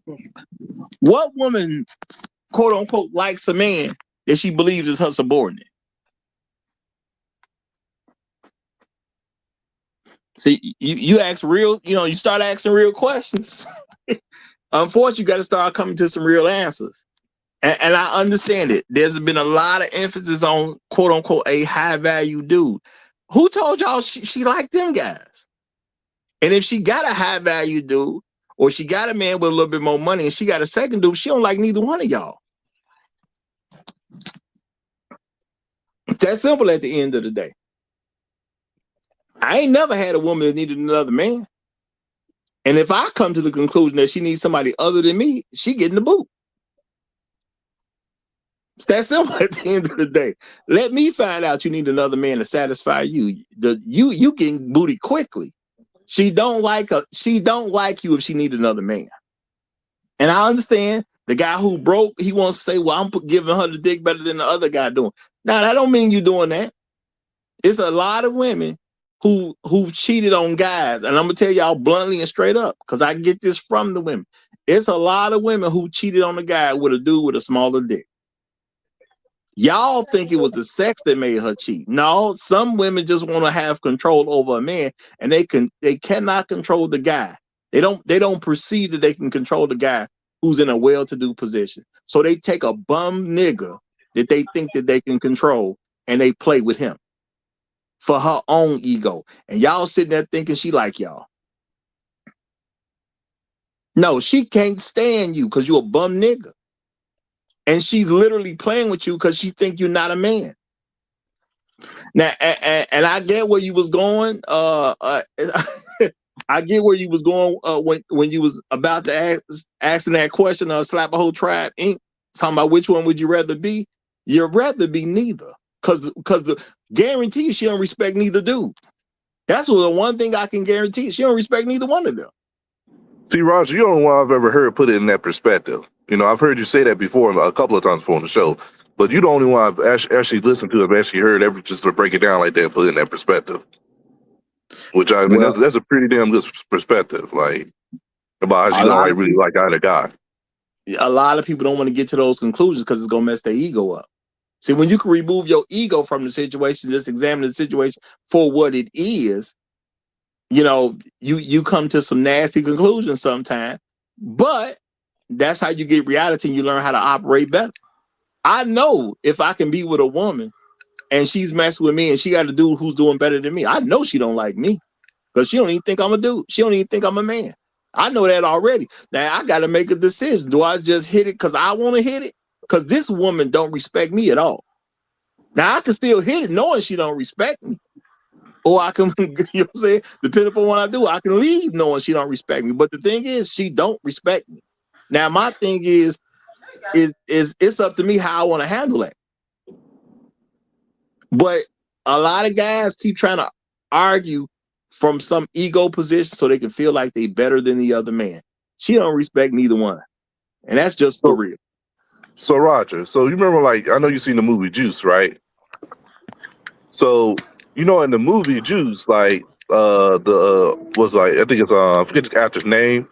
him. What woman, quote unquote, likes a man that she believes is her subordinate? See, you ask real, you start asking real questions. Unfortunately, you got to start coming to some real answers. And I understand it. There's been a lot of emphasis on, quote unquote, a high value dude. Who told y'all she liked them guys? And if she got a high value dude, or she got a man with a little bit more money and she got a second dude, she don't like neither one of y'all. That's simple at the end of the day. I ain't never had a woman that needed another man. And if I come to the conclusion that she needs somebody other than me, she getting the boot. It's that simple at the end of the day. Let me find out you need another man to satisfy you. You getting booty quickly. She don't like you if she need another man. And I understand the guy who broke, he wants to say, well, I'm giving her the dick better than the other guy doing. Now, that don't mean you doing that. It's a lot of women who've cheated on guys. And I'm going to tell y'all bluntly and straight up, because I get this from the women. It's a lot of women who cheated on a guy with a dude with a smaller dick. Y'all think it was the sex that made her cheat. No, some women just want to have control over a man, and they cannot control the guy. They don't perceive that they can control the guy who's in a well-to-do position. So they take a bum nigga that they think that they can control, and they play with him for her own ego. And y'all sitting there thinking she like y'all. No, she can't stand you because you're a bum nigga. And she's literally playing with you because she think you're not a man. Now, and I get where you was going. I get where you was going when you was about to asking that question. Slap a whole tribe ink. Talking about which one would you rather be? You'd rather be neither, because the guarantee you she don't respect neither dude. That's the one thing I can guarantee. She don't respect neither one of them. See, Roger, you're the only one I've ever heard put it in that perspective. I've heard you say that before a couple of times before on the show, but you're the only one I've actually listened to, I've actually heard ever just to break it down like that and put it in that perspective. Which I mean, that's a pretty damn good perspective, like about how she don't really like either guy. A lot of people don't want to get to those conclusions because it's gonna mess their ego up. See, when you can remove your ego from the situation, just examine the situation for what it is, you come to some nasty conclusions sometimes, but that's how you get reality and you learn how to operate better. I know if I can be with a woman and she's messing with me and she got a dude who's doing better than me, I know she don't like me because she don't even think I'm a dude. She don't even think I'm a man. I know that already. Now I got to make a decision. Do I just hit it because I want to hit it? Because this woman don't respect me at all. Now I can still hit it knowing she don't respect me. Or I can, you know what I'm saying? Depending upon what I do, I can leave knowing she don't respect me. But the thing is, she don't respect me. Now my thing is it's up to me how I want to handle it. But a lot of guys keep trying to argue from some ego position so they can feel like they better than the other man. She don't respect neither one. And that's just for real. So Roger, so you remember, like, I know you've seen the movie Juice, right? So, in the movie Juice, like, I think it's I forget the actor's name.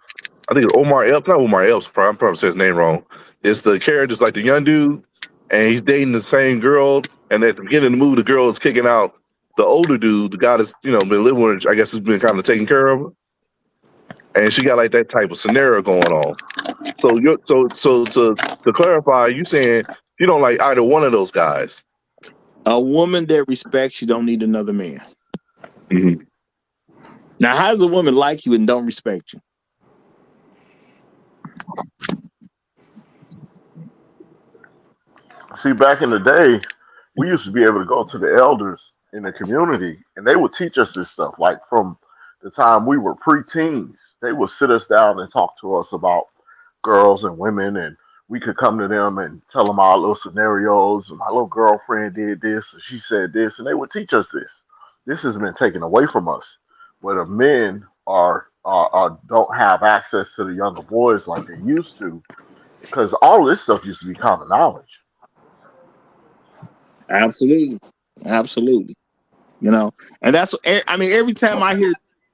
I think it's Omar Epps, not Omar Epps, I'm probably saying his name wrong. It's the character's like the young dude, and he's dating the same girl, and at the beginning of the movie, the girl is kicking out the older dude, the guy that's, been living with her, I guess has been kind of taking care of her. And she got like that type of scenario going on. So to clarify, you saying you don't like either one of those guys. A woman that respects you don't need another man. Mm-hmm. Now, how does a woman like you and don't respect you? See, back in the day, we used to be able to go to the elders in the community, and they would teach us this stuff. Like from the time we were preteens, they would sit us down and talk to us about girls and women and we could come to them and tell them our little scenarios. My little girlfriend did this, and she said this, and they would teach us this. This has been taken away from us, where the men are don't have access to the younger boys like they used to, because all this stuff used to be common knowledge. Absolutely, absolutely. You know, and that's I mean, every time I hear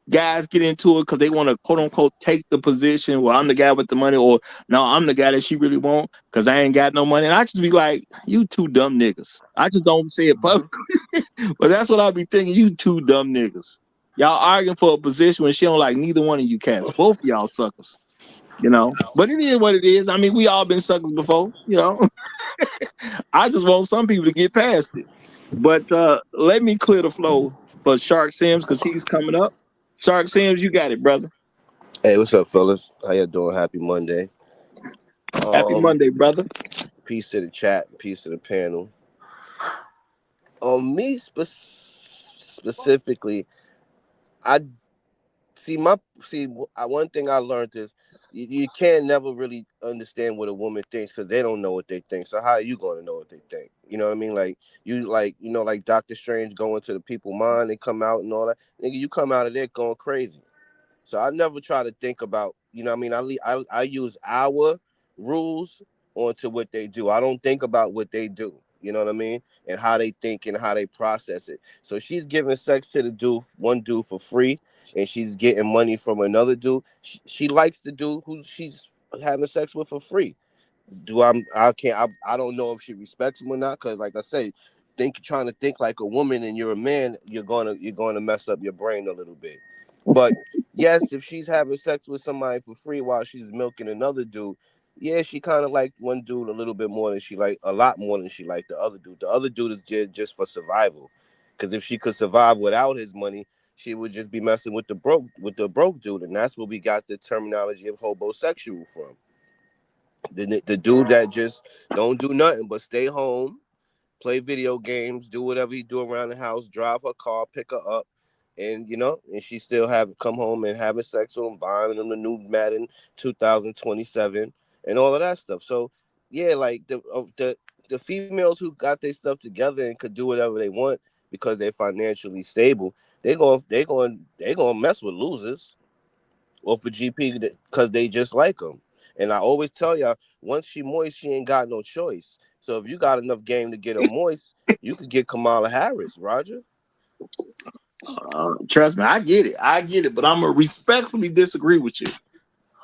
guys get into it because they want to quote unquote take the position, well, I'm the guy with the money, or no, I'm the guy that she really want because I ain't got no money, and I just be like, you two dumb niggas. I just don't say it Hmm. publicly, but that's what I be thinking. You two dumb niggas. Y'all arguing for a position when she don't like neither one of you cats. Both of y'all suckers. You know, but it is what it is. I mean, we all been suckers before. You know, I just want some people to get past it. But let me clear the flow for Shark Sims because he's coming up. Shark Sims, you got it, brother. Hey, what's up, fellas? How you doing? Happy Monday. Happy Um, Monday, brother. Peace to the chat, peace to the panel. Me specifically, I one thing I learned is you can't never really understand what a woman thinks because they don't know what they think. So how are you going to know what they think? You know what I mean? Like Doctor Strange going to the people mind and come out and all that. Nigga, you come out of there going crazy. So I never try to think about, you know what I mean? I use our rules onto what they do. I don't think about what they do. You know what I mean? And how they think and how they process it. So she's giving sex to the dude, one dude for free, and she's getting money from another dude. She likes the dude who she's having sex with for free. I don't know if she respects him or not, because like I say, trying to think like a woman and you're a man, you're gonna mess up your brain a little bit. But yes, if she's having sex with somebody for free while she's milking another dude, yeah, she kind of like one dude a little bit more than she like a lot more than she liked the other dude. The other dude is just for survival, because if she could survive without his money, she would just be messing with the broke dude, and that's where we got the terminology of hobosexual from. The dude that just don't do nothing but stay home, play video games, do whatever he do around the house, drive her car, pick her up, and and she still have come home and having sex with him, buying him the new Madden 2027 and all of that stuff. So yeah, like the females who got their stuff together and could do whatever they want because they're financially stable, they going mess with losers or for GP because they just like them. And I always tell y'all, once she moist, she ain't got no choice. So if you got enough game to get her moist, you could get Kamala Harris, Roger. Trust me, I get it. I get it. But I'm going to respectfully disagree with you.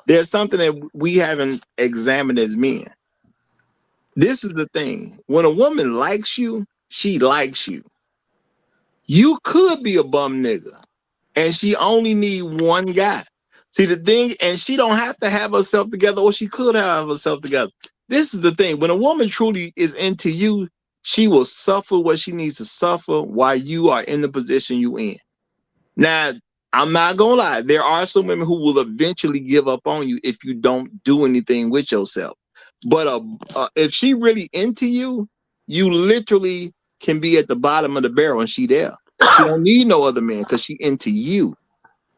There's something that we haven't examined as men. This is the thing. When a woman likes you, she likes you. You could be a bum nigga and she only need one guy. See the thing, and she don't have to have herself together, or she could have herself together. This is the thing. When a woman truly is into you, she will suffer what she needs to suffer while you are in the position you in. Now, I'm not gonna lie. There are some women who will eventually give up on you if you don't do anything with yourself. But if she really into you, you literally can be at the bottom of the barrel and she there. She don't need no other man because she into you.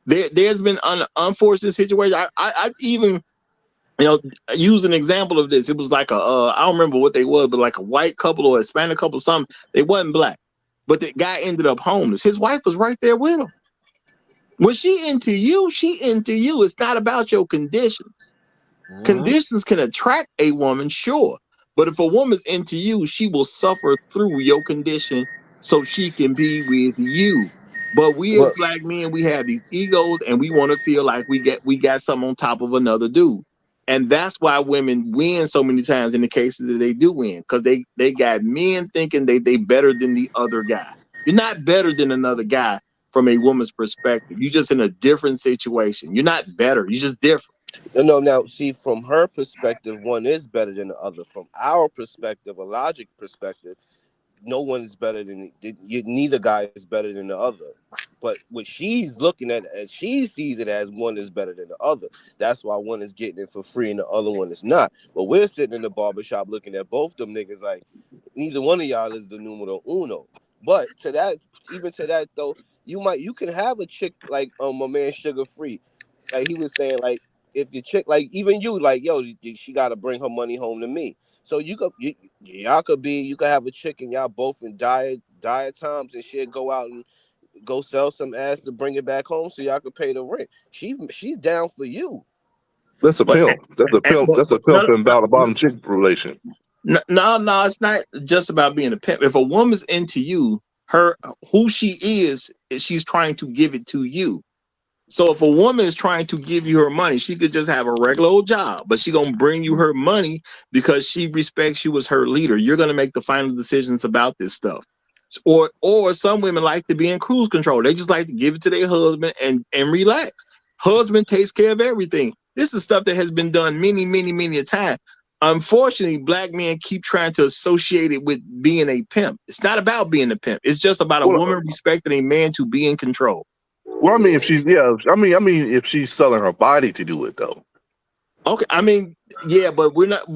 There's been unfortunate situations. I even use an example of this. It was like I don't remember what they were, but like a white couple or a Hispanic couple, something. They wasn't black, but the guy ended up homeless. His wife was right there with him. When she into you, she into you. It's not about your conditions. Mm-hmm. Conditions can attract a woman, sure. But if a woman's into you, she will suffer through your condition so she can be with you. But we as But black men, we have these egos and we want to feel like we got something on top of another dude. And that's why women win so many times in the cases that they do win, because they got men thinking they better than the other guy. You're not better than another guy from a woman's perspective. You're just in a different situation. You're not better. You're just different. no, now see, from her perspective, one is better than the other. From our perspective, a logic perspective, no one is better than neither guy is better than the other. But what she's looking at as she sees it as one is better than the other. That's why one is getting it for free and the other one is not. But we're sitting in the barbershop looking at both them niggas like neither one of y'all is the numero uno. But even to that though, you can have a chick like my man Sugar Free. Like he was saying, like if your chick, like even you, like yo, she got to bring her money home to me. So y'all could be, you could have a chick and y'all both in dire times and shit. Go out and go sell some ass to bring it back home so y'all could pay the rent. She's down for you. That's a But pimp. That's a pimp. That's a pimp and bottom chick relation. no, it's not just about being a pimp. If a woman's into you, who she is she's trying to give it to you. So if a woman is trying to give you her money, she could just have a regular old job, but she gonna bring you her money because she respects you as her leader. You're gonna make the final decisions about this stuff. Or some women like to be in cruise control. They just like to give it to their husband and relax. Husband takes care of everything. This is stuff that has been done many, many, many a time. Unfortunately, black men keep trying to associate it with being a pimp. It's not about being a pimp. It's just about a woman respecting a man to be in control. Well, I mean, if she's if she's selling her body to do it though. Okay, I mean, yeah, but we're not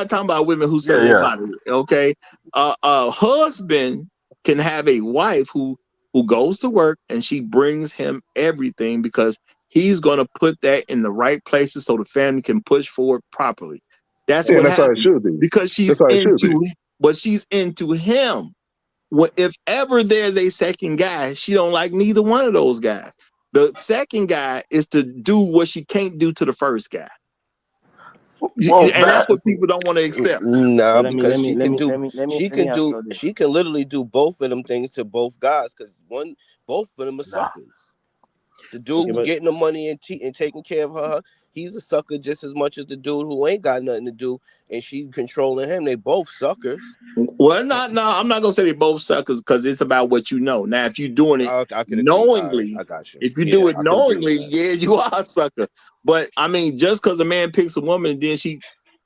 talking about women who sell their body. Okay, a husband can have a wife who goes to work and she brings him everything because he's going to put that in the right places so the family can push forward properly. That's what happens. How it should be. Because she's into him. If ever there's a second guy, she don't like neither one of those guys. The second guy is to do what she can't do to the first guy. Well, and that's what people don't want to accept. Nah, because she can literally do both of them things to both guys because both of them are suckers. The dude who getting the money and taking care of her, he's a sucker just as much as the dude who ain't got nothing to do and she controlling him. They both suckers. Well, no, I'm not gonna say they both suckers because it's about what you know. Now, if you're doing it knowingly, I got you. If you do it knowingly, you are a sucker. But I mean, just because a man picks a woman and then she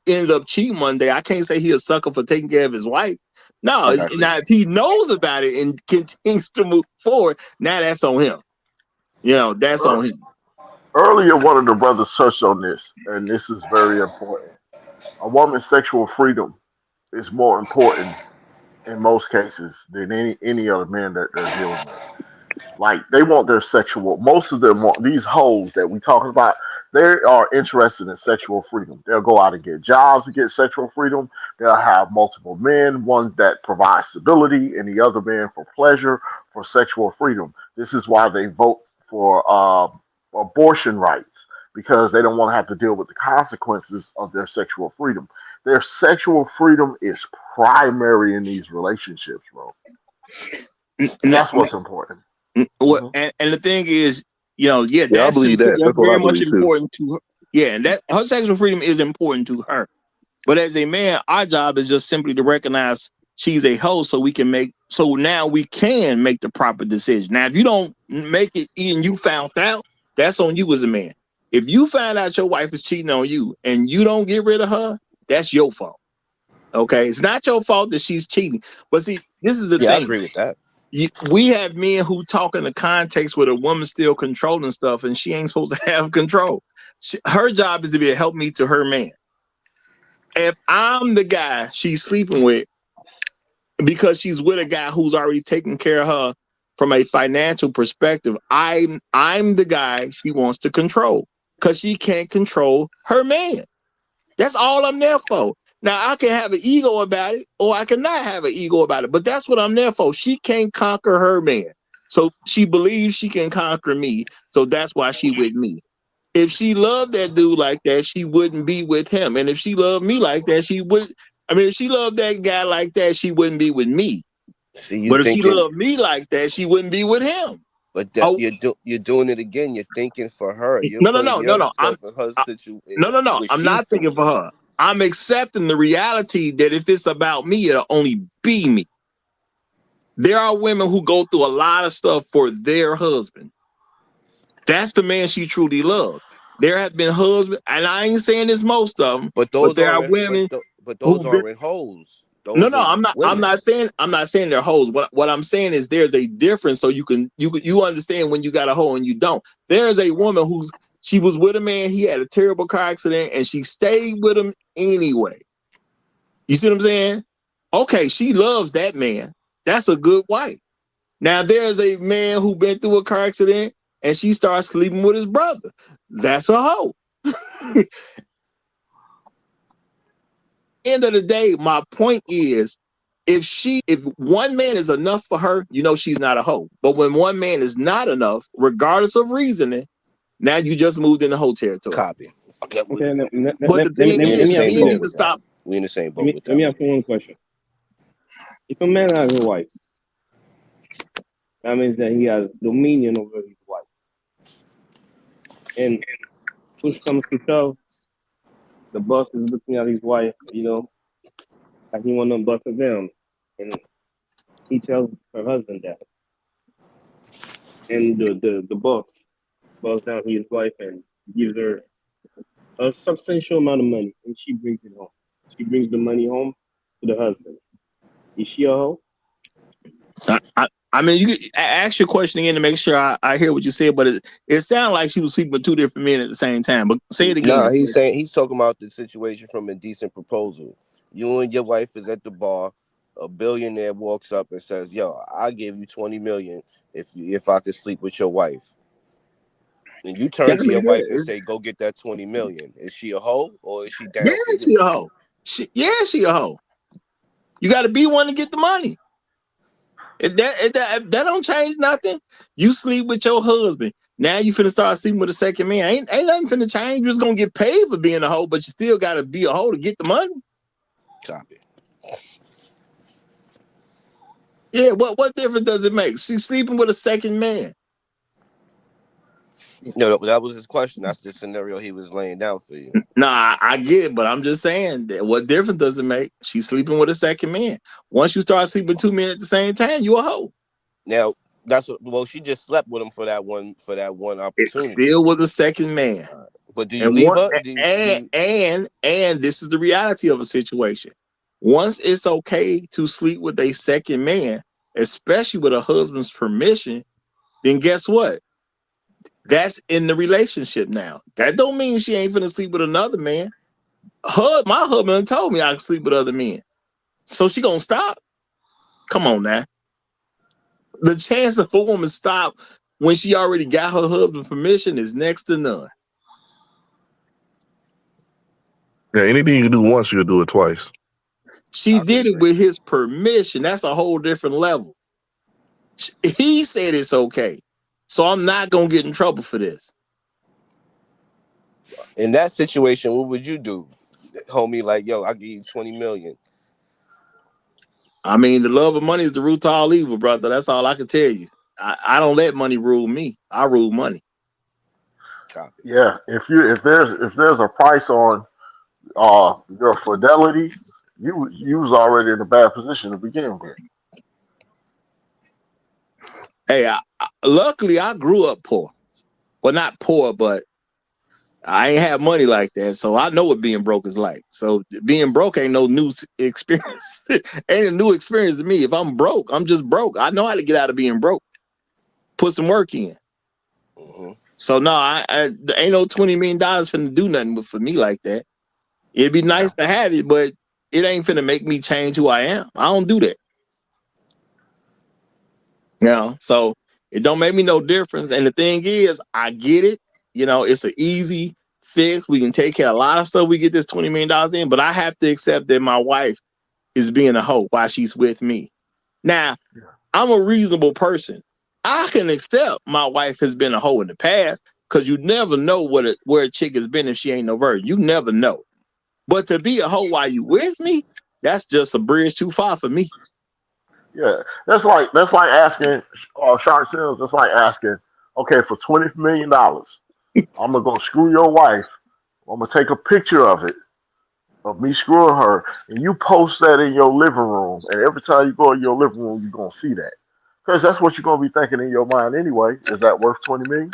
ends up cheating one day, I can't say he's a sucker for taking care of his wife. No, now if he knows about it and continues to move forward, now that's on him. That's on him. Earlier, one of the brothers touched on this, and this is very important. A woman's sexual freedom is more important in most cases than any other man that they're dealing with. Like they want their sexual. Most of them want these hoes that we talking about. They are interested in sexual freedom. They'll go out and get jobs to get sexual freedom. They'll have multiple men, one that provides stability, and the other man for pleasure, for sexual freedom. This is why they vote for abortion rights because they don't want to have to deal with the consequences of their sexual freedom. Their sexual freedom is primary in these relationships, bro. That's what's important. Well, and the thing is, that's I believe that. That's very much important to her. Yeah, and that her sexual freedom is important to her. But as a man, our job is just simply to recognize she's a hoe, so now we can make the proper decision. Now, if you don't make it and you found out, that's on you as a man. If you find out your wife is cheating on you and you don't get rid of her, that's your fault. Okay, it's not your fault that she's cheating. But see, this is the thing. I agree with that. We have men who talk in the context where the woman's still controlling stuff and she ain't supposed to have control. Her job is to be a helpmeet to her man. If I'm the guy she's sleeping with because she's with a guy who's already taking care of her from a financial perspective, I'm the guy she wants to control because she can't control her man. That's all I'm there for. Now, I can have an ego about it, or I cannot have an ego about it, but that's what I'm there for. She can't conquer her man. So she believes she can conquer me, so that's why she with me. If she loved that dude like that, she wouldn't be with him. And if she loved me like that, if she loved that guy like that, she wouldn't be with me. But if she loved me like that, she wouldn't be with him. But you're doing it again. You're thinking for her. No. I'm not thinking for her. I'm accepting the reality that if it's about me, it'll only be me. There are women who go through a lot of stuff for their husband. That's the man she truly loves. There have been husbands, and I ain't saying this most of them, but there are women. But those aren't hoes. No, I'm not. Women. I'm not saying they're hoes. What I'm saying is there's a difference, so you understand when you got a hoe and you don't. There's a woman she was with a man. He had a terrible car accident, and she stayed with him anyway. You see what I'm saying? Okay, she loves that man. That's a good wife. Now there's a man who been through a car accident, and she starts sleeping with his brother. That's a hoe. End of the day, my point is, if one man is enough for her, she's not a hoe. But when one man is not enough, regardless of reasoning, now you just moved into hoe territory. Copy. Okay, But the thing is, men need to stop. We in the same boat with that. Let me ask you one question. If a man has a wife, that means that he has dominion over his wife. And push comes to shove, the boss is looking at his wife, like he want to bust her down. And he tells her husband that. And the boss busts down his wife and gives her a substantial amount of money, and she brings it home. She brings the money home to the husband. Is she a hoe? I mean, you could ask your question again to make sure I hear what you said, but it sounded like she was sleeping with two different men at the same time. But say it again. Nah, he's talking about the situation from Indecent Proposal. You and your wife is at the bar. A billionaire walks up and says, "Yo, I'll give you $20 million if I could sleep with your wife." And you turn to your wife and say, "Go get that $20 million." Is she a hoe or is she down? Yeah, she a hoe. She a hoe. You got to be one to get the money. That don't change nothing. You sleep with your husband. Now you finna start sleeping with a second man. Ain't nothing finna change. You're just gonna get paid for being a hoe, but you still gotta be a hoe to get the money. Copy. Yeah, what difference does it make? She's sleeping with a second man. No, that was his question. That's the scenario he was laying down for you. Nah, I get it, but I'm just saying that what difference does it make? She's sleeping with a second man. Once you start sleeping with two men at the same time, you a hoe. Now she just slept with him for that one opportunity. It still was a second man. But do you leave her? And this is the reality of a situation. Once it's okay to sleep with a second man, especially with a husband's permission, then guess what? That's in the relationship now. That don't mean she ain't finna sleep with another man. My husband told me I can sleep with other men. So she gonna stop? Come on now. The chance of a woman stop when she already got her husband's permission is next to none. Yeah, anything you can do once, you can do it twice. She did it with his permission. That's a whole different level. He said it's okay. So I'm not going to get in trouble for this. In that situation, what would you do? Homie, like, yo, I'll give you $20 million. I mean, the love of money is the root to all evil, brother. That's all I can tell you. I don't let money rule me. I rule money. Copy. Yeah, if there's a price on your fidelity, you was already in a bad position to begin with. Hey, luckily I grew up poor. Well, not poor, but I ain't have money like that, so I know what being broke is like. So being broke ain't no new experience. Ain't a new experience to me. If I'm broke, I'm just broke. I know how to get out of being broke. Put some work in. Mm-hmm. So no, I ain't no $20 million finna do nothing for me like that. It'd be nice to have it, but it ain't finna make me change who I am. I don't do that. So it don't make me no difference. And the thing is, I get it. It's an easy fix. We can take care of a lot of stuff. We get this $20 million in, but I have to accept that my wife is being a hoe while she's with me. Now, I'm a reasonable person. I can accept my wife has been a hoe in the past because you never know where a chick has been if she ain't no virgin. You never know. But to be a hoe while you with me, that's just a bridge too far for me. Yeah, that's like asking Shark Sales. That's like asking, okay, for $20 million, I'm gonna go screw your wife. I'm gonna take a picture of it, of me screwing her, and you post that in your living room. And every time you go in your living room, you're gonna see that, because that's what you're gonna be thinking in your mind anyway. Is that worth $20 million?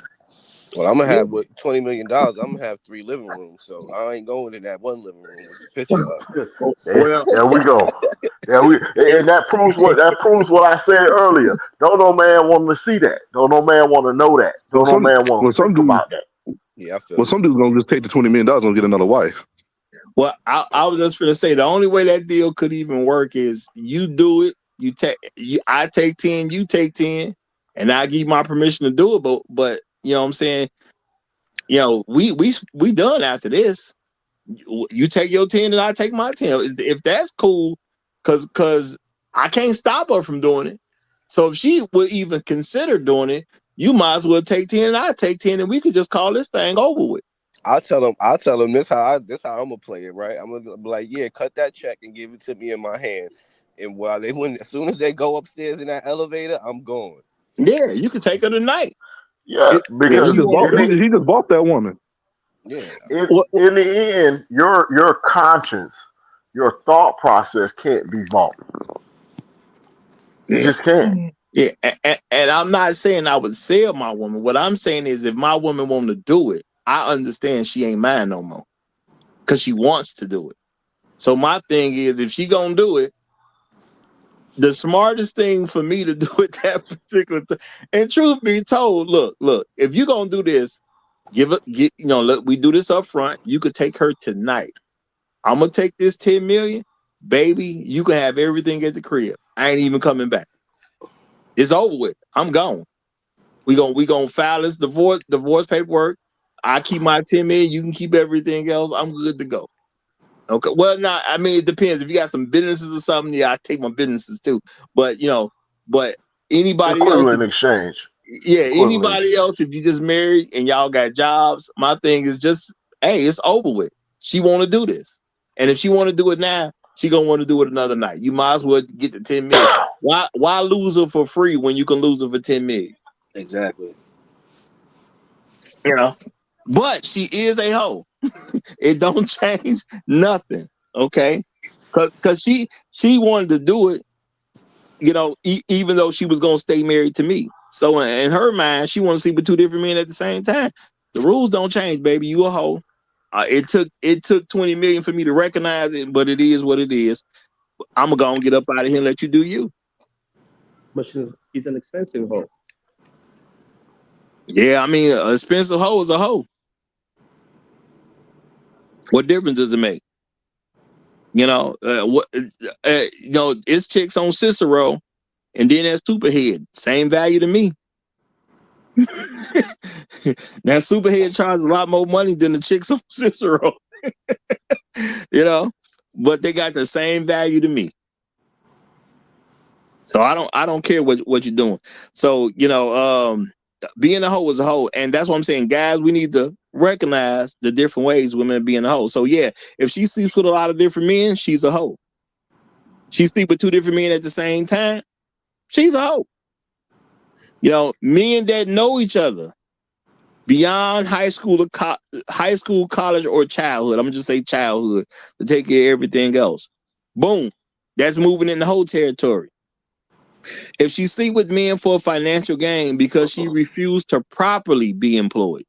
Well, I'm gonna have with $20 million. I'm gonna have 3 living rooms, so I ain't going in that one living room with the picture up. There we go. And that proves what I said earlier. Don't no man want to see that. Don't no man want to know that. Don't no man want to think about that. Yeah, I feel. Well, some dude's gonna just take the $20 million and get another wife. Well, I was just going to say the only way that deal could even work is you do it. I take 10, you take 10, and I give you my permission to do it. But you know what I'm saying? we done after this. You take your 10 and I take my 10. If that's cool, cause I can't stop her from doing it. So if she would even consider doing it, you might as well take 10 and I take 10, and we could just call this thing over with. I'll tell them this how I'm gonna play it, right? I'm gonna be like, yeah, cut that check and give it to me in my hand. And as soon as they go upstairs in that elevator, I'm going. Yeah, you can take her tonight. Yeah, He, If he because you just want bought. to do it. He just bought that woman. Yeah. Well, in the end, your conscience, your thought process can't be bought. It yeah. just can't. Yeah, and I'm not saying I would sell my woman. What I'm saying is, if my woman want to do it, I understand she ain't mine no more because she wants to do it. So my thing is, if she gonna do it, the smartest thing for me to do at that particular time. And truth be told, look, if you gonna do this, look, we do this up front. You could take her tonight. I'm gonna take this 10 million, baby. You can have everything at the crib. I ain't even coming back. It's over with. I'm gone. We gonna file this divorce paperwork. I keep my 10 million. You can keep everything else. I'm good to go. Okay. Well, not. I mean, it depends. If you got some businesses or something, yeah, I take my businesses too. But but anybody else, Equivalent exchange. yeah, Equivalent anybody exchange. else, if you just married and y'all got jobs, my thing is just, hey, it's over with. She want to do this, and if she want to do it now, she gonna want to do it another night. You might as well get the 10 million. Why lose her for free when you can lose her for 10 million? Exactly. You know. But she is a hoe. It don't change nothing. Okay. Cause she wanted to do it, even though she was gonna stay married to me. So in her mind, she wanted to sleep with two different men at the same time. The rules don't change, baby. You a hoe. It took 20 million for me to recognize it, but it is what it is. I'm gonna get up out of here and let you do you. But she's an expensive hoe. Yeah, I mean, a expensive hoe is a hoe. What difference does it make? It's chicks on Cicero, and then that superhead, same value to me. That superhead charges a lot more money than the chicks on Cicero, but they got the same value to me. So I don't care what you're doing. So being a hoe is a hoe, and that's what I'm saying, guys. We need to recognize the different ways women being a hoe. So yeah, if she sleeps with a lot of different men, she's a hoe. She sleeps with two different men at the same time, she's a hoe. Men that know each other beyond high school, college, or childhood. I'm gonna just say childhood to take care of everything else. Boom, that's moving in the whole territory. If she sleep with men for financial gain because she refused to properly be employed,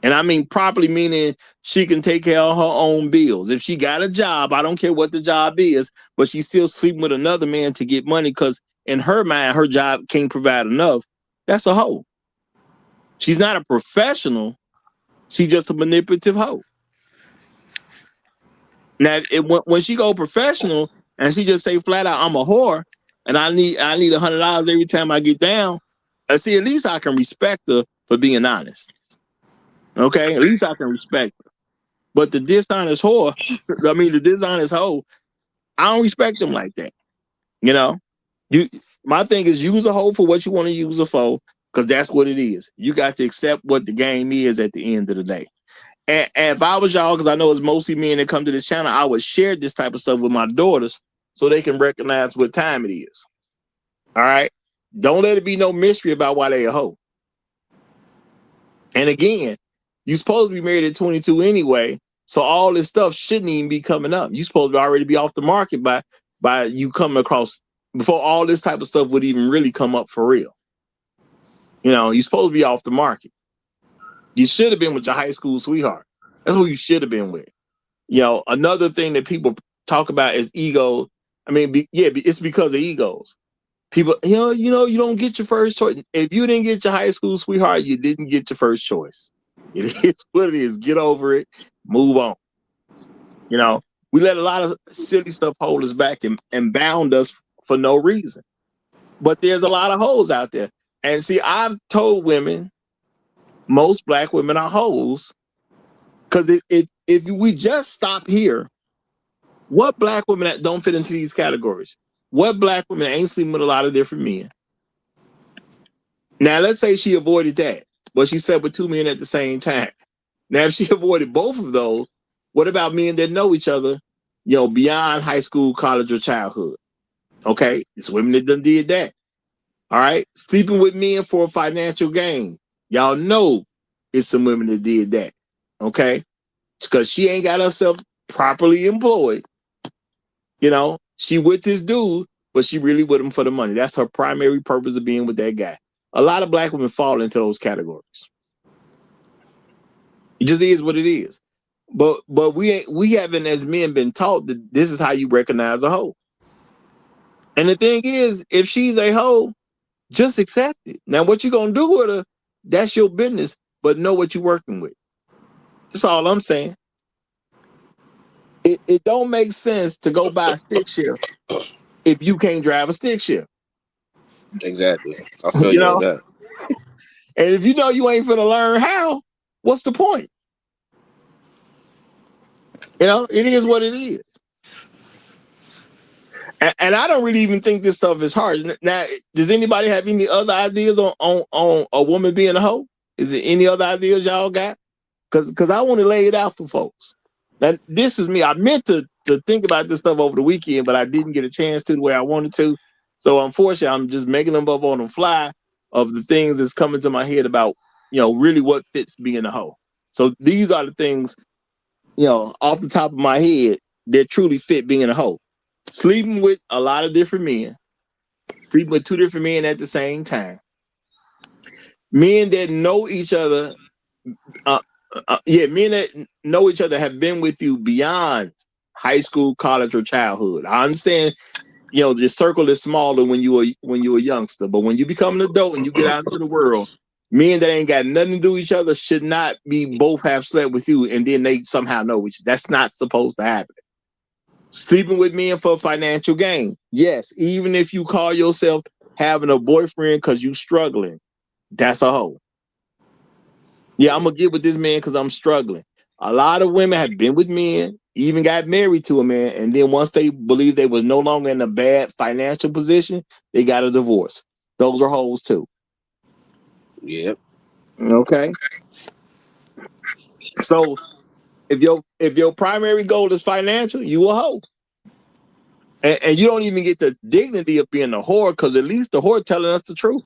and I mean properly meaning she can take care of her own bills. If she got a job, I don't care what the job is, but she's still sleeping with another man to get money because in her mind, her job can't provide enough. That's a hoe. She's not a professional. She's just a manipulative hoe. Now, when she go professional and she just say flat out, "I'm a whore and I need $100 every time I get down," I see, at least I can respect her for being honest. Okay, at least I can respect her. But the dishonest whore, the dishonest hoe, I don't respect them like that. You know, you. My thing is, use a hoe for what you want to use her for, because that's what it is. You got to accept what the game is at the end of the day. And if I was y'all, because I know it's mostly men that come to this channel, I would share this type of stuff with my daughters so they can recognize what time it is. All right. Don't let it be no mystery about why they a hoe. And again, you're supposed to be married at 22 anyway. So all this stuff shouldn't even be coming up. You're supposed to already be off the market by you coming across before all this type of stuff would even really come up for real. You're supposed to be off the market. You should have been with your high school sweetheart. That's who you should have been with. Another thing that people talk about is ego. I mean, it's because of egos. People, you don't get your first choice. If you didn't get your high school sweetheart, you didn't get your first choice. It is what it is. Get over it. Move on. We let a lot of silly stuff hold us back and bound us for no reason. But there's a lot of hoes out there. And see, I've told women most black women are hoes. Because if we just stop here, what black women that don't fit into these categories? What black women ain't sleeping with a lot of different men? Now, let's say she avoided that, but she slept with 2 men at the same time. Now, if she avoided both of those, what about men that know each other, beyond high school, college, or childhood? Okay, it's women that done did that. All right, sleeping with men for a financial gain. Y'all know it's some women that did that. Okay, because she ain't got herself properly employed. She with this dude, but she really with him for the money. That's her primary purpose of being with that guy. A lot of black women fall into those categories. It just is what it is. But we haven't as men been taught that this is how you recognize a hoe. And the thing is, if she's a hoe, just accept it. Now, what you gonna do with her, that's your business, but know what you're working with. That's all I'm saying. It don't make sense to go buy a stick shift if you can't drive a stick shift. Exactly. I feel you on that. And if you know you ain't finna learn how, what's the point? It is what it is. And I don't really even think this stuff is hard. Now, does anybody have any other ideas on a woman being a hoe? Is there any other ideas y'all got? Because I want to lay it out for folks. Now, this is me. I meant to think about this stuff over the weekend, but I didn't get a chance to the way I wanted to. So unfortunately, I'm just making them up on the fly of the things that's coming to my head about, really what fits being a hoe. So these are the things, off the top of my head that truly fit being a hoe. Sleeping with a lot of different men. Sleeping with 2 different men at the same time. Men that know each other. Men that know each other have been with you beyond high school, college, or childhood. I understand, your circle is smaller when you were a youngster, but when you become an adult and you get out into the world, men that ain't got nothing to do with each other should not be both have slept with you and then they somehow know each other. That's not supposed to happen. Sleeping with men for financial gain. Yes, even if you call yourself having a boyfriend because you struggling, that's a hoe. Yeah, I'm gonna get with this man because I'm struggling. A lot of women have been with men, even got married to a man, and then once they believe they was no longer in a bad financial position, they got a divorce. Those are hoes too. Yep. Okay. So if your primary goal is financial, you a hoe. And you don't even get the dignity of being a whore because at least the whore telling us the truth.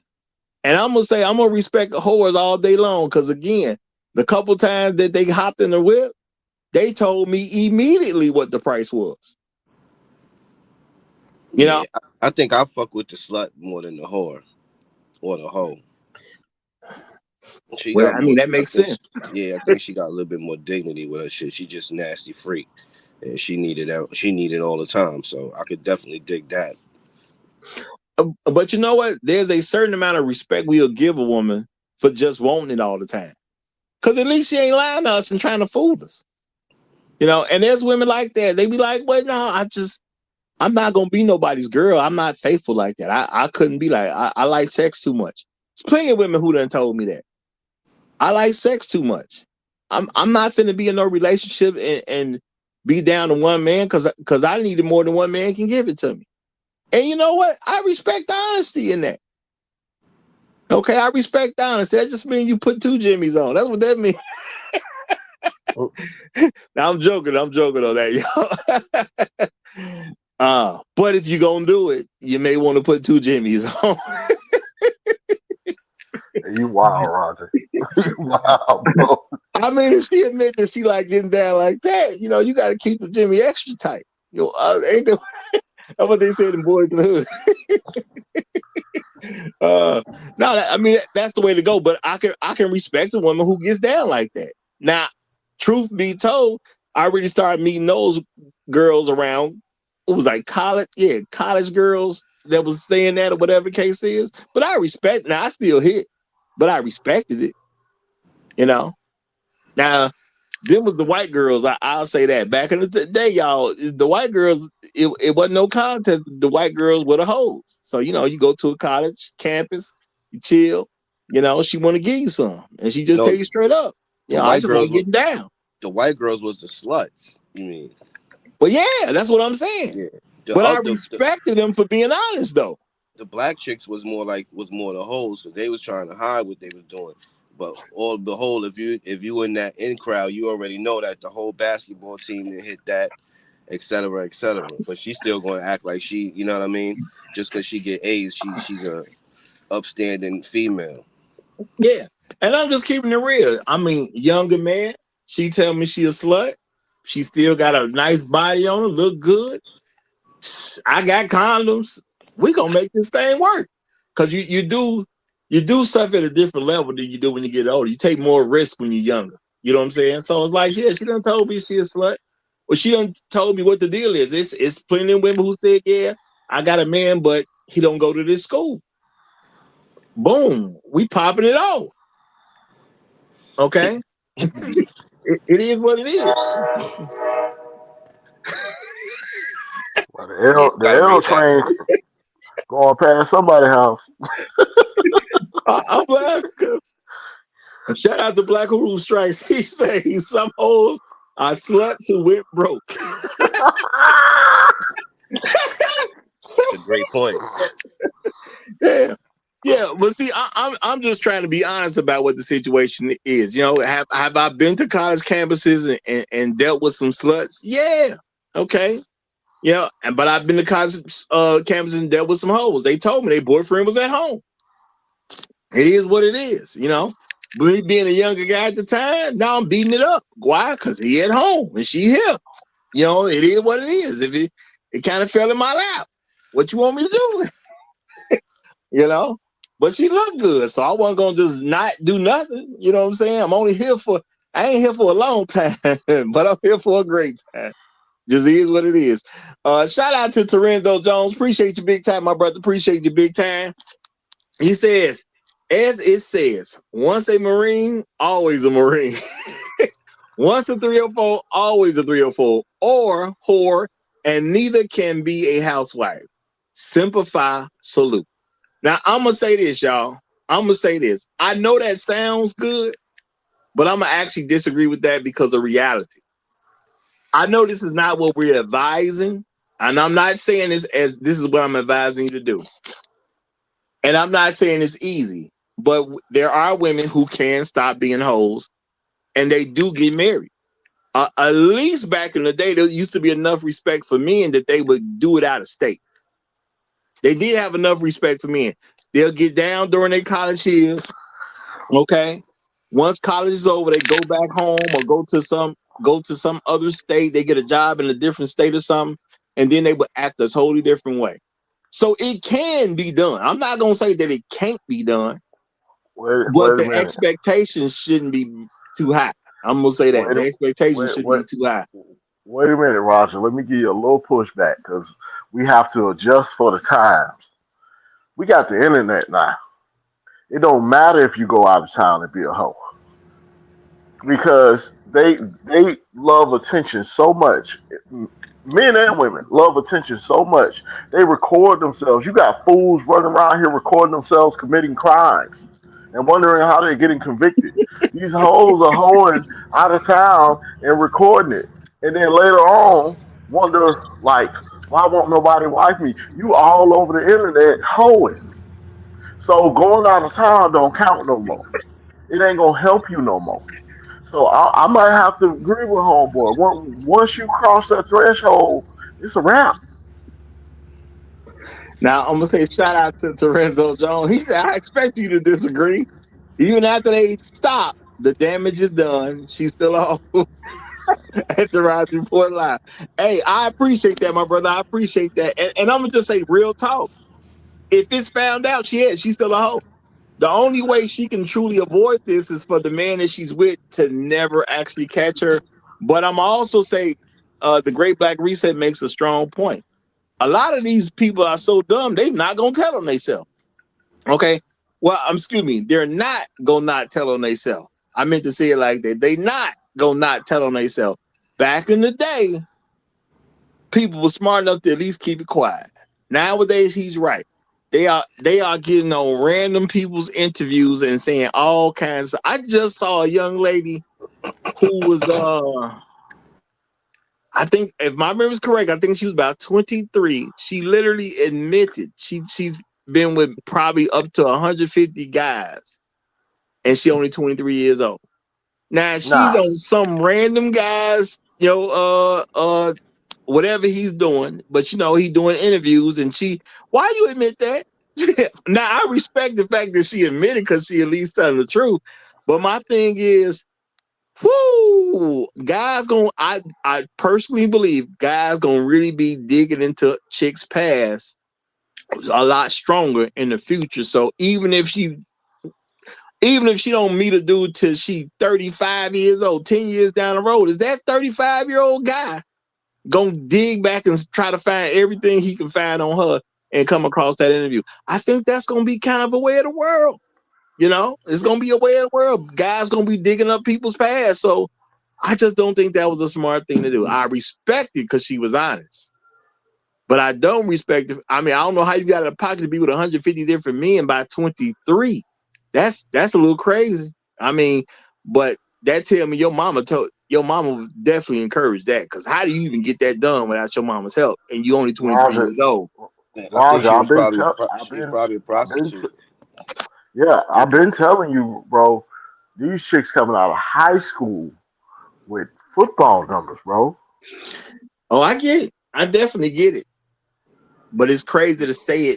And I'm gonna say I'm gonna respect the whores all day long because again, the couple times that they hopped in the whip, they told me immediately what the price was. Yeah, I think I fuck with the slut more than the whore or the hoe. She got more. That makes sense. I think she got a little bit more dignity with her shit. She just nasty freak, and she needed that. She needed all the time. So I could definitely dig that. But you know what? There's a certain amount of respect we'll give a woman for just wanting it all the time. Because at least she ain't lying to us and trying to fool us. And there's women like that. They be like, well, no, I'm not going to be nobody's girl. I'm not faithful like that. I couldn't be like, I like sex too much. There's plenty of women who done told me that. I like sex too much. I'm not finna be in no relationship and be down to one man because I needed more than one man can give it to me. And you know what? I respect the honesty in that. Okay, I respect the honesty. That just means you put 2 jimmies on. That's what that means. Now I'm joking on that, y'all. But if you're gonna do it, you may want to put 2 jimmies on. You wild, Roger. You wild, bro. I mean, if she admit that she like getting down like that, you got to keep the Jimmy extra tight. Ain't that that's what they said in Boys in the Hood? No, that's the way to go. But I can respect a woman who gets down like that. Now, truth be told, I already started meeting those girls around. It was like college girls that was saying that or whatever the case is. But I respect. Now I still hit, but I respected it. Now, them was the white girls. I'll say that. Back in the day, y'all, the white girls, it wasn't no contest. The white girls were the hoes. So, you go to a college campus, you chill. She want to give you some, and she just No, tell you straight up. the I white just want girls to was get down. the white girls was the sluts. You mean? But yeah, that's what I'm saying. Yeah. But I respected them for being honest, though. The black chicks was more the hoes because they was trying to hide what they was doing. But all behold, if you in that in crowd, you already know that the whole basketball team that hit that, et cetera, et cetera. But she's still going to act like she, you know what I mean? Just because she get A's, she's a upstanding female. Yeah, and I'm just keeping it real. I mean, younger man, she tell me she a slut. She still got a nice body on her, look good. I got condoms. We gonna make this thing work. Cause you do stuff at a different level than you do when you get older. You take more risk when you're younger. You know what I'm saying? So it's like, yeah, she done told me she a slut. Well, she done told me what the deal is. It's plenty of women who said, yeah, I got a man, but he don't go to this school. Boom, we popping it off. Okay. It is what it is. Well, Yeah, the gotta L read that. train going past somebody's house. I'm laughing because shout out to Black Hulu Strikes. He say some hoes are sluts who went broke. That's a great point. Yeah, but see, I'm just trying to be honest about what the situation is. Have I been to college campuses and dealt with some sluts? Yeah, okay. But I've been to college campuses and dealt with some hoes. They told me their boyfriend was at home. It is what it is, Me being a younger guy at the time, now I'm beating it up. Why? Because he at home and she here. It is what it is. If it kind of fell in my lap. What you want me to do? But she looked good, so I wasn't gonna just not do nothing. You know what I'm saying? I ain't here for a long time, but I'm here for a great time. Just is what it is. Shout out to Terenzo Jones. Appreciate you big time, my brother. Appreciate you big time. He says, as it says, once a Marine, always a Marine. Once a 304, always a 304, or whore, and neither can be a housewife. Simplify, salute. Now, I'm going to say this, y'all. I'm going to say this. I know that sounds good, but I'm going to actually disagree with that because of reality. I know this is not what we're advising, and I'm not saying this as this is what I'm advising you to do. And I'm not saying it's easy, but there are women who can stop being hoes, and they do get married. At least back in the day, there used to be enough respect for men that they would do it out of state. They did have enough respect for men. They'll get down during their college years. Okay. Once college is over, they go back home or go to some other state. They get a job in a different state or something, and then they would act a totally different way. So it can be done. I'm not gonna say that it can't be done, but Wait a the minute. expectations shouldn't be too high. I'm gonna say that Wait the a, expectations wait, shouldn't wait, be too high. wait a minute, Roger. Let me give you a little pushback because we have to adjust for the times. We got the internet now. It don't matter if you go out of town and be a hoe because they love attention so much. Men and women love attention so much. They record themselves. You got fools running around here recording themselves committing crimes and wondering how they're getting convicted. These hoes are hoeing out of town and recording it. And then later on, wonder, like, why won't nobody wife me? You all over the internet hoeing. So going out of town don't count no more. It ain't gonna help you no more. So I might have to agree with homeboy. Once you cross that threshold, it's a wrap. Now I'm gonna say shout out to Terenzo Jones. He said, I expect you to disagree. Even after they stop, the damage is done. She's still off at the Rise Report Live. Hey, I appreciate that, my brother. I appreciate that. And I'm gonna just say real talk. If it's found out she's still a hoe. The only way she can truly avoid this is for the man that she's with to never actually catch her. But I'm also say the Great Black Reset makes a strong point. A lot of these people are so dumb, they're not gonna tell on themselves. Okay. Well, excuse me, they're not gonna not tell on themselves. I meant to say it like that. They not gonna not tell on themselves. Back in the day, people were smart enough to at least keep it quiet. Nowadays, he's right. They are getting on random people's interviews and saying all kinds of. I just saw a young lady who was I think if my memory is correct, I think she was about 23. She literally admitted she's been with probably up to 150 guys, and she only 23 years old. Now she's Nah, on some random guys, whatever he's doing, but he's doing interviews, and why you admit that? Now I respect the fact that she admitted because she at least telling the truth. But my thing is, whoo, guys I personally believe guys gonna really be digging into chicks' past a lot stronger in the future. So even if she don't meet a dude till she 35 years old, 10 years down the road, is that 35-year-old guy gonna dig back and try to find everything he can find on her and come across that interview? I think that's gonna be kind of a way of the world. It's gonna be a way of the world. Guys gonna be digging up people's past. So I just don't think that was a smart thing to do. I respect it because she was honest. But I don't respect it. I mean, I don't know how you got in a pocket to be with 150 different men by 23. That's a little crazy. I mean, but that tell me your mama would definitely encourage that. Because how do you even get that done without your mama's help? And you only 23 Roger, years old. I think Roger, she was probably I've a prostitute. I've been telling you, bro. These chicks coming out of high school with football numbers, bro. Oh, I get it. I definitely get it. But it's crazy to say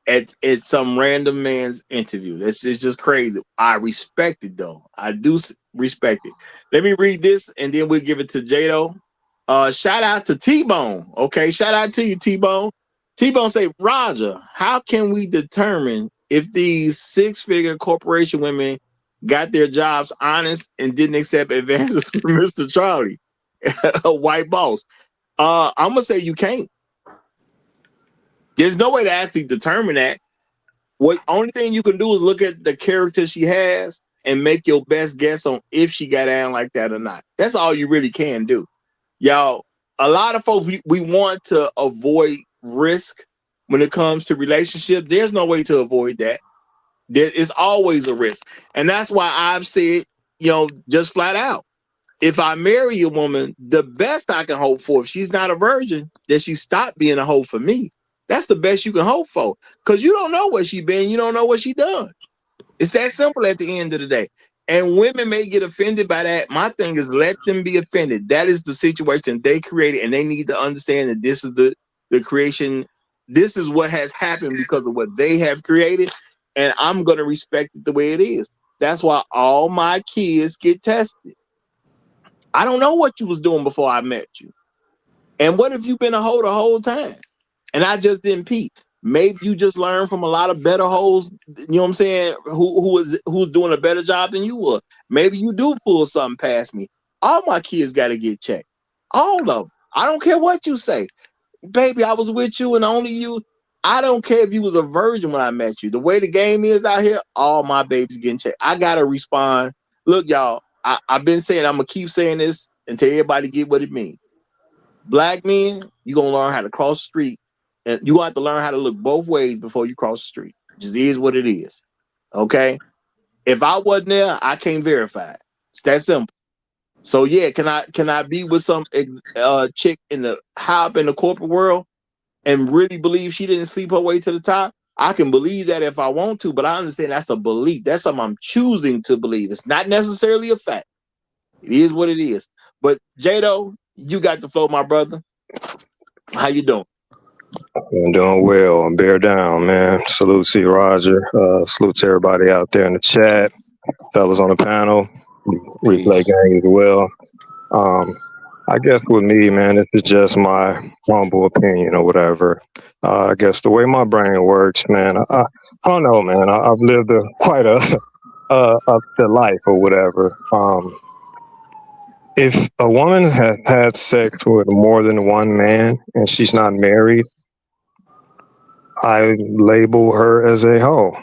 it at some random man's interview. It's just crazy. I respect it though. I do respect it. Let me read this and then we'll give it to Jado. Shout out to T-Bone. Okay, shout out to you, T-Bone. T-Bone say, Roger, how can we determine if these six-figure corporation women got their jobs honest and didn't accept advances from Mr. Charlie, a white boss? I'm gonna say you can't. There's no way to actually determine that. What only thing you can do is look at the character she has and make your best guess on if she got down like that or not. That's all you really can do. Y'all, a lot of folks, we want to avoid risk when it comes to relationships. There's no way to avoid that. There is always a risk. And that's why I've said, just flat out, if I marry a woman, the best I can hope for, if she's not a virgin, that she stop being a hoe for me. That's the best you can hope for. Because you don't know what she been. You don't know what she done. It's that simple at the end of the day. And women may get offended by that. My thing is let them be offended. That is the situation they created. And they need to understand that this is the creation. This is what has happened because of what they have created. And I'm going to respect it the way it is. That's why all my kids get tested. I don't know what you was doing before I met you. And what if you've been a hoe the whole time? And I just didn't peep. Maybe you just learned from a lot of better hoes, you know what I'm saying, who's doing a better job than you were. Maybe you do pull something past me. All my kids got to get checked. All of them. I don't care what you say. Baby, I was with you and only you. I don't care if you was a virgin when I met you. The way the game is out here, all my babies getting checked. I got to respond. Look, y'all, I've been saying, I'm going to keep saying this until everybody get what it means. Black men, you're going to learn how to cross the street. And you have to learn how to look both ways before you cross the street. It just is what it is. Okay? If I wasn't there, I can't verify it. It's that simple. So yeah, can I be with some chick in the high up in the corporate world and really believe she didn't sleep her way to the top? I can believe that if I want to, but I understand that's a belief. That's something I'm choosing to believe. It's not necessarily a fact. It is what it is. But Jado, you got the flow, my brother. How you doing? I'm doing well. Bear down, man. Salute to you, Roger. Salute to everybody out there in the chat, fellas on the panel, replay gang as well. I guess with me, man, this is just my humble opinion or whatever. I guess the way my brain works, man, I don't know, man. I've lived quite a life or whatever. If a woman has had sex with more than one man and she's not married, I label her as a hoe.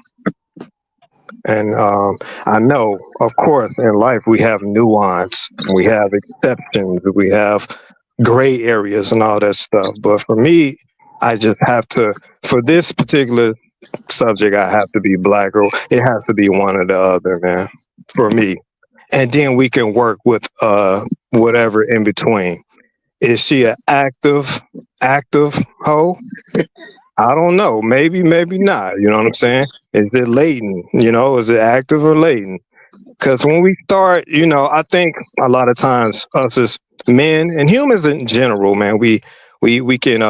And I know, of course, in life we have nuance, we have exceptions, we have gray areas and all that stuff. But for me, I just have to, for this particular subject, I have to be black, or it has to be one or the other, man, for me. And then we can work with whatever in between. Is she an active hoe? I don't know. Maybe, maybe not. You know what I'm saying? Is it latent? You know, is it active or latent? Because when we start, you know, I think a lot of times us as men and humans in general, man, we can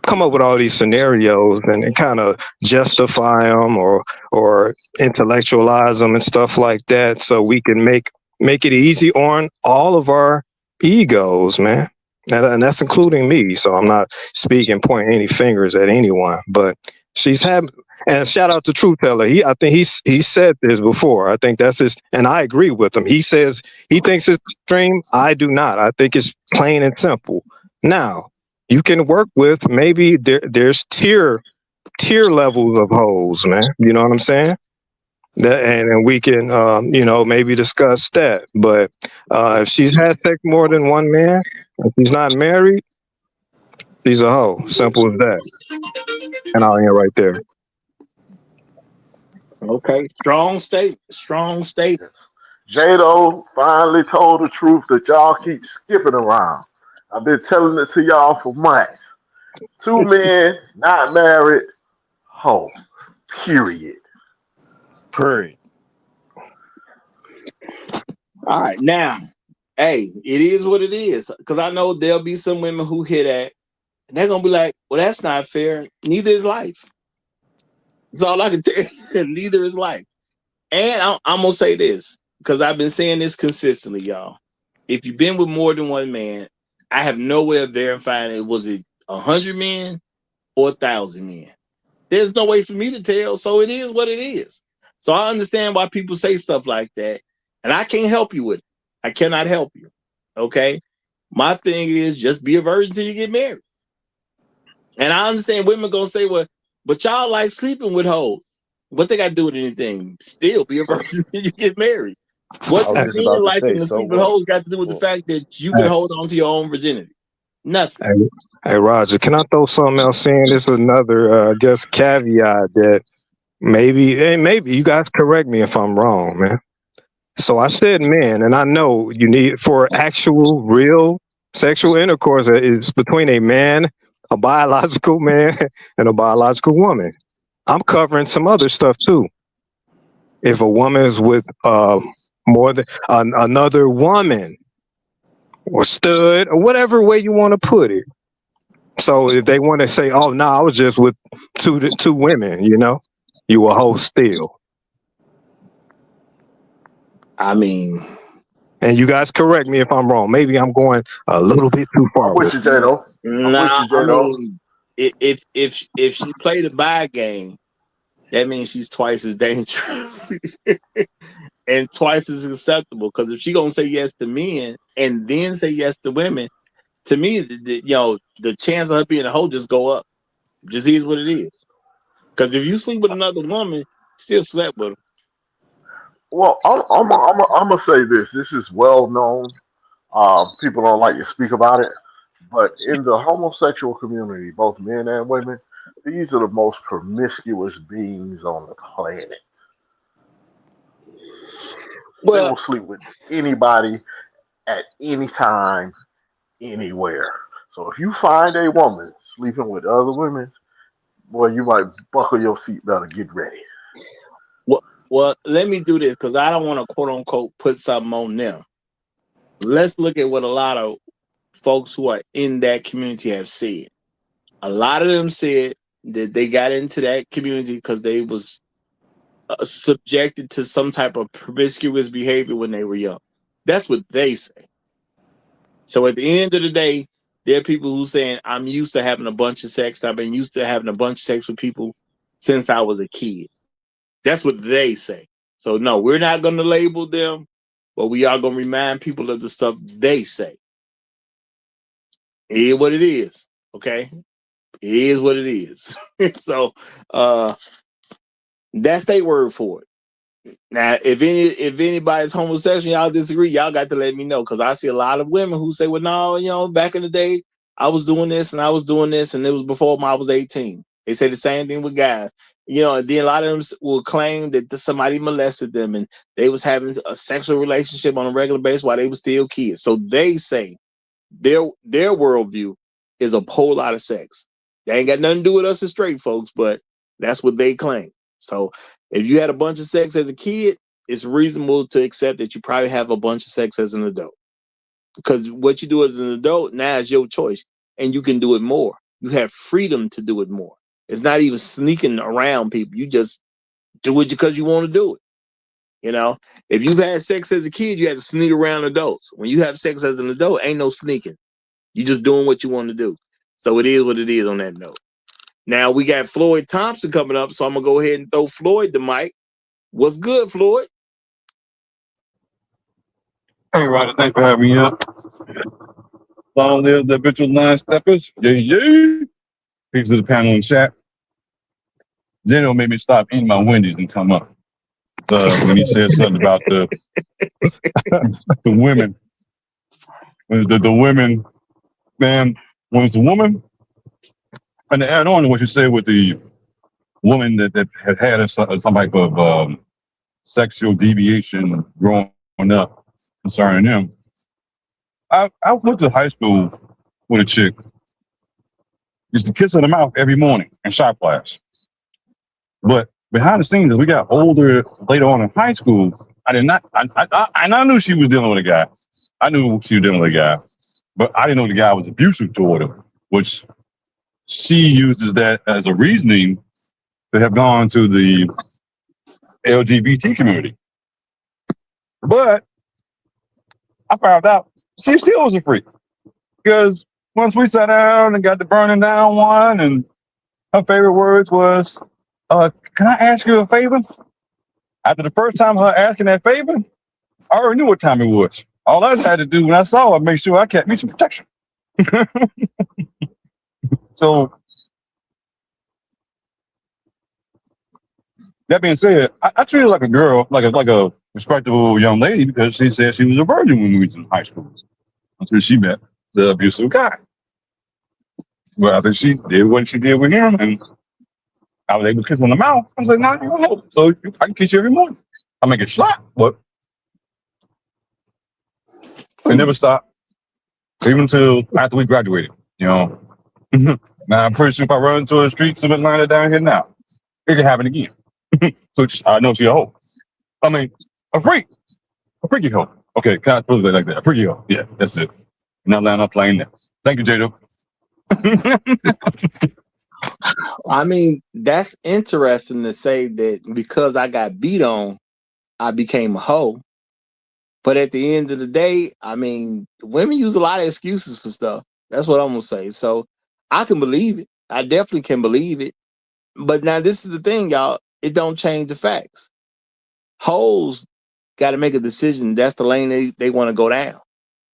come up with all these scenarios and kind of justify them or intellectualize them and stuff like that, so we can make it easy on all of our egos, man. And that's including me. So I'm not pointing any fingers at anyone, but she's had. And shout out to True Teller. I think he said this before. I think that's his, and I agree with him. He says he thinks it's extreme. I do not. I think it's plain and simple. Now, you can work with maybe there's tier levels of hoes, man. You know what I'm saying? That, and we can you know, maybe discuss that. But if she's had sex more than one man, if she's not married, she's a hoe. Simple as that. And I'll end right there. Okay, strong state. Jado finally told the truth that y'all keep skipping around. I've been telling it to y'all for months. 2 men, not married, hoe. Period. Period. All right, now, hey, it is what it is. Because I know there'll be some women who hear that, and they're gonna be like, "Well, that's not fair. Neither is life." That's all I can tell you. Neither is life. And I'm gonna say this, because I've been saying this consistently, y'all. If you've been with more than one man, I have no way of verifying it. Was it 100 men or 1,000 men? There's no way for me to tell. So it is what it is. So I understand why people say stuff like that, and I can't help you with it. I cannot help you. Okay. My thing is just be a virgin till you get married. And I understand women gonna say, well, but y'all like sleeping with hoes. What they got to do with anything? Still be a virgin until you get married. What I was just about men to like say, in the so sleep with what? hoes got to do with the fact that you can hold on to your own virginity? Nothing. Hey, Roger, can I throw something else in? This is another, I guess, caveat that maybe you guys correct me if I'm wrong, man. So I said men, and I know you need, for actual real sexual intercourse, is between a man, a biological man, and a biological woman. I'm covering some other stuff too. If a woman is with more than another woman, or stud, or whatever way you want to put it. So if they want to say, "Oh no, I was just with two women," you know, you a hoe still. I mean, and you guys correct me if I'm wrong. Maybe I'm going a little bit too far I'm with with you, it. Jado. nah, I mean, if she played the buy game, that means she's twice as dangerous and twice as acceptable. Because if she gonna say yes to men and then say yes to women, to me, the chance of her being a hoe just go up. Just is what it is. Because if you sleep with another woman, still slept with her. Well, I'm gonna say this. This is well known. People don't like to speak about it, but in the homosexual community, both men and women, these are the most promiscuous beings on the planet. They Well, will sleep with anybody at any time, anywhere. So if you find a woman sleeping with other women, boy, you might buckle your seatbelt and get ready. well, let me do this because I don't want to quote unquote put something on them. Let's look at what a lot of folks who are in that community have said. A lot of them said that they got into that community because they was subjected to some type of promiscuous behavior when they were young. That's what they say. So at the end of the day, there are people who saying, I'm used to having a bunch of sex. I've been used to having a bunch of sex with people since I was a kid. That's what they say. So no, we're not going to label them, but we are going to remind people of the stuff they say. It is what it is. Okay? It is what it is. So that's their word for it. Now, if anybody's homosexual, y'all disagree, y'all got to let me know, because I see a lot of women who say, well, no, back in the day, I was doing this and I was doing this, and it was before I was 18. They say the same thing with guys. You know, and then a lot of them will claim that somebody molested them and they was having a sexual relationship on a regular basis while they were still kids. So they say their worldview is a whole lot of sex. They ain't got nothing to do with us as straight folks, but that's what they claim. So if you had a bunch of sex as a kid, it's reasonable to accept that you probably have a bunch of sex as an adult. Because what you do as an adult now is your choice, and you can do it more. You have freedom to do it more. It's not even sneaking around people. You just do it because you want to do it. You know, if you've had sex as a kid, you had to sneak around adults. When you have sex as an adult, ain't no sneaking. You just doing what you want to do. So it is what it is on that note. Now we got Floyd Thompson coming up, so I'm gonna go ahead and throw Floyd the mic. What's good, Floyd? Hey, Roger, thanks for having me up. Long live the Habitual Nine Steppers. Yeah, yeah. Peace to the panel and chat. Then it'll make me stop eating my Wendy's and come up. When he said something about the women. The women, man, when it's a woman, and to add on to what you said with the woman that had some type of sexual deviation growing up concerning them. I went to high school with a chick. Used to kiss her in the mouth every morning in shop class. But behind the scenes, as we got older later on in high school, I did not. I knew she was dealing with a guy. I knew she was dealing with a guy, but I didn't know the guy was abusive toward her, which she uses that as a reasoning to have gone to the LGBT community. But I found out she still was a freak, because once we sat down and got the burning down one, and her favorite words was, can I ask you a favor? After the first time her asking that favor, I already knew what time it was. All I had to do when I saw her, make sure I kept me some protection. So that being said, I treat her like a girl, like a respectable young lady, because she said she was a virgin when we was in high school until she met the abusive guy. Well, after she did what she did with him, and I was able to kiss him on the mouth, I was like, nah, you don't know. So I can kiss you every morning. I make it slap, but it never stopped. Even until after we graduated, you know. Now I'm pretty sure if I run into the streets of Atlanta down here now, it could happen again. So I know she's a hoe. I mean, a freaky hoe. Okay, can I put it like that? A freaky hoe. Yeah, that's it. Not land up playing that. Thank you, Jado. I mean, that's interesting to say that because I got beat on, I became a hoe. But at the end of the day, I mean, women use a lot of excuses for stuff. That's what I'm gonna say. So I can believe it. I definitely can believe it. But now this is the thing, y'all. It don't change the facts. Hoes got to make a decision. That's the lane they want to go down.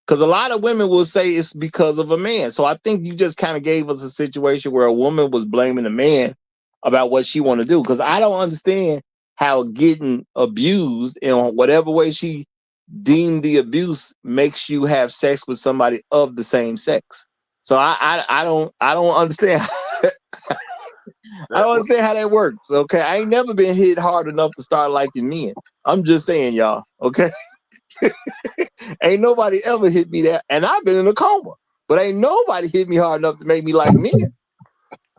Because a lot of women will say it's because of a man. So I think you just kind of gave us a situation where a woman was blaming a man about what she want to do. Because I don't understand how getting abused in whatever way she deemed the abuse makes you have sex with somebody of the same sex. So I don't understand. I don't understand how that works. Okay, I ain't never been hit hard enough to start liking men. I'm just saying, y'all. Okay. Ain't nobody ever hit me that, and I've been in a coma, but ain't nobody hit me hard enough to make me like men.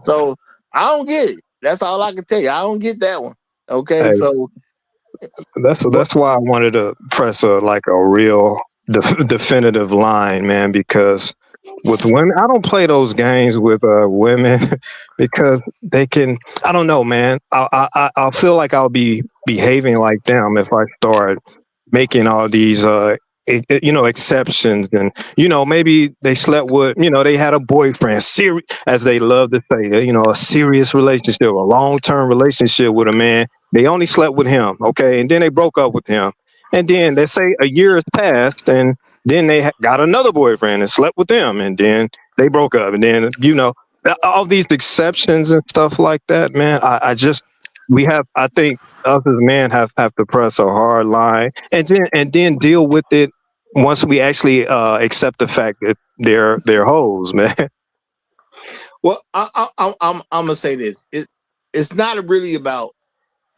So I don't get it. That's all I can tell you. I don't get that one. Okay, Hey, so that's why I wanted to press a real definitive line, man, because with women, I don't play those games with women because they can. I don't know, man. I'll feel like I'll be behaving like them if I start making all these exceptions, and maybe they slept with, they had a boyfriend, as they love to say, a serious relationship, a long-term relationship with a man. They only slept with him, okay, and then they broke up with him, and then they say a year has passed, and then they got another boyfriend and slept with them, and then they broke up, and then all these exceptions and stuff like that, man. I think us as men have to press a hard line, and then deal with it once we actually accept the fact that they're hoes, man. Well, I'm gonna say this. It's not really about,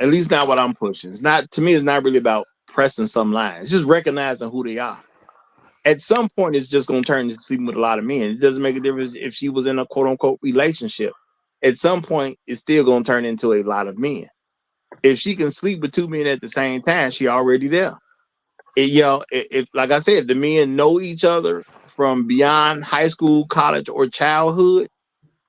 at least not what I'm pushing. It's not, to me. It's not really about pressing some lines. It's just recognizing who they are. At some point, it's just gonna turn into sleeping with a lot of men. It doesn't make a difference if she was in a quote unquote relationship. At some point, it's still gonna turn into a lot of men. If she can sleep with two men at the same time, she already there. If like I said, the men know each other from beyond high school, college, or childhood,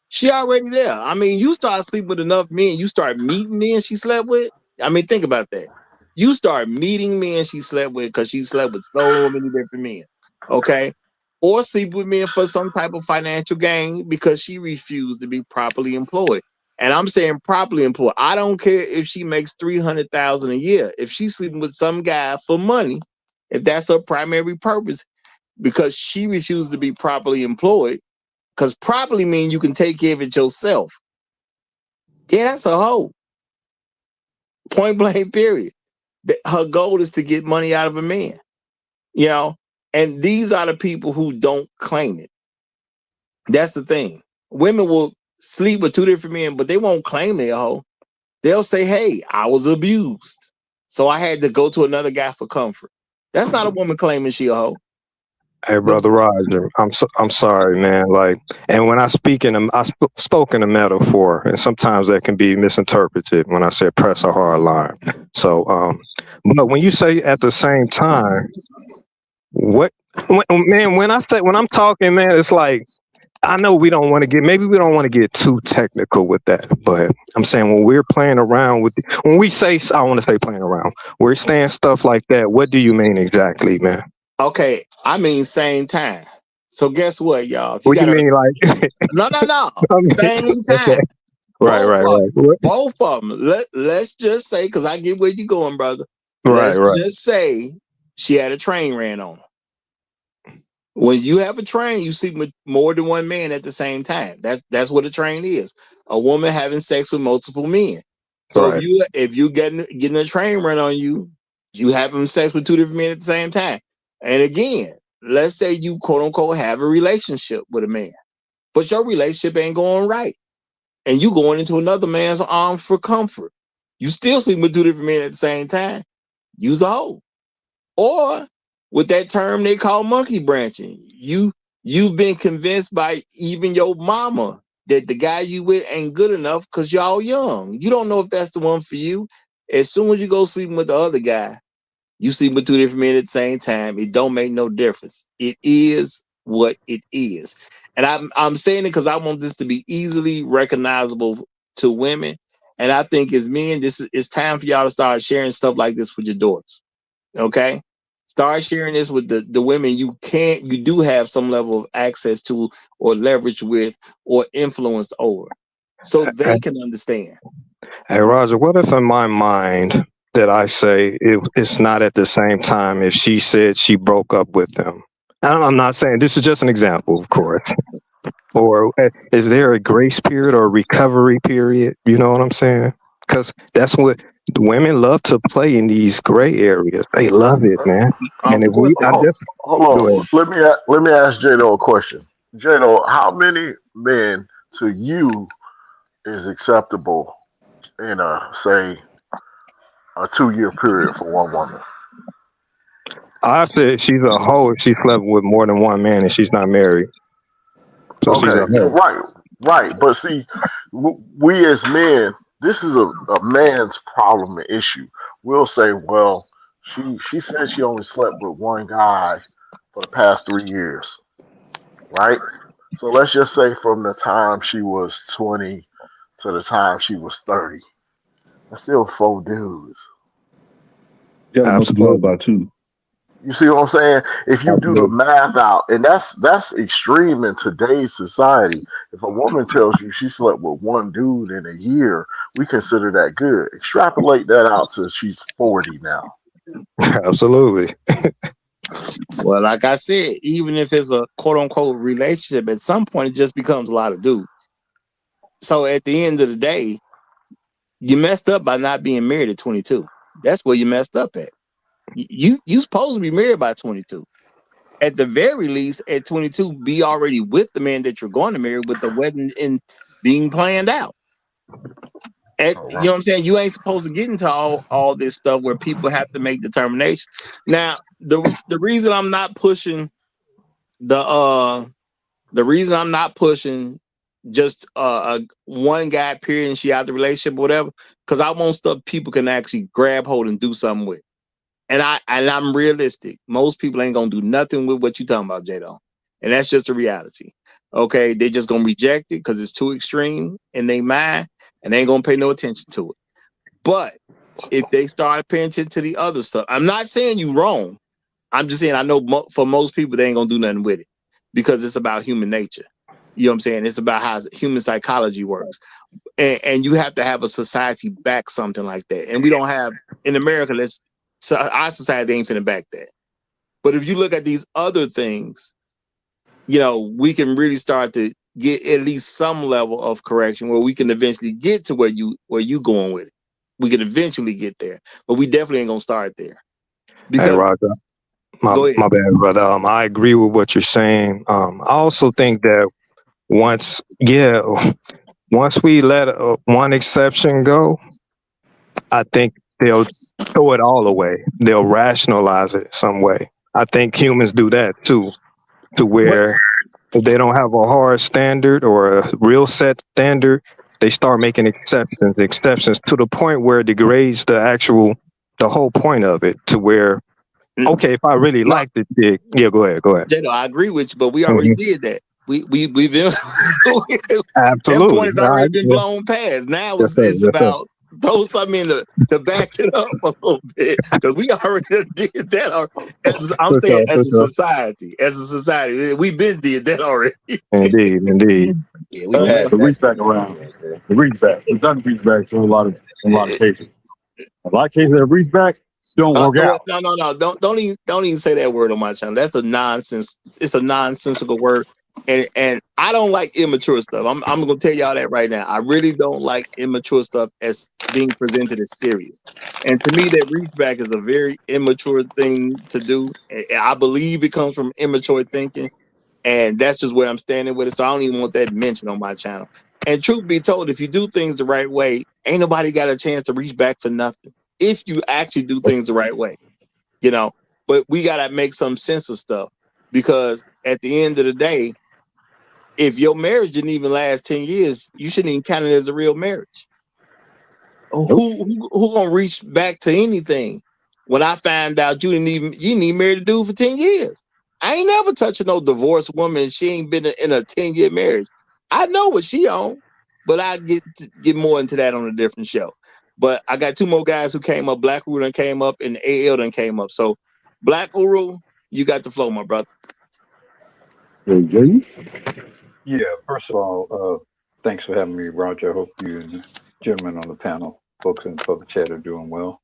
she already there. I mean, you start sleeping with enough men, you start meeting men she slept with. I mean, think about that. You start meeting men she slept with because she slept with so many different men. Okay. Or sleep with men for some type of financial gain because she refused to be properly employed. And I'm saying properly employed. I don't care if she makes 300,000 a year. If she's sleeping with some guy for money, if that's her primary purpose, because she refused to be properly employed, because properly means you can take care of it yourself. Yeah, that's a hoe. Point blank, period. Her goal is to get money out of a man. You know, and these are the people who don't claim it. That's the thing. Women will sleep with two different men, but they won't claim they're a hoe. They'll say, hey, I was abused, so I had to go to another guy for comfort. That's not a woman claiming she a hoe. Hey, But brother Roger, I'm sorry, man. Like, and when I speak in spoke in a metaphor, and sometimes that can be misinterpreted when I say press a hard line. So, but when you say at the same time, what, man? When I'm talking, man, it's like I know we don't want to get, maybe we don't want to get too technical with that, but I'm saying when we're playing around with, when we say, I want to say playing around, we're saying stuff like that. What do you mean exactly, man? okay, I mean same time. So guess what, y'all? If you What do got you a mean, like? no, I mean, same okay, time. right, Both right, of right, them. Both of them. Let's just say, because I get where you're going, brother. right, Let's right, just say she had a train ran on her. When you have a train, you sleep with more than one man at the same time. That's what a train is. A woman having sex with multiple men. So right. if you getting a train run on you, you having sex with two different men at the same time. And again, let's say you quote unquote have a relationship with a man, but your relationship ain't going right, and you going into another man's arms for comfort. You still sleeping with two different men at the same time. Use a hoe. Or with that term they call monkey branching, you've been convinced by even your mama that the guy you with ain't good enough because y'all young. You don't know if that's the one for you. As soon as you go sleeping with the other guy, you sleep with two different men at the same time. It don't make no difference. It is what it is. And I'm saying it because I want this to be easily recognizable to women. And I think as men, this is it's time for y'all to start sharing stuff like this with your daughters. Okay. Start sharing this with the women you do have some level of access to or leverage with or influence over. So Hey, they can understand. hey, Roger, what if in my mind that I say it's not at the same time if she said she broke up with him? I'm not saying, this is just an example, of course. Or is there a grace period or recovery period? You know what I'm saying? Because that's what women love to play in these gray areas. They love it, man. And Of if course we, they I do. just Hold go on. ahead. Let me ask Jado a question. Jado, how many men to you is acceptable in a say a 2 year period for one woman? I said she's a hoe if she slept with more than one man and she's not married. So she's a Okay, hoe. right, right. But see, we as men, this is a man's problem and issue. We'll say, well, she said she only slept with one guy for the past 3 years, right? So let's just say from the time she was 20 to the time she was 30. That's still four dudes. You got to multiply it Absolutely. by two. You see what I'm saying? If you do the Absolutely. math out, and that's extreme in today's society. If a woman tells you she slept with one dude in a year, we consider that good. Extrapolate that out to she's 40 now. Absolutely. Well, like I said, even if it's a quote unquote relationship, at some point it just becomes a lot of dudes. So at the end of the day, you messed up by not being married at 22. That's where you messed up at. You supposed to be married by 22. at the very least, at 22, be already with the man that you're going to marry, with the wedding and being planned out. You know what I'm saying? You ain't supposed to get into all this stuff where people have to make determinations. Now, the reason I'm not pushing the reason I'm not pushing just one guy period and she out the relationship or whatever, because I want stuff people can actually grab hold and do something with. And I'm realistic. Most people ain't gonna do nothing with what you talking about, J-Lo. And that's just a reality. Okay, they just gonna reject it because it's too extreme in their mind, and they ain't gonna pay no attention to it. But if they start paying attention to the other stuff, I'm not saying you wrong. I'm just saying I know for most people they ain't gonna do nothing with it because it's about human nature. You know what I'm saying? It's about how human psychology works, and you have to have a society back something like that. And we don't have in America. So our society ain't finna back that. But if you look at these other things, you know, we can really start to get at least some level of correction where we can eventually get to where you going with it. We can eventually get there, but we definitely ain't gonna start there. Because Hey, Roger, my bad, brother. I agree with what you're saying. I also think that once we let one exception go, I think they'll throw it all away. They'll rationalize it some way. I think humans do that too, to where if they don't have a hard standard or a real set standard, they start making exceptions to the point where it degrades the whole point of it, to where, okay, if I really like the chick, yeah, go ahead. Jado, I agree with you, but we already did that. We've been Absolutely. that point has already been blown past. Now it's about throw something in to back it up a little bit, because we already did that. I'm saying as a society, we've been did that already. Indeed. Yeah, we passed the that reach back stage. around. The reach back. We've done reach back to a lot of cases. A lot of cases that reach back don't work out. No. Don't even say that word on my channel. That's a nonsense. It's a nonsensical word. And I don't like immature stuff. I'm gonna tell y'all that right now. I really don't like immature stuff as being presented as serious. And to me, that reach back is a very immature thing to do. I believe it comes from immature thinking, and that's just where I'm standing with it. So I don't even want that mentioned on my channel. And truth be told, if you do things the right way, ain't nobody got a chance to reach back for nothing. If you actually do things the right way, you know. But we gotta make some sense of stuff, because at the end of the day, if your marriage didn't even last 10 years, you shouldn't even count it as a real marriage. Who gonna reach back to anything when I find out you didn't even married a dude for 10 years? I ain't never touching no divorced woman. She ain't been in a 10-year marriage. I know what she on, but I get more into that on a different show. But I got two more guys who came up. Black Uru done came up and AL done came up. So Black Uru, you got the flow, my brother. Yeah, first of all, thanks for having me, Roger. I hope you and the gentlemen on the panel, folks in the public chat, are doing well.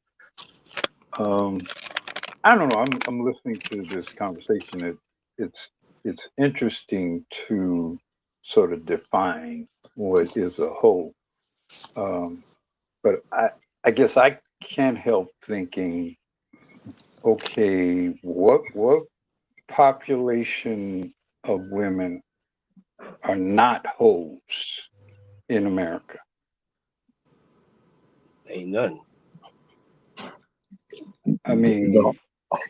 I don't know. I'm listening to this conversation. It's interesting to sort of define what is a whole. But I guess I can't help thinking, okay, what population of women are not hoes in America? Ain't none. I mean,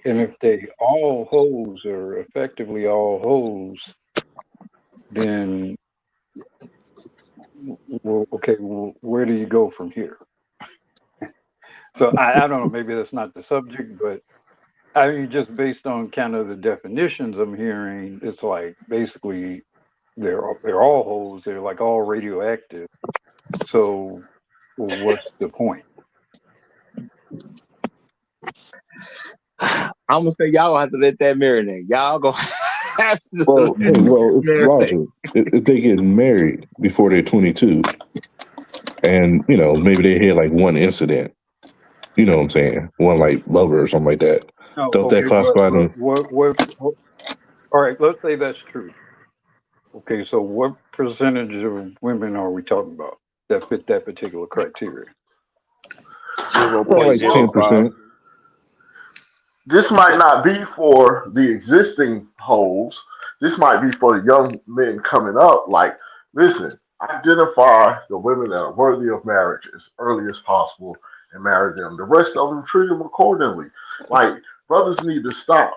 and if they all hoes are effectively all hoes, then where do you go from here? So I don't know, maybe that's not the subject, but I mean, just based on kind of the definitions I'm hearing, it's like basically they're all hoes, they're like all radioactive. So what's the point? I'm gonna say y'all have to let that marinate. Y'all gonna have to. Well, it's Roger. If they get married before they're 22, and maybe they had like one incident, you know what I'm saying, one like lover or something like that. No, Don't that classify them? All right, let's say that's true. Okay, so what percentage of women are we talking about that fit that particular criteria? 0.05. this might not be for the existing hoes. This might be for the young men coming up. Like, listen, identify the women that are worthy of marriage as early as possible and marry them. The rest of them treat them accordingly. Like, brothers need to stop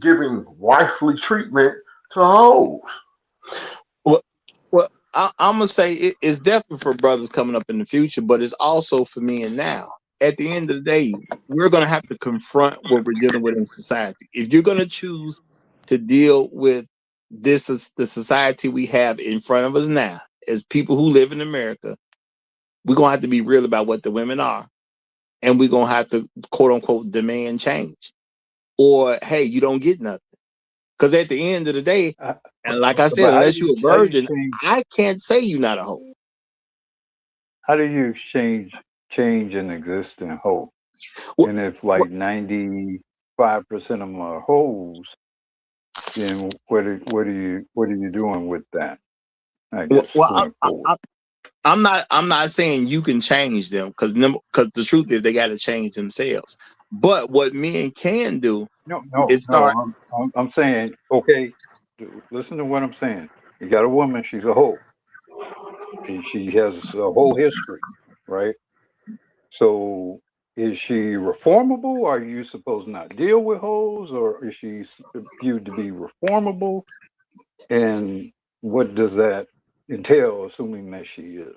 giving wifely treatment to hoes. Well, I'm gonna say it's definitely for brothers coming up in the future, but it's also for me and now. At the end of the day, we're gonna have to confront what we're dealing with in society. If you're gonna choose to deal with this is the society we have in front of us now, as people who live in America, we're gonna have to be real about what the women are, and we're gonna have to quote unquote demand change. Or hey, you don't get nothing. Because at the end of the day, and like I said, But unless you're a how do you virgin, change? I can't say you're not a hoe. How do you change an existing hoe? Well, And if like 95% of them are hoes, then what are you doing with that? I well, guess well, going forward. I'm not saying you can change them because the truth is they got to change themselves. But what men can do No. is start. I'm saying, okay, listen to what I'm saying. You got a woman, she's a hoe, and she has a whole history, right? So is she reformable? Are you supposed to not deal with hoes, or is she viewed to be reformable? And what does that entail, assuming that she is?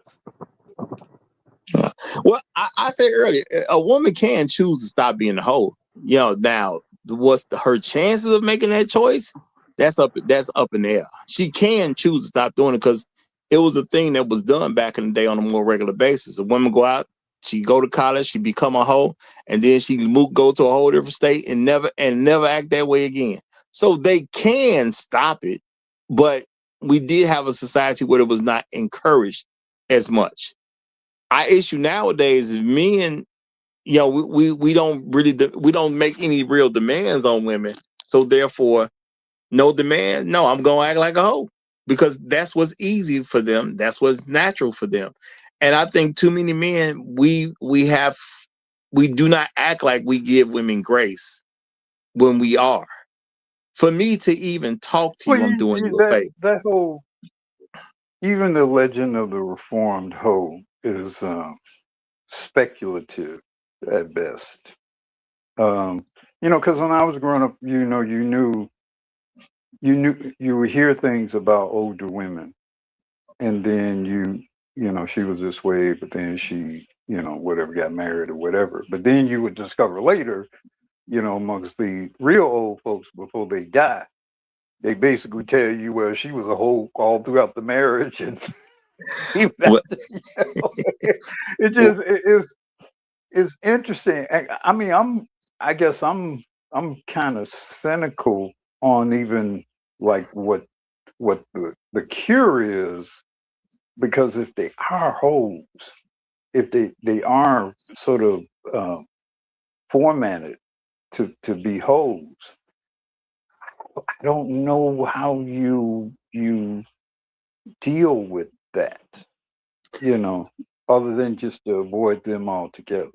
Well, I said earlier, a woman can choose to stop being a hoe. Now her chances of making that choice? That's up in the air. She can choose to stop doing it because it was a thing that was done back in the day on a more regular basis. A woman go out, she go to college, she become a hoe, and then she go to a whole different state and never act that way again. So they can stop it, but we did have a society where it was not encouraged as much. Our issue nowadays is men, we don't make any real demands on women. So therefore, no demand. No, I'm gonna act like a hoe because that's what's easy for them. That's what's natural for them. And I think too many men we do not act like we give women grace when we are. For me to even talk to Well, you, I'm doing you a that favor. that whole, even the legend of the reformed hoe is speculative at best. Because when I was growing up, you would hear things about older women, and then she was this way, but then she, whatever, got married or whatever. But then you would discover later, amongst the real old folks before they die, they basically tell you, well, she was a hoe all throughout the marriage, and even Well, after, it just it's interesting. I mean, I guess I'm kind of cynical on even like what the cure is, because if they are hoes, if they are sort of uh, formatted to be hoes, I don't know how you deal with that, you know, other than just to avoid them altogether.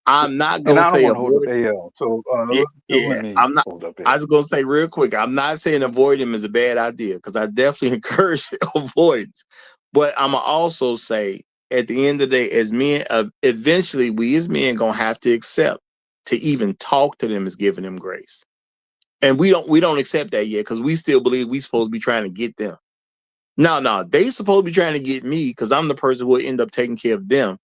I'm not And gonna I don't say want to hold up avoid. AL, so Yeah, let yeah. me I'm not. hold up I AL. was gonna say real quick. I'm not saying avoid him is a bad idea because I definitely encourage avoidance. But I'm gonna also say at the end of the day, as men, eventually we as men gonna have to accept to even talk to them as giving them grace, and we don't accept that yet because we still believe we supposed to be trying to get them. No, they supposed to be trying to get me because I'm the person who will end up taking care of them.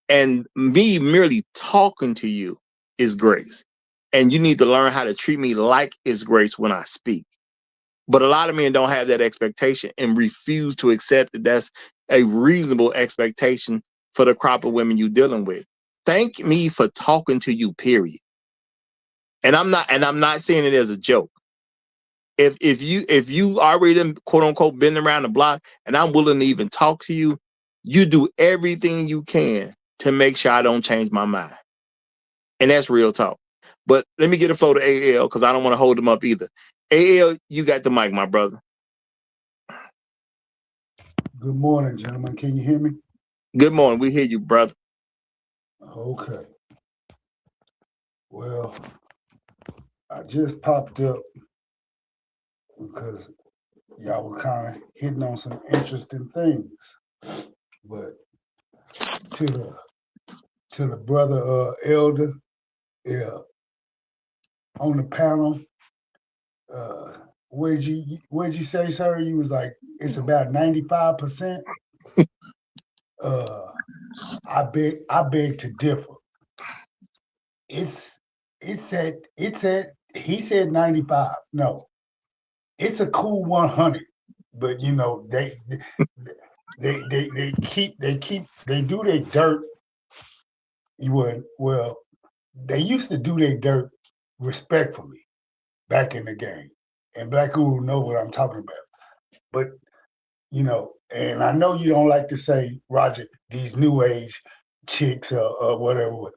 And me merely talking to you is grace. And you need to learn how to treat me like it's grace when I speak. But a lot of men don't have that expectation and refuse to accept that that's a reasonable expectation for the crop of women you're dealing with. Thank me for talking to you, period. And I'm not saying it as a joke. If you already done, quote unquote been around the block and I'm willing to even talk to you, you do everything you can to make sure I don't change my mind. And that's real talk. But let me get a flow to AL because I don't want to hold him up either. AL, you got the mic, my brother. Good morning, gentlemen. Can you hear me? Good morning. We hear you, brother. Okay. Well, I just popped up because y'all were kind of hitting on some interesting things. But to the brother elder, yeah, on the panel, what'd you say, sir? You was like it's about 95%. Uh, I beg to differ. It's it's at he said 95. No, it's a cool 100. But they do their dirt. Well, they used to do their dirt respectfully back in the game, and Black Guru know what I'm talking about. But and I know you don't like to say, Roger, these new age chicks or whatever.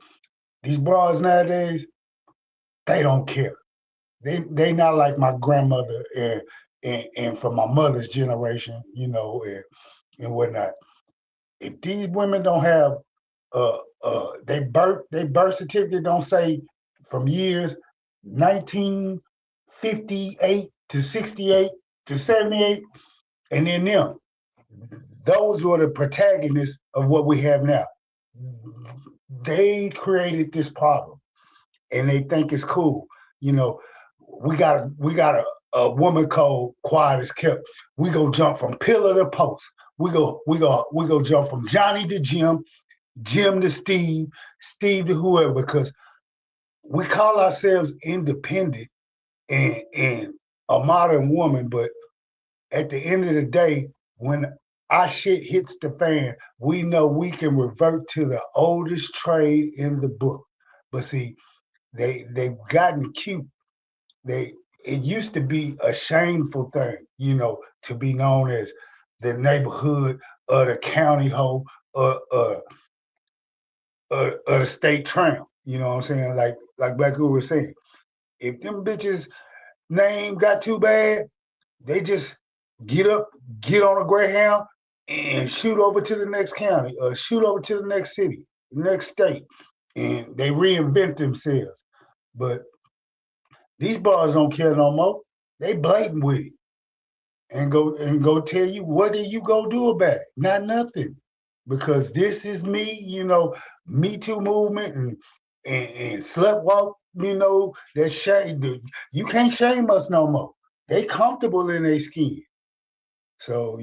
These bras nowadays, they don't care. They not like my grandmother and from my mother's generation, and whatnot. If these women don't have they birth certificate don't say from years 1958 to 68 to 78, and then those were the protagonists of what we have now. They created this problem, and they think it's cool. We got a woman called Quiet as Kept. We go jump from pillar to post. We go jump from Johnny to Jim, Jim to Steve, Steve to whoever, because we call ourselves independent and a modern woman, but at the end of the day, when our shit hits the fan, we know we can revert to the oldest trade in the book. But see, they've gotten cute. It used to be a shameful thing, to be known as the neighborhood or the county hoe or the state tramp. You know what I'm saying? Like Black Guru was saying, if them bitches name got too bad, they just get up, get on a Greyhound, and shoot over to the next county or shoot over to the next city, next state, and they reinvent themselves. But these bars don't care no more. They blatant with it and go tell you what do you go do about it? Not nothing, because this is me. Me Too movement and slut walk. That shame. You can't shame us no more. They comfortable in their skin. So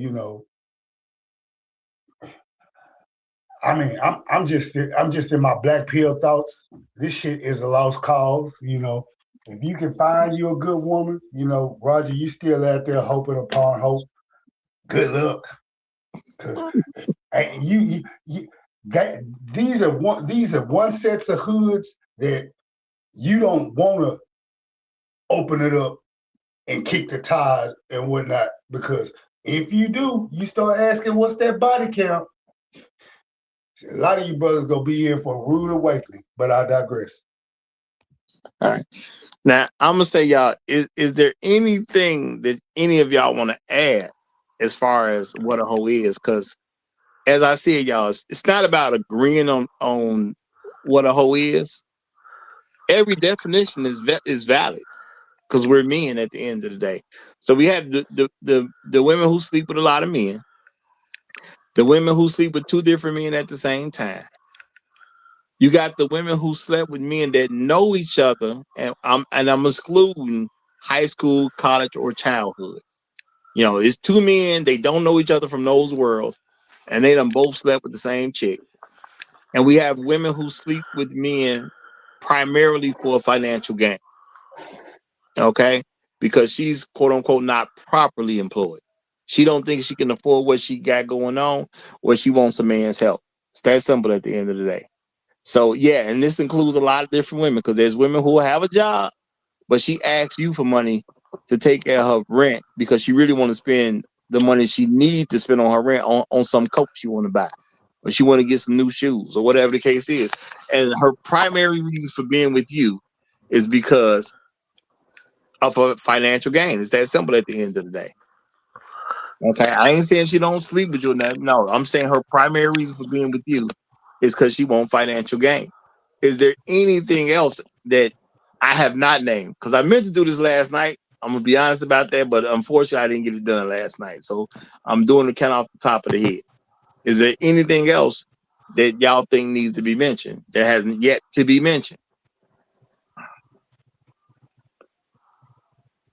I mean, I'm just in my black pill thoughts. This shit is a lost cause. If you can find you a good woman, Roger, you still out there hoping upon hope. Good luck, because these are one sets of hoods that you don't want to open it up and kick the ties and whatnot, because if you do, you start asking what's that body count. A lot of you brothers gonna be in for a rude awakening, but I digress. All right. Now I'm gonna say, y'all, is there anything that any of y'all want to add as far as what a hoe is? Because as I said, y'all, it's not about agreeing on what a hoe is. Every definition is valid because we're men at the end of the day. So we have the women who sleep with a lot of men, the women who sleep with two different men at the same time. You got the women who slept with men that know each other, and I'm excluding high school, college, or childhood. It's two men, they don't know each other from those worlds, and they done both slept with the same chick. And we have women who sleep with men primarily for financial gain. Okay? Because she's quote unquote not properly employed. She don't think she can afford what she got going on, or she wants a man's help. It's that simple at the end of the day. So yeah, and this includes a lot of different women, because there's women who have a job, but she asks you for money to take care of her rent because she really want to spend the money she needs to spend on her rent on some coat she want to buy, or she want to get some new shoes, or whatever the case is. And her primary reason for being with you is because of a financial gain. It's that simple at the end of the day. Okay, I ain't saying she don't sleep with you or nothing. No, I'm saying her primary reason for being with you is because she wants financial gain. Is there anything else that I have not named because I meant to do this last night. I'm gonna be honest about that, but unfortunately, I didn't get it done last night. So I'm doing it kind of off the top of the head. Is there anything else that y'all think needs to be mentioned that hasn't yet to be mentioned?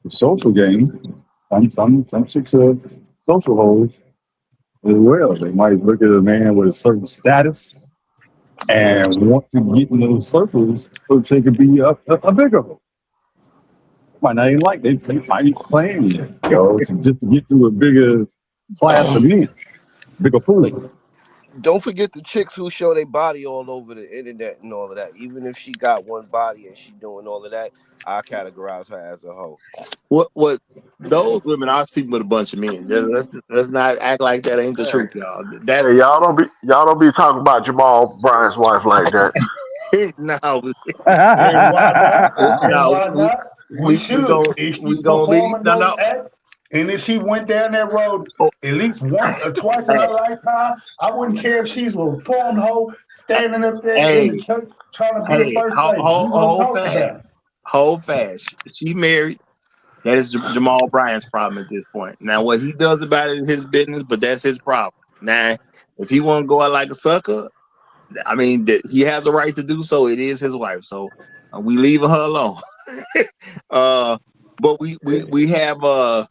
The social game. Some chicks are social hoes as well. They might look at a man with a certain status and want to get in those circles so they could be a bigger hoe. Might not even like they might be playing just to get to a bigger class of men, bigger Like, pool. don't forget the chicks who show their body all over the internet and all of that. Even if she got one body and she doing all of that, I categorize her as a hoe. What those women are sleeping with a bunch of men. Let's not act like that ain't the Hey, truth, y'all. That's hey, y'all don't be talking about Jamal Bryant's wife like that. no, And why not? And no. why not? We We should. gonna If she's we gonna leave. performing No, those no. acts, and if she went down that road Oh, at least once or twice in her hey, lifetime, I wouldn't care if she's a reformed hoe standing up there in the hey, church trying to be a hey, first lady. We wouldn't hold talk fast, about it. hold fast. She married. That is Jamal Bryant's problem at this point. Now, what he does about it is his business, but that's his problem. Now, if he want to go out like a sucker, I mean, he has a right to do so. It is his wife, so we leaving her alone. But we have a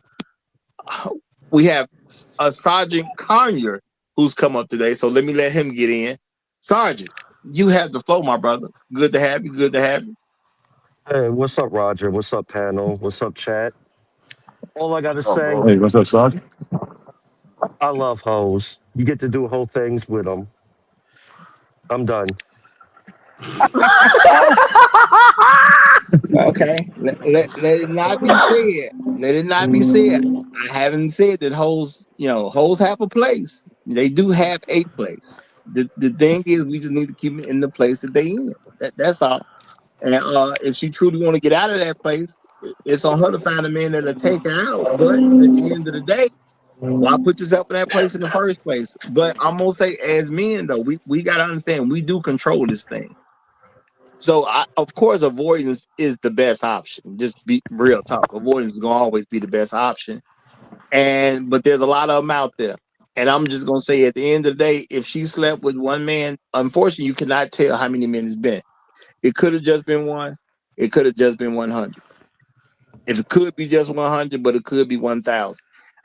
Sergeant Conyer who's come up today. So let me let him get in. Sergeant, you have the flow, my brother. Good to have you. Good to have you. Hey, what's up, Roger? What's up, panel? What's up, chat? All I gotta Oh, say, bro. Hey, what's up, Sergeant? I love hoes. You get to do whole things with them. I'm done. Okay. Let it not be said. Let it not be said. I haven't said that hoes have a place. They do have a place. The thing is, we just need to keep them in the place that they in. That's all. And if she truly want to get out of that place, it's on her to find a man that'll take her out. But at the end of the day, why put yourself in that place in the first place? But I'm gonna say, as men though, we gotta understand we do control this thing. So of course, avoidance is the best option. Just be real talk. Avoidance is gonna always be the best option. But there's a lot of them out there. And I'm just gonna say, at the end of the day, if she slept with one man, unfortunately, you cannot tell how many men it's been. It could have just been one. It could have just been 100. If it could be just 100, but it could be 1,000.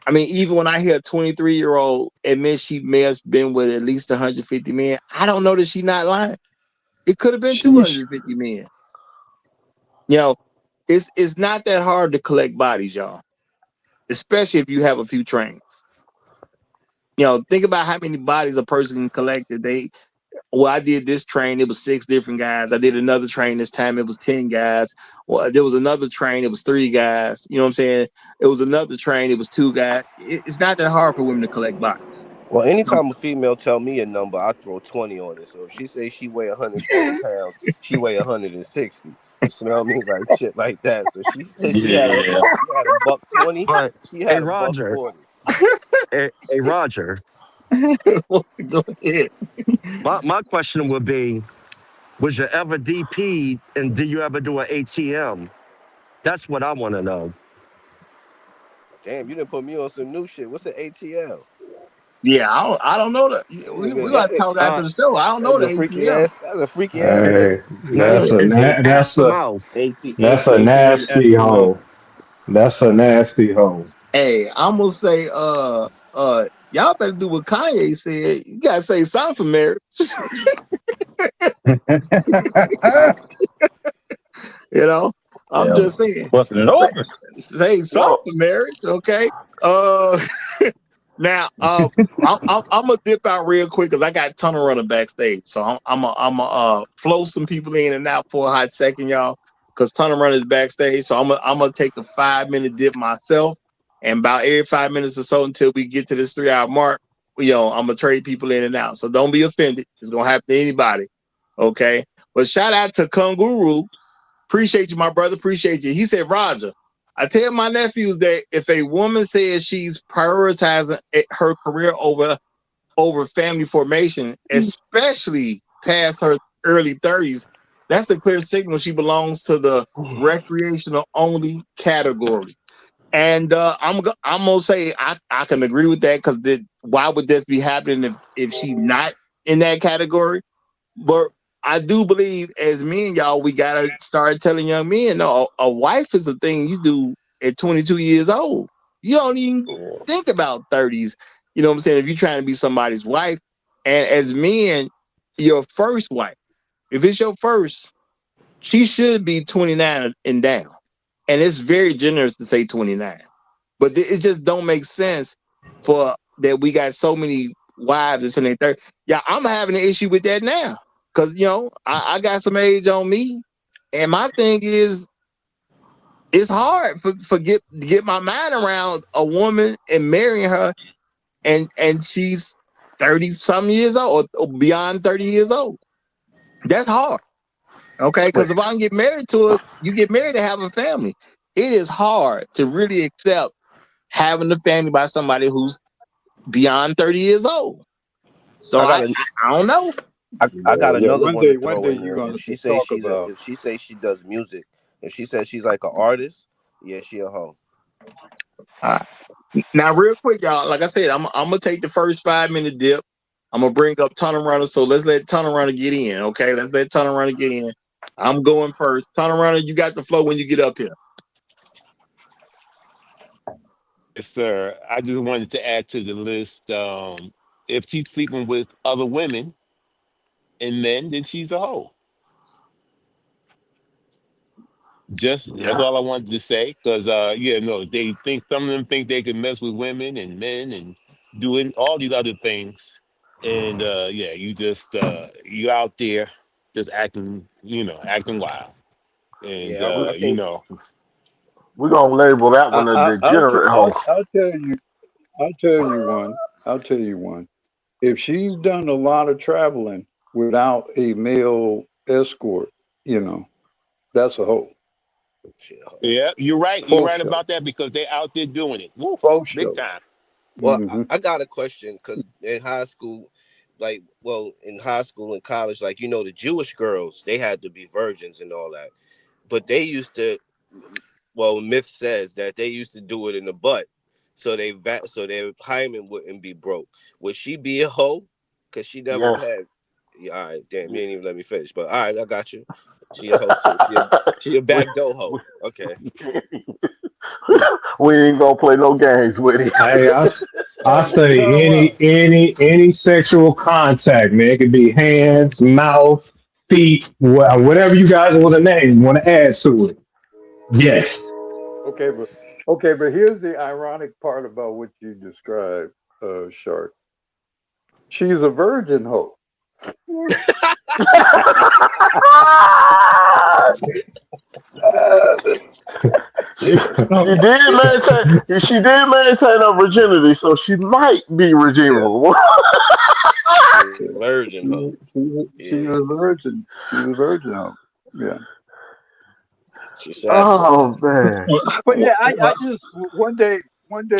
I mean, even when I hear a 23-year-old admit she may have been with at least 150 men, I don't know that she's not lying. It could have been Sheesh. 250 men. You know, it's not that hard to collect bodies, y'all, especially if you have a few trains. Think about how many bodies a person can collect that I did this train, it was 6 different guys. I did another train this time, it was 10 guys. Well, there was another train, it was 3 guys. You know what I'm saying? It was another train, it was 2 guys. It's not that hard for women to collect bodies. Well, anytime a female tell me a number, I throw 20 on it. So if she says she weigh 140 pounds, she weigh 160. You smell me? Like shit like that. So she said Yeah. she had a buck 20, But she hey, had a buck Roger. 40. Hey, Roger. Go ahead. My question would be: was you ever DP'd, and did you ever do an ATM? That's what I want to know. Damn, you didn't put me on some new shit. What's an ATL? Yeah, I don't know that. We Nigga, got to talk after Uh, the show. I don't know that's the a freaky ATL. ass. That's a freaky ass name. Hey, now that's a it's ass that's to a mouth. that's a Ass nasty to mouth. hoe. That's a nasty hoe. Hey, I'm gonna say, y'all better do what Kanye said. You gotta say something for marriage. You know, I'm Yeah. just saying. Busting it Say, open. say something Yo, for marriage, okay? Uh, now, I'm gonna dip out real quick because I got tunnel runner backstage, so I'm flow some people in and out for a hot second, y'all. Because tunnel runner is backstage, so I'm gonna take a 5-minute dip myself, and about every 5 minutes or so until we get to this 3-hour mark, I'm gonna trade people in and out. So don't be offended. It's gonna happen to anybody, okay? But shout out to Kunguru. Appreciate you, my brother. Appreciate you. He said, Roger, I tell my nephews that if a woman says she's prioritizing her career over family formation, especially past her early 30s, That's a clear signal she belongs to the recreational only category. And I'm gonna say I can agree with that because why would this be happening if she's not in that category? But I do believe as men, y'all, we gotta start telling young men, no, a wife is a thing you do at 22 years old. You don't even think about 30s. You know what I'm saying? If you're trying to be somebody's wife, and as men, your first wife, if it's your first, she should be 29 and down. And it's very generous to say 29. But it just don't make sense for that we got so many wives that's in their 30s. Yeah, I'm having an issue with that now. Cause I got some age on me. And my thing is it's hard for get my mind around a woman and marrying her and she's 30 some years old or beyond 30 years old. That's hard. Okay, because if I can get married to her, you get married to have a family. It is hard to really accept having a family by somebody who's beyond 30 years old. So I got I don't know. I got Yeah. another one to One throw day in you're there. gonna talk about. If she says she does music, if she says she's like an artist, yeah, she a hoe. All right. Now, real quick, y'all, like I said, I'm gonna take the first 5 minute dip. I'm gonna bring up Tunnel Runner. So let's let Tunnel Runner get in. Okay, let's let Tunnel Runner get in. I'm going first. Tunnel Runner, you got the flow when you get up here. Yes, sir. I just wanted to add to the list. If she's sleeping with other women and men, then she's a hoe. Just that's Yeah. all I wanted to say. Because yeah, no, they think some of them think they can mess with women and men and doing all these other things. And yeah, you out there just acting wild. And Yeah, I think We're gonna label that one a degenerate hole. I'll tell you. I'll tell you one. I'll tell you one. If she's done a lot of traveling without a male escort, you know, that's a hoe. she a hoe. yeah, you're right. You're For right sure. about that because they out there doing it. Woo, For big sure. time. Well, Hmm. I got a question because in high school, in high school and college, like the Jewish girls, they had to be virgins and all that, but they used to. Well, myth says that they used to do it in the butt, so their hymen wouldn't be broke. Would she be a hoe? Cause she never Yes. had. Yeah, all right, damn, you didn't even let me finish. But all right, I got you. She a hoe too. She a we, backdoor hoe. Okay. we ain't gonna play no games with it. I say Time out. any sexual contact, man. It could be hands, mouth, feet, whatever you guys want to name, want to add to it. Yes. Okay, but here's the ironic part about what you described, Shark. She's a virgin hoe. she did maintain her virginity, so she might be Yeah. redeemable. Virgin hoe. She's Yeah. a virgin. She's a virgin hoe. Yeah. She satisfied. Oh man. But yeah, I just one day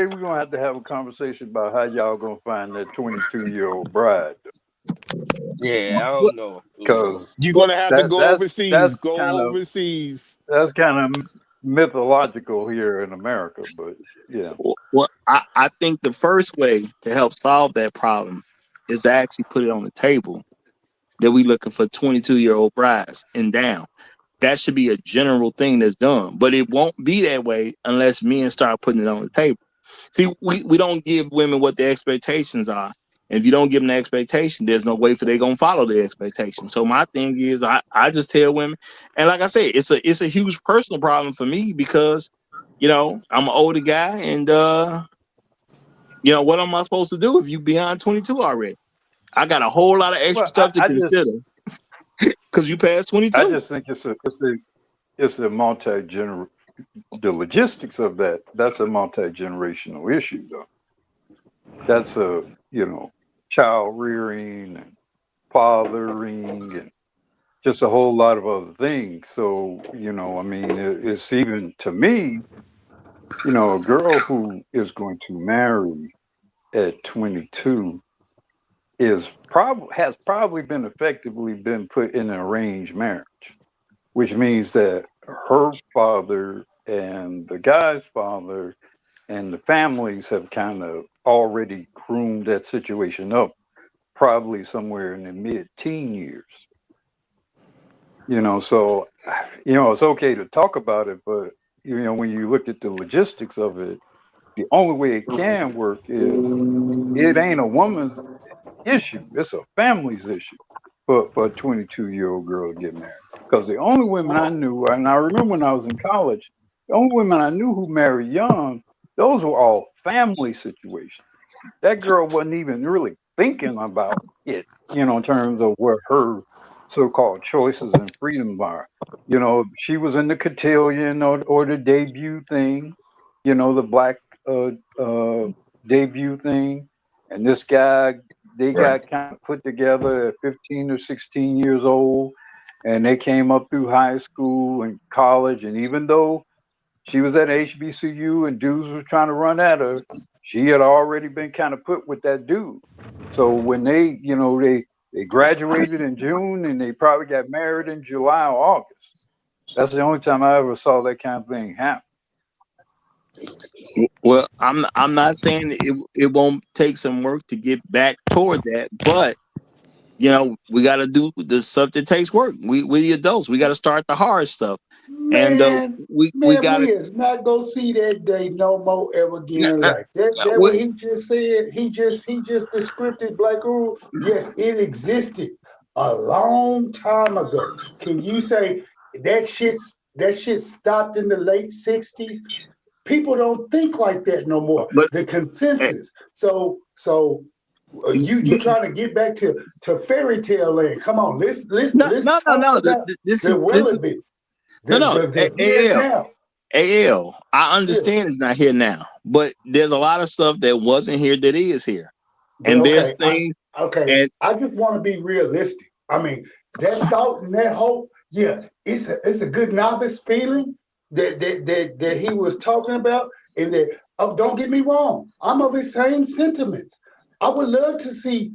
we're gonna have to have a conversation about how y'all gonna find that 22-year-old bride, Yeah, I don't know. Ooh. because You're gonna have to go overseas. that's Go overseas. kind of mythological here in America. But yeah. Well, I think the first way to help solve that problem is to actually put it on the table that we looking for 22-year-old brides and down. That should be a general thing that's done, but it won't be that way unless men start putting it on the table. See, we don't give women what their expectations are. And if you don't give them the expectation, there's no way for they gonna follow the expectation. So my thing is, I just tell women, and like I said, it's a huge personal problem for me because I'm an older guy, and what am I supposed to do if you beyond 22 already? I got a whole lot of extra Well, stuff to consider because you passed I 22. just think it's a multi gener the logistics of that's a multi generational issue though. That's a child rearing and fathering and just a whole lot of other things. So I mean, it's even to me, a girl who is going to marry at 22 has probably been effectively been put in an arranged marriage, which means that her father and the guy's father and the families have kind of already groomed that situation up, probably somewhere in the mid-teen years. So it's okay to talk about it, but when you look at the logistics of it, the only way it can work is it ain't a woman's issue; it's a family's issue for a 22-year-old girl to get married. Because the only women I knew, and I remember when I was in college, the only women I knew who married young, those were all family situations. That girl wasn't even really thinking about it, in terms of what her so-called choices and freedom are. She was in the cotillion or the debut thing, the black uh, uh, debut thing. And this guy, they Right. got kind of put together at 15 or 16 years old, and they came up through high school and college. And even though she was at HBCU and dudes were trying to run at her, she had already been kind of put with that dude. So when they graduated in June and they probably got married in July or August. That's the only time I ever saw that kind of thing happen. Well, I'm not saying it won't take some work to get back toward that, but we got to do the stuff that takes work. We the adults, we got to start the hard stuff, and Man, we man, got we to. is not gonna see that day no more ever again in life. That what he just said. He just described Black rule. Yes, it existed a long time ago. Can you say that shit stopped in the late '60s? People don't think like that no more. But The consensus. So you trying to get back to fairy tale land? Come on, no, let's no, no, talk no. about This the is relevant, no, the no. the, the here and now. I Yeah, understand it's not here now, but there's a lot of stuff that wasn't here that is here, but and there's okay, things okay. and I just want to be realistic. I mean, that thought and that hope, yeah, it's a good novice feeling that he was talking about, and that don't get me wrong, I'm of his same sentiments. I would love to see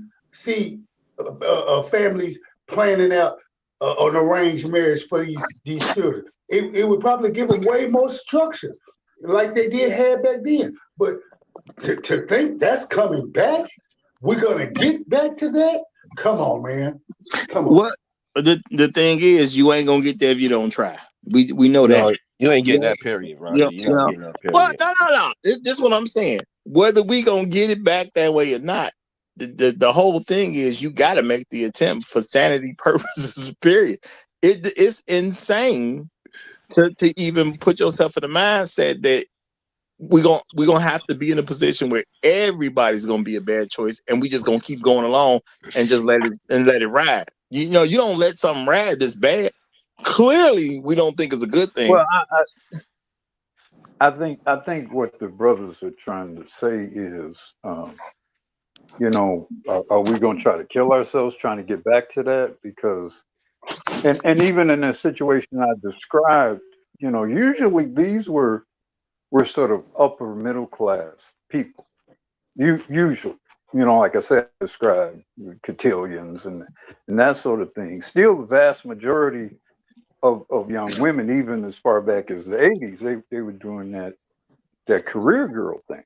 families planning out an arranged marriage for these children. It would probably give them way more structure, like they did have back then. But to think that's coming back, we're gonna get back to that. Come on, man. Come on. what the thing is, you ain't gonna get there if you don't try. We know that. No, you ain't getting Yeah, that period, Roger. You're not yeah. getting that Well, period. no. This is what I'm saying. Whether we gonna get it back that way or not, the whole thing is you got to make the attempt for sanity purposes. Period. It's insane to even put yourself in the mindset that we're gonna have to be in a position where everybody's gonna be a bad choice, and we just gonna keep going along and just let it ride. You don't let something ride this bad. Clearly, we don't think it's a good thing. Well, I think what the brothers are trying to say is, are we going to try to kill ourselves trying to get back to that? Because, and even in the situation I described, usually these were sort of upper middle class people. Usually, like I said, I described cotillions and that sort of thing. Still, the vast majority of young women, even as far back as the 80s, they were doing that career girl thing.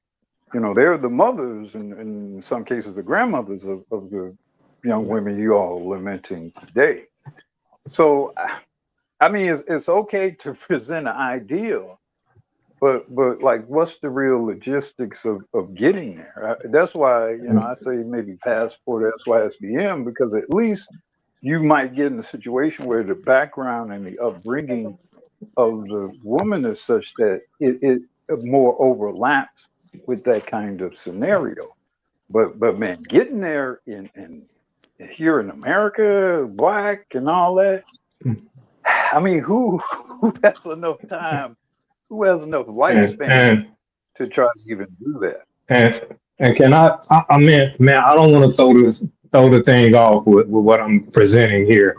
They're the mothers and in some cases the grandmothers of the young women you all are lamenting today. So, I mean, it's okay to present an ideal, but like, what's the real logistics of getting there? That's why I say maybe passport SYSBM, because at least you might get in a situation where the background and the upbringing of the woman is such that it more overlaps with that kind of scenario. But man, getting there in here in America, black and all that. I mean, who has enough time? Who has enough And lifespan and to try to even do that? and can I mean, man, I don't want to throw the thing off with what I'm presenting here.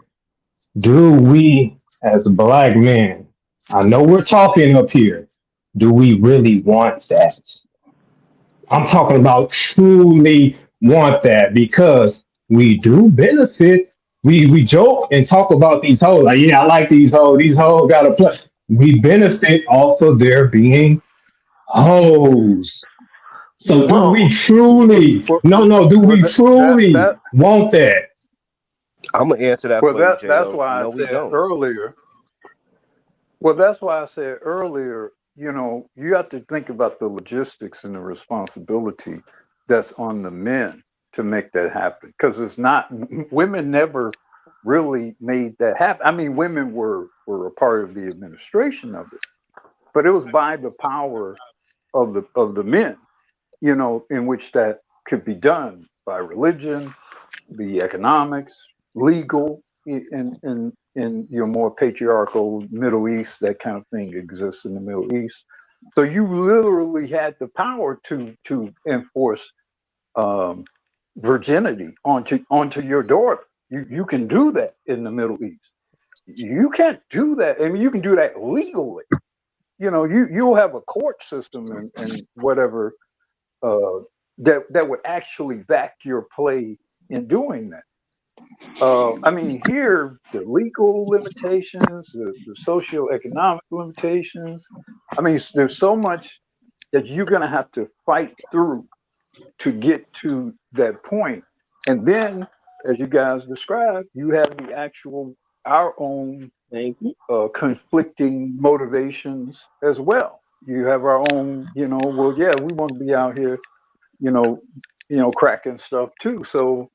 Do we, as black men, I know we're talking up here, do we really want that? I'm talking about truly want that, because we do benefit. We joke and talk about these hoes like, yeah, I like these hoes. These hoes got to play. We benefit off of their being hoes. So do we Well, truly? Well, No. Do well we that truly want that? I'm gonna answer that well for you, J that's Lo. why I No, we said don't. earlier. Well, that's why I said earlier, you have to think about the logistics and the responsibility that's on the men to make that happen. Because it's not, women never really made that happen. I mean, women were a part of the administration of it, but it was by the power of the men, in which that could be done by religion, the economics, legal, in your more patriarchal Middle East, that kind of thing exists in the Middle East. So you literally had the power to enforce um, virginity onto your daughter. You can do that in the Middle East. You can't do that. I mean, you can do that legally. You'll have a court system and whatever uh, that would actually back your play in doing that. I mean, here, the legal limitations, the socioeconomic limitations. I mean, there's so much that you're going to have to fight through to get to that point. And then, as you guys described, you have the actual, our own Thank you. conflicting motivations as well. You have our own, well, yeah, we want to be out here, you know, cracking stuff too. So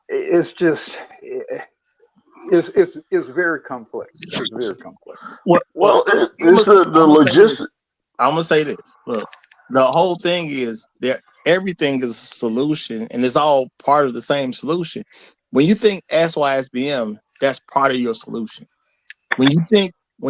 it's just it's very complex. It's very complex. Well, well, I'm it's gonna the I'm gonna say this. logistic. I'm gonna say this. Look, the whole thing is there. Everything is a solution, and it's all part of the same solution. When you think SYSBM, that's part of your solution. When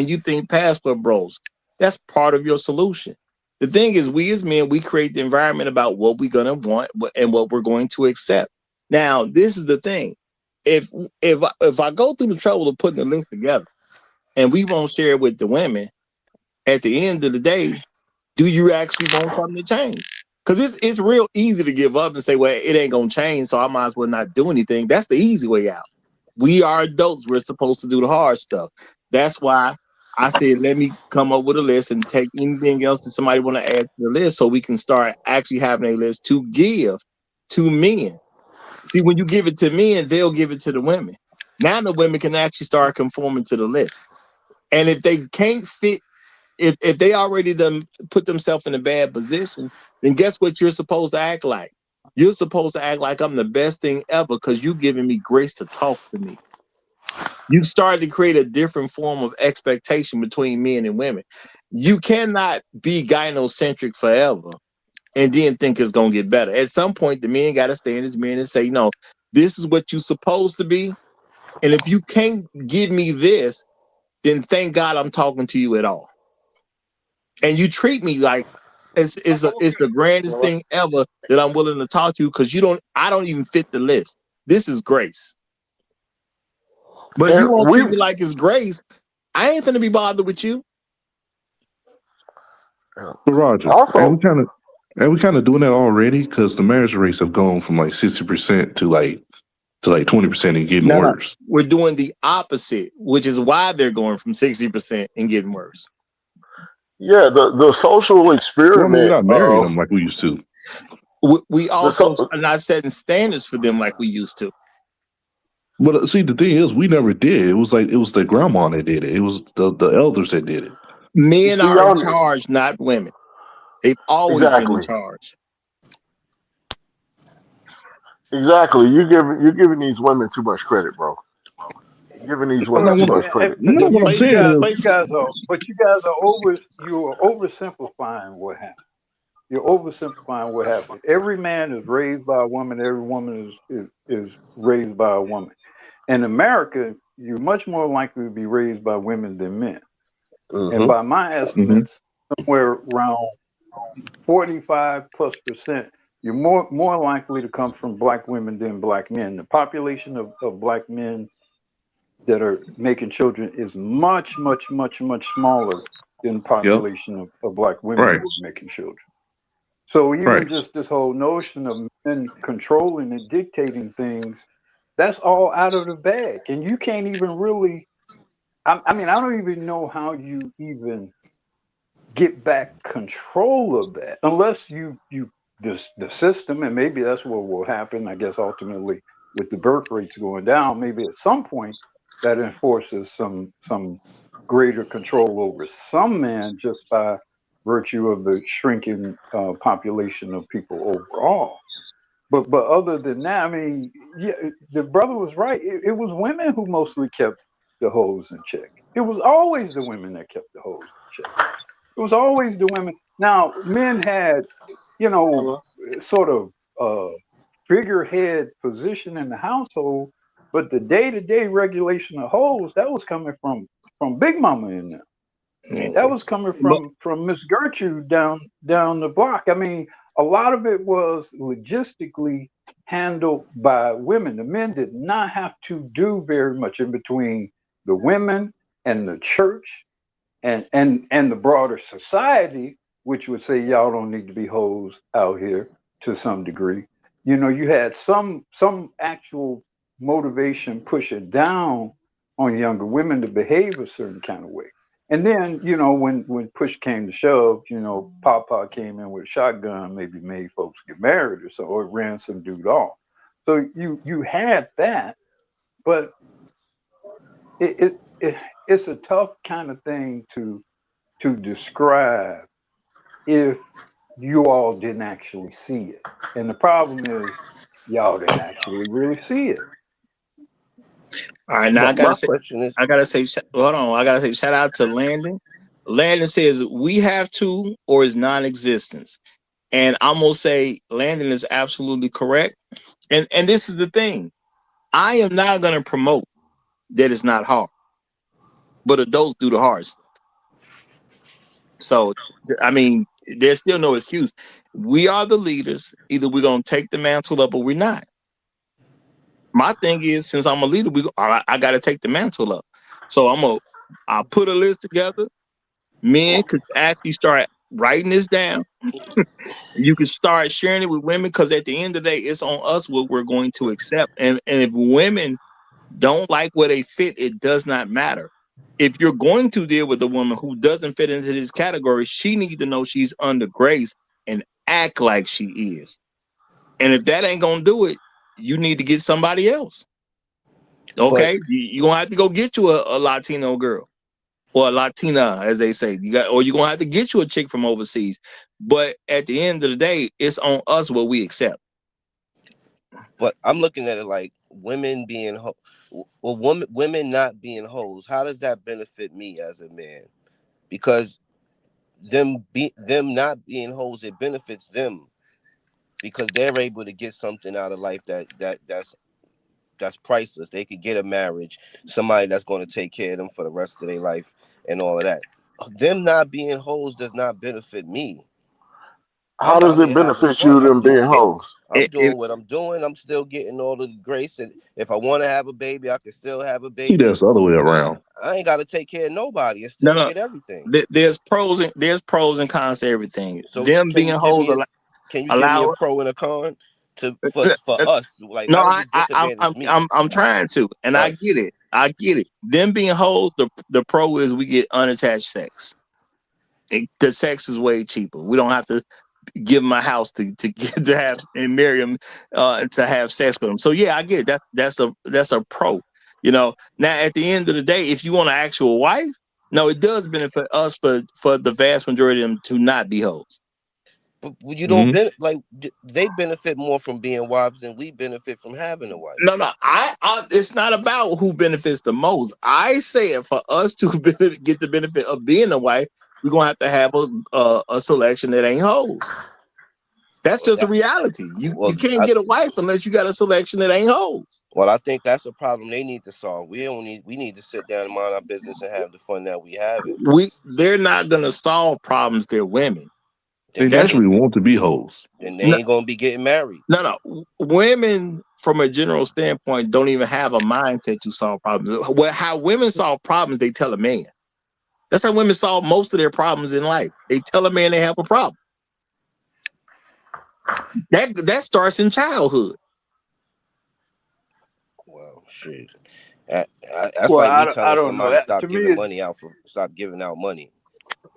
you think passport bros, that's part of your solution. The thing is, we as men, we create the environment about what we're gonna want and what we're going to accept. Now, this is the thing. If if I go through the trouble of putting the links together, and we won't share it with the women, at the end of the day, do you actually want something to change? Because it's real easy to give up and say, well, it ain't gonna change, so I might as well not do anything. That's the easy way out. We are adults. We're supposed to do the hard stuff. That's why I said, let me come up with a list and take anything else that somebody want to add to the list so we can start actually having a list to give to men. See, when you give it to men, they'll give it to the women. Now the women can actually start conforming to the list. And if they can't fit, if they already done put themselves in a bad position, then guess what you're supposed to act like? You're supposed to act like I'm the best thing ever because you're giving me grace to talk to me. You start to create a different form of expectation between men and women. You cannot be gynocentric forever and then think it's gonna get better. At some point, the men gotta stand as men and say, no, this is what you're supposed to be. And if you can't give me this, then thank God I'm talking to you at all. And you treat me like it's the grandest thing ever that I'm willing to talk to you because I don't even fit the list. This is grace. But if you And won't we treat me like it's grace, I ain't gonna be bothered with you. So Roger, also, and we kind of doing that already because the marriage rates have gone from like 60% to like 20% and getting No. worse. We're doing the opposite, which is why they're going from 60% and getting worse. yeah, the social Well, I mean, we're experiment not marrying of them like we used to. We the also so, are not setting standards for them like we used to. But see, the thing is, we never did. It was like it was the grandma that did it. It was the elders that did it. you Men see are in y'all charge, not women. They've always been in exactly. charge. Exactly. You're giving these women too much credit, bro. You're giving these Well, women too much I credit. mean, No, what I'm you saying guys, is, you are oversimplifying what happened. You're oversimplifying what happened. Every man is raised by a woman. Every woman is raised by a woman. In America, you're much more likely to be raised by women than men. And Mm-hmm. by my mhm. estimates, somewhere around 45+%, you're more likely to come from black women than black men. The population of black men that are making children is much, much, much, much smaller than the Yep, population of black women right. who are making children. So even Right. just this whole notion of men controlling and dictating things, that's all out of the bag. And you can't even really, I mean, I don't even know how you even get back control of that unless you the system, and maybe that's what will happen, I guess, ultimately with the birth rates going down. Maybe at some point that enforces some greater control over some men just by virtue of the shrinking population of people overall. But other than that, I mean, yeah, the brother was right. It was women who mostly kept the hoes in check. It was always the women that kept the hoes in check. It was always the women. Now, men had, you know, sort of figurehead position in the household, but the day-to-day regulation of hoes, that was coming from Big Mama in there. That was coming But from Miss Gertrude down the block. I mean, a lot of it was logistically handled by women. The men did not have to do very much in between the women and the church and the broader society, which would say y'all don't need to be hoes out here to some degree. You know, you had some actual motivation pushing down on younger women to behave a certain kind of way. And then, you know, when push came to shove, you know, Papa came in with a shotgun, maybe made folks get married or so, or ran some dude off. So you had that, but it's a tough kind of thing to describe if you all didn't actually see it. And the problem is y'all didn't actually really see it. all right, now My, my question is, I gotta say, hold on, I gotta say, shout out to Landon. Landon says we have to, or is non-existence, and I'm gonna say Landon is absolutely correct. And this is the thing, I am not gonna promote that it's not hard, but adults do the hard stuff. So, I mean, there's still no excuse. We are the leaders. Either we're gonna take the mantle up or we're not. My thing is, since I'm a leader, I got to take the mantle up. So I'll put a list together. Men could actually start writing this down. You can start sharing it with women because at the end of the day, it's on us what we're going to accept. And if women don't like where they fit, it does not matter. If you're going to deal with a woman who doesn't fit into this category, she needs to know she's under grace and act like she is. And if that ain't gonna do it, you need to get somebody else. but Okay, you're gonna have to go get you a Latino girl or a Latina, as they say. Or you're gonna have to get you a chick from overseas. But at the end of the day, it's on us what we accept. but I'm looking at it like women being well, women not being hoes. How does that benefit me as a man? Because them not being hoes, it benefits them because they're able to get something out of life that's priceless. They could get a marriage, somebody that's going to take care of them for the rest of their life, and all of that. Them not being hoes does not benefit me. How I'm does out it here having benefit fun. you them being hoes? I'm If doing what I'm doing. I'm still getting all of the grace, and if I want to have a baby, I can still have a See, baby. that's the other way around. I ain't got to take care of nobody and no, still no, get everything. there's pros and cons to everything. So Them being hoes can you give me a allow. pro and a con for us? Like, No, how does it disadvantage me? I'm trying to, and I Us. get it. I get it. Them being hoes, the pro is we get unattached sex. The sex is way cheaper. We don't have to give them a house to get to have and marry them to have sex with them. So yeah, I get it. That's a pro. You know. Now at the end of the day, if you want an actual wife, no, it does benefit us for the vast majority of them to not be hoes. But you don't Hmm. like they benefit more from being wives than we benefit from having a wife. No, no, it's not about who benefits the most. I say it for us to get the benefit of being a wife, we're gonna have a selection that ain't hoes. That's Well, just a reality. You can't get a wife unless you got a selection that ain't hoes. I think that's a problem they need to solve. We need to sit down and mind our business and have the fun that we having. They're not gonna solve problems. They're women. They Then That's naturally want to be hoes. then they no, ain't gonna be getting married. no. Women, from a general standpoint, don't even have a mindset to solve problems. How women solve problems, they tell a man. That's how women solve most of their problems in life. They tell a man they have a problem. That starts in childhood. Well, shit. That's Well, like me I telling don't know. somebody That stop to me giving is money out stop giving out money.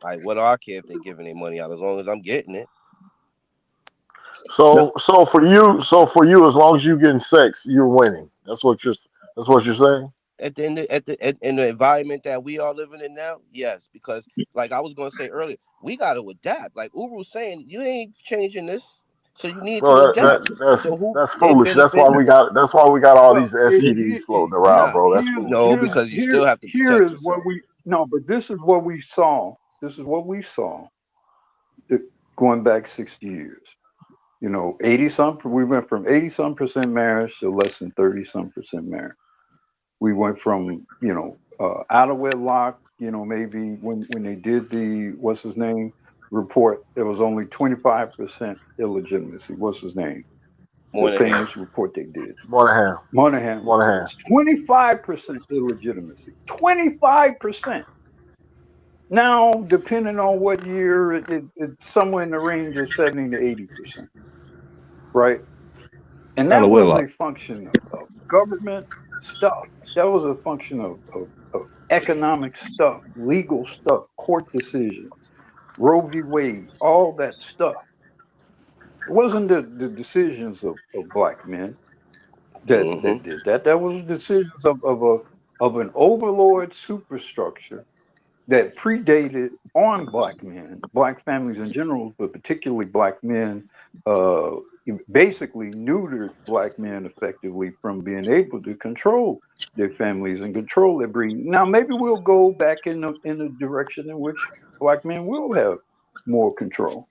Like, what do I care if they're giving their money out as long as I'm getting it? No, So for you, as long as you getting sex, you're winning. That's what you're saying. At the end in the environment that we are living in now, yes, because like I was gonna say earlier, we got to adapt. Like Uru's saying, you ain't changing this, so you need to Bro, adapt. that's So who that's they foolish. benefit? That's why we got all well. these STDs floating around, Nah, bro. That's no, foolishness. because you still have to Here protect is what yourself. we no, but this is what we saw. This is what we saw going back 60 years. 80 some. We went from 80 some percent marriage to less than 30 some percent marriage. We went from out of wedlock. Maybe when they did the what's his name report, there was only 25% illegitimacy. What's his name? The Moynihan. famous report they did. Monahan, Monahan report. Monahan. 25% illegitimacy. 25%. Now, depending on what year, it's somewhere in the range of 70 to 80%. Right? And Out that of wasn't wedlock. a function of government stuff. That was a function of economic stuff, legal stuff, court decisions, Roe v. Wade, all that stuff. It wasn't the decisions of black men that Mm-hmm. did that. That was decisions of an overlord superstructure that predated on black men, black families in general, but particularly black men, uh, basically neutered black men effectively from being able to control their families and control their breeding. Now, maybe we'll go back in the direction in which black men will have more control,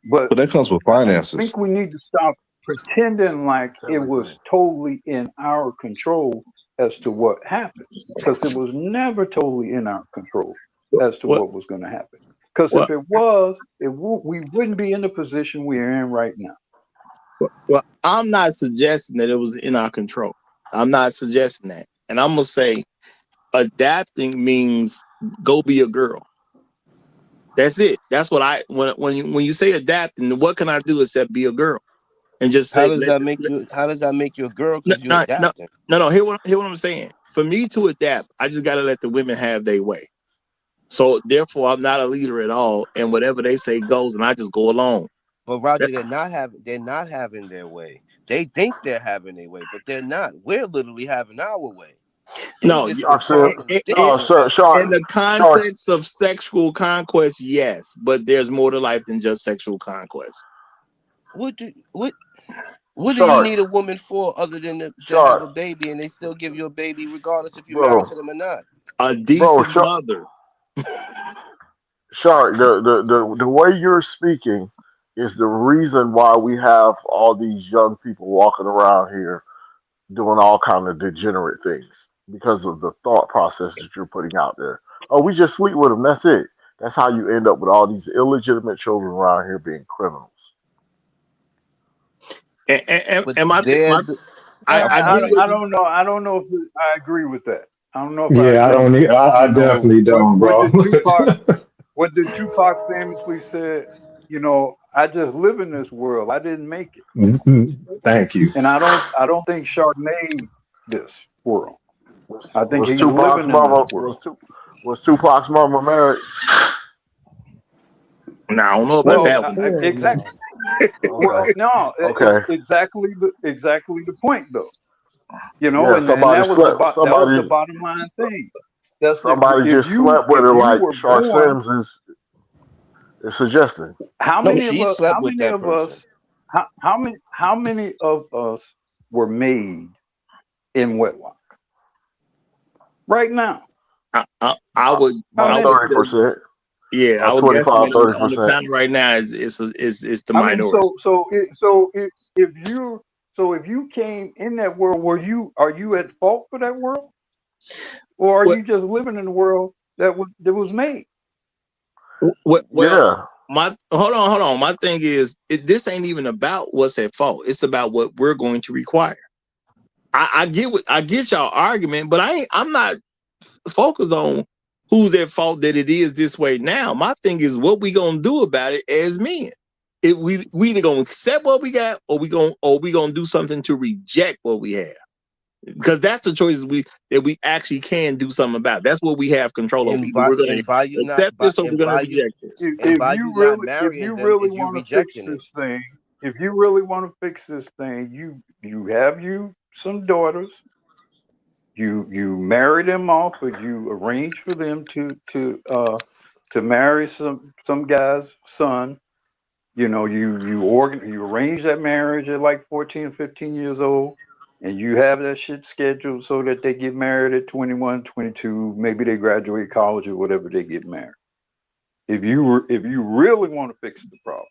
but But that comes with I finances. think we need to stop pretending like it Everything. was totally in our control as to what happened, because it was never totally in our control as to what what was going to happen. Because if what it was, we wouldn't be in the position we are in right now. well, I'm not suggesting that it was in our control. I'm not suggesting that. And I'm gonna say adapting means go be a girl. That's it. That's what when you say adapting, what can I do except be a girl? And just How say does that make you? How does that make you a girl? no, Because you no, no, adapting. no. Hear what I'm saying. For me to adapt, I just gotta let the women have their way. So therefore, I'm not a leader at all, and whatever they say goes, and I just go along. But Roger, they're not having their way. They think they're having their way, but they're not. We're literally having our way. They No, just Shark been said, taught to think no, that that's in Shark, the Shark, context of sexual conquest, yes, but there's more to life than just sexual conquest. what do what do you Shark, need a woman for other than to have Shark, a baby, and they still give you a baby regardless if you're married bro, to them or not? A bro, decent Shark, mother. Shark. The way you're speaking is the reason why we have all these young people walking around here doing all kind of degenerate things because of the thought process that you're putting out there. Oh, we just sleep with them. That's it. That's how you end up with all these illegitimate children around here being criminals. But And I I, get absolutely. what I don't know. I don't know if I agree with that. I don't know if I Yeah, I agree don't. with that. I definitely don't, What bro. did Tupac famously said? I just live in this world. I didn't make it, Thank you. and I don't think Shark made this world. I think Was he's Tupac's living in this mama world. was Tupac's mama married? now I don't know about Well, that one. Hell exactly. no. Okay, Well, no, okay, exactly the point though. yeah. And Somebody slept. that was the Somebody bottom line thing. That's the somebody if just you slept with if her, you like were Shark born, Sims is suggesting. how No, many of She us slept with that person. how many of us were made in wedlock right now? I would How I About many? would thirty say percent, yeah, I about would guesstimate 25, thirty on the percent. panel right now is the I mean, minority. if you came in that world, are you at fault for that world, or are What you just living in the world that was made? well Yeah, my hold on. My thing is this ain't even about what's at fault. It's about what we're going to require. I get y'all argument, but I'm not focused on who's at fault that it is this way now. My thing is what we gonna do about it as men. If we either gonna accept what we got, or we gonna do something to reject what we have. Because that's the choices that we actually can do something about. That's what we have control over. And Either we're going to by you not accept by this or we're and going to by you reject this. and If by you you not really, if marrying you them really is you want to fix rejecting it. this thing, if you really want to fix this thing, you have you some daughters. You marry them off, but you arrange for them to marry some guy's son. You know, you arrange that marriage at like 14 or 15 years old, and you have that shit scheduled so that they get married at 21, 22. Maybe they graduate college or whatever, they get married. If you really want to fix the problem,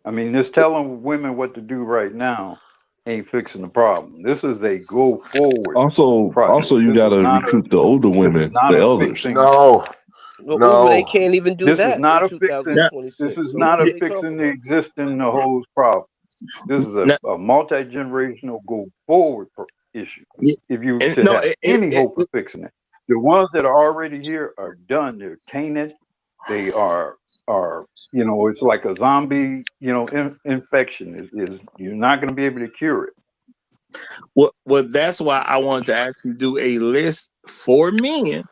I mean, just telling women what to do right now ain't fixing the problem. This is a go forward Also, project. you got to recruit the older This is women, not the a elders. fixing. No, Well, they no. can't even do This is that in not a fixing. This 2026. is So not what are a they talking fixing the about? existing the whole problem. This is Now, a multi generational go forward issue. If you and to no, have any hope of fixing it, the ones that are already here are done. They're tainted. They are it's like a zombie infection. Is you're not going to be able to cure it. well, that's why I wanted to actually do a list for men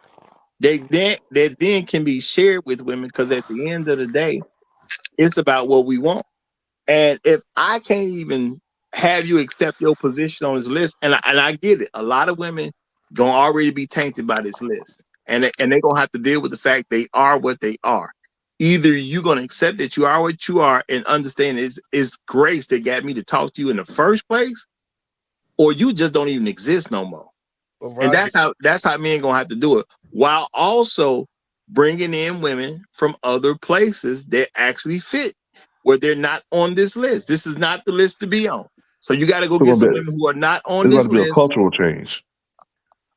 that then can be shared with women. Because at the end of the day, it's about what we want. And if I can't even have you accept your position on this list, and I get it, a lot of women gonna already be tainted by this list, and they're gonna have to deal with the fact they are what they are. Either you're gonna accept that you are what you are and understand it's grace that got me to talk to you in the first place, or you just don't even exist no more. But And Roger, that's how men gonna have to do it, while also bringing in women from other places that actually fit, where they're not on this list. This is not the list to be on. So you got to go It's get gonna some be, women who are not on it's got this to be a list. cultural change.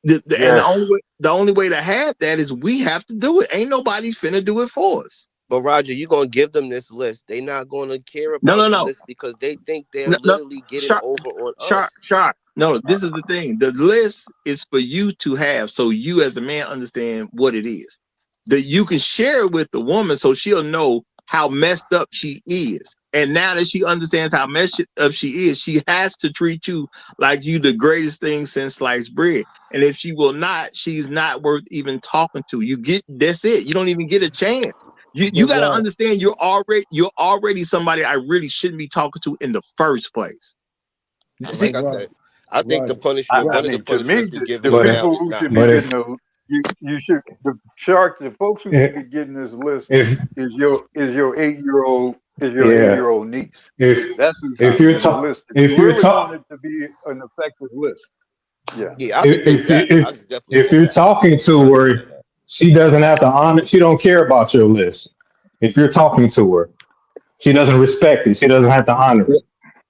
And Yes. the only way to have that is we have to do it. Ain't nobody finna do it for us. but Roger, you're gonna give them this list. They're not gonna care No, about no, the no, list because they think they're no, no. literally getting Sharp, over on sharp, us. sharp. No, this is the thing. The list is for you to have, so you as a man understand what it is. That you can share it with the woman, so she'll know how messed up she is. And now that she understands how messed up she is, she has to treat you like you the greatest thing since sliced bread. And if she will not, she's not worth even talking to. That's it. You don't even get a chance. You But got to Rod, understand you're already somebody I really shouldn't be talking to in the first place. And but See, like I Rod, said, I think the Roger, punishment, I one of Roger. the mean, to me, punishments we give the them But now people is who not should be but marrying if getting them. the folks who should if be getting this list if is your 8-year-old yeah, niece. if That's who should if be you're getting the ta- list. If if you you're really want ta- it to be an effective list, yeah. Yeah, I could take if that. I if could definitely if take you're that. talking I to understand her, that. she doesn't have to honor. She don't care about your list. If you're talking to her, she doesn't respect it. She doesn't have to honor it.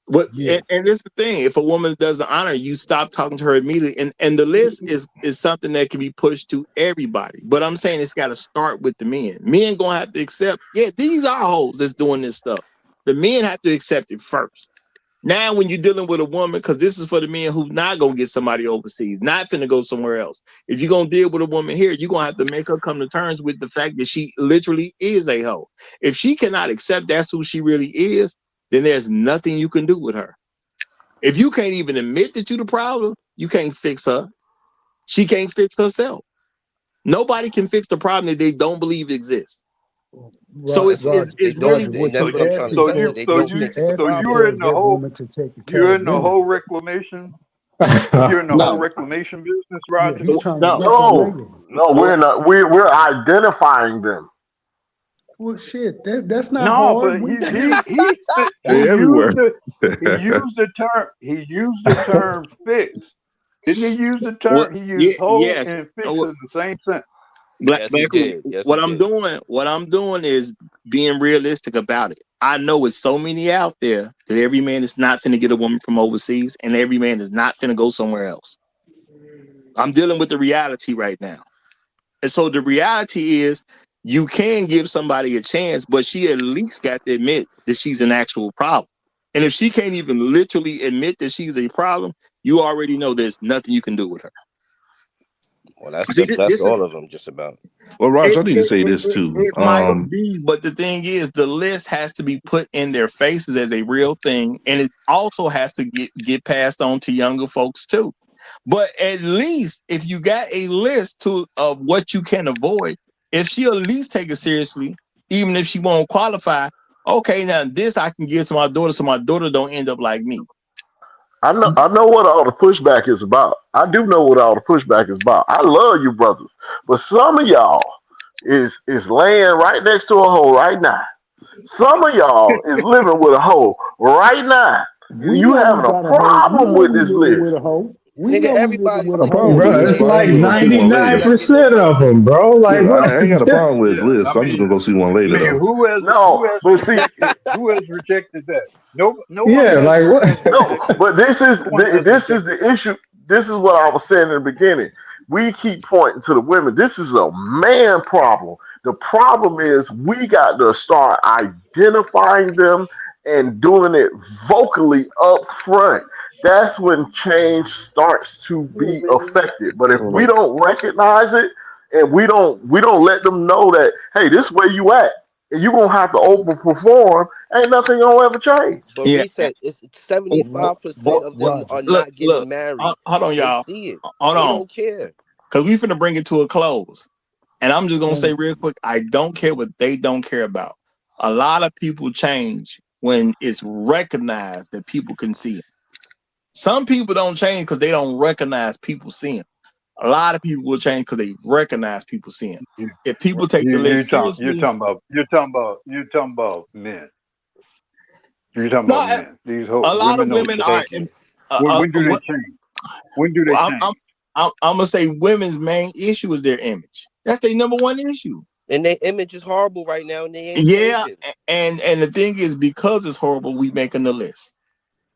what Yes. and it's the thing. If a woman doesn't honor you, stop talking to her immediately. And the list is something that can be pushed to everybody. But I'm saying it's got to start with the men. Men gonna have to accept. Yeah, these are hoes that's doing this stuff. The men have to accept it first. Now, when you're dealing with a woman, because this is for the men who's not gonna get somebody overseas, not finna go somewhere else. If you're gonna deal with a woman here, you're gonna have to make her come to terms with the fact that she literally is a hoe. If she cannot accept that's who she really is, then there's nothing you can do with her. If you can't even admit that you're the problem, you can't fix her. She can't fix herself. Nobody can fix the problem that they don't believe exists. So That's what it's don't, really Roger, and what that's you what I'm trying to asking So tell for, you. you They what don't you think it's a asking problem. for is that woman to take you're in the accountability. whole reclamation business, Yeah, Roger. he's trying to no. reclaim No, it. no, we're not. We're identifying them. Well, shit, that's not No, hard. but We They everywhere. he used the term fix. Didn't he use the What? term? He used Yeah, whole yes. and fix in the same sentence. Black, Yes, he black. did. Yes, he What I'm did. doing, is being realistic about it. I know it's so many out there that every man is not finna get a woman from overseas, and every man is not finna go somewhere else. I'm dealing with the reality right now, and so the reality is, you can give somebody a chance, but she at least got to admit that she's an actual problem. And if she can't even literally admit that she's a problem, you already know there's nothing you can do with her. Well, that's See, that's this is all of them, just about. Well, Raj, it, I need to it, say it, this it, too. it might be, but the thing is, the list has to be put in their faces as a real thing, and it also has to get passed on to younger folks too. But at least if you got a list of what you can avoid, if she'll at least take it seriously, even if she won't qualify, okay, now this I can give to my daughter so my daughter don't end up like me. I know what all the pushback is about. I do know what all the pushback is about. I love you brothers, but some of y'all is laying right next to a hole right now. Some of y'all is living with a hole right now. And We you know we having a got a hoe. We problem know with we this living with list. a hoe. We Nigga, know we living everybody with a single. hoe. Problem with Bro, his it's list, but I am like just gonna see one later. 99% of them, bro. Like, Look, what I ain't got a the? problem with his Yeah, list. I I'm just mean, gonna go see one later though. No, who has but see, who has rejected that? No one Yeah, has like, what? no, rejected. but No one has this is rejected. the issue. This is what I was saying in the beginning. We keep pointing to the women. This is a man problem. The problem is we got to start identifying them and doing it vocally up front. That's when change starts to be affected. But if we Hold don't recognize it and we don't let them know that, hey, this is where you at, and you're gonna have to overperform, ain't nothing gonna ever change. But Yeah. reset. It's Ro- 75% of them Roger. are Look, not getting look, married. hold on, They y'all. see it. Hold They on. don't care. Because we finna bring it to a close. And I'm just gonna say And real quick, I don't care what they don't care about. A lot of people change when it's recognized that people can see it. Some people don't change because they don't recognize people seeing. A lot of people will change because they recognize people seeing. You, If people take the you list talking seriously, you're talking about men. You're talking no, about men. These a lot of women don't women change. are. Thank you. When do they change? When do they I'm, change? I'm, I'm gonna say women's main issue is their image. That's their number one issue. And their image is horrible right now, and they ain't Yeah, changing. and the thing is, because it's horrible, we making the list.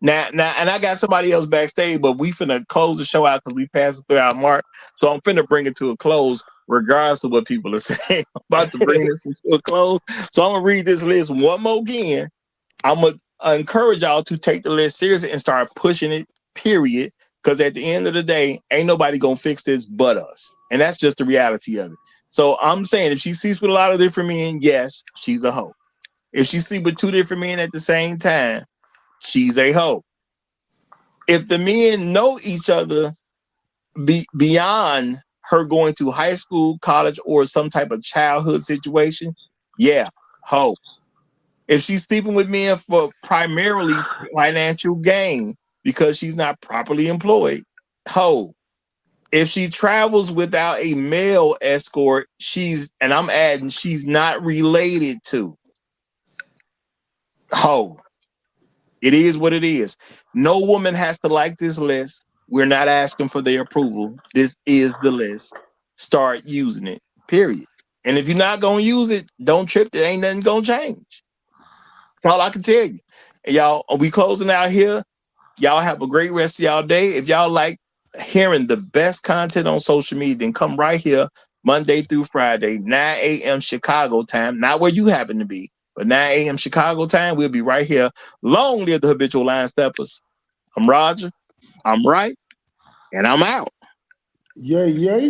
Now, and I got somebody else backstage, but we finna close the show out because we passed through our mark. So I'm finna bring it to a close, regardless of what people are saying. I'm about to bring this to a close. So I'm gonna read this list one more again. I'm gonna encourage y'all to take the list seriously and start pushing it, period. Because at the end of the day, ain't nobody gonna fix this but us. And that's just the reality of it. So I'm saying if she sleeps with a lot of different men, yes, she's a hoe. If she sleeps with two different men at the same time, she's a hoe. If the men know each other beyond her going to high school, college, or some type of childhood situation, yeah, hoe. If she's sleeping with men for primarily financial gain because she's not properly employed, hoe. If she travels without a male escort, and I'm adding, she's not related to, hoe. It is what it is. No woman has to like this list. We're not asking for their approval. This is the list. Start using it, period. And if you're not going to use it, don't trip. There ain't nothing going to change. That's all I can tell you. And y'all, are we closing out here? Y'all have a great rest of y'all day. If y'all like hearing the best content on social media, then come right here Monday through Friday, 9 a.m. Chicago time. Not where you happen to be, but 9 a.m. Chicago time. We'll be right here. Long live the Habitual Line Steppers. I'm Roger. I'm right. And I'm out. yay, yay.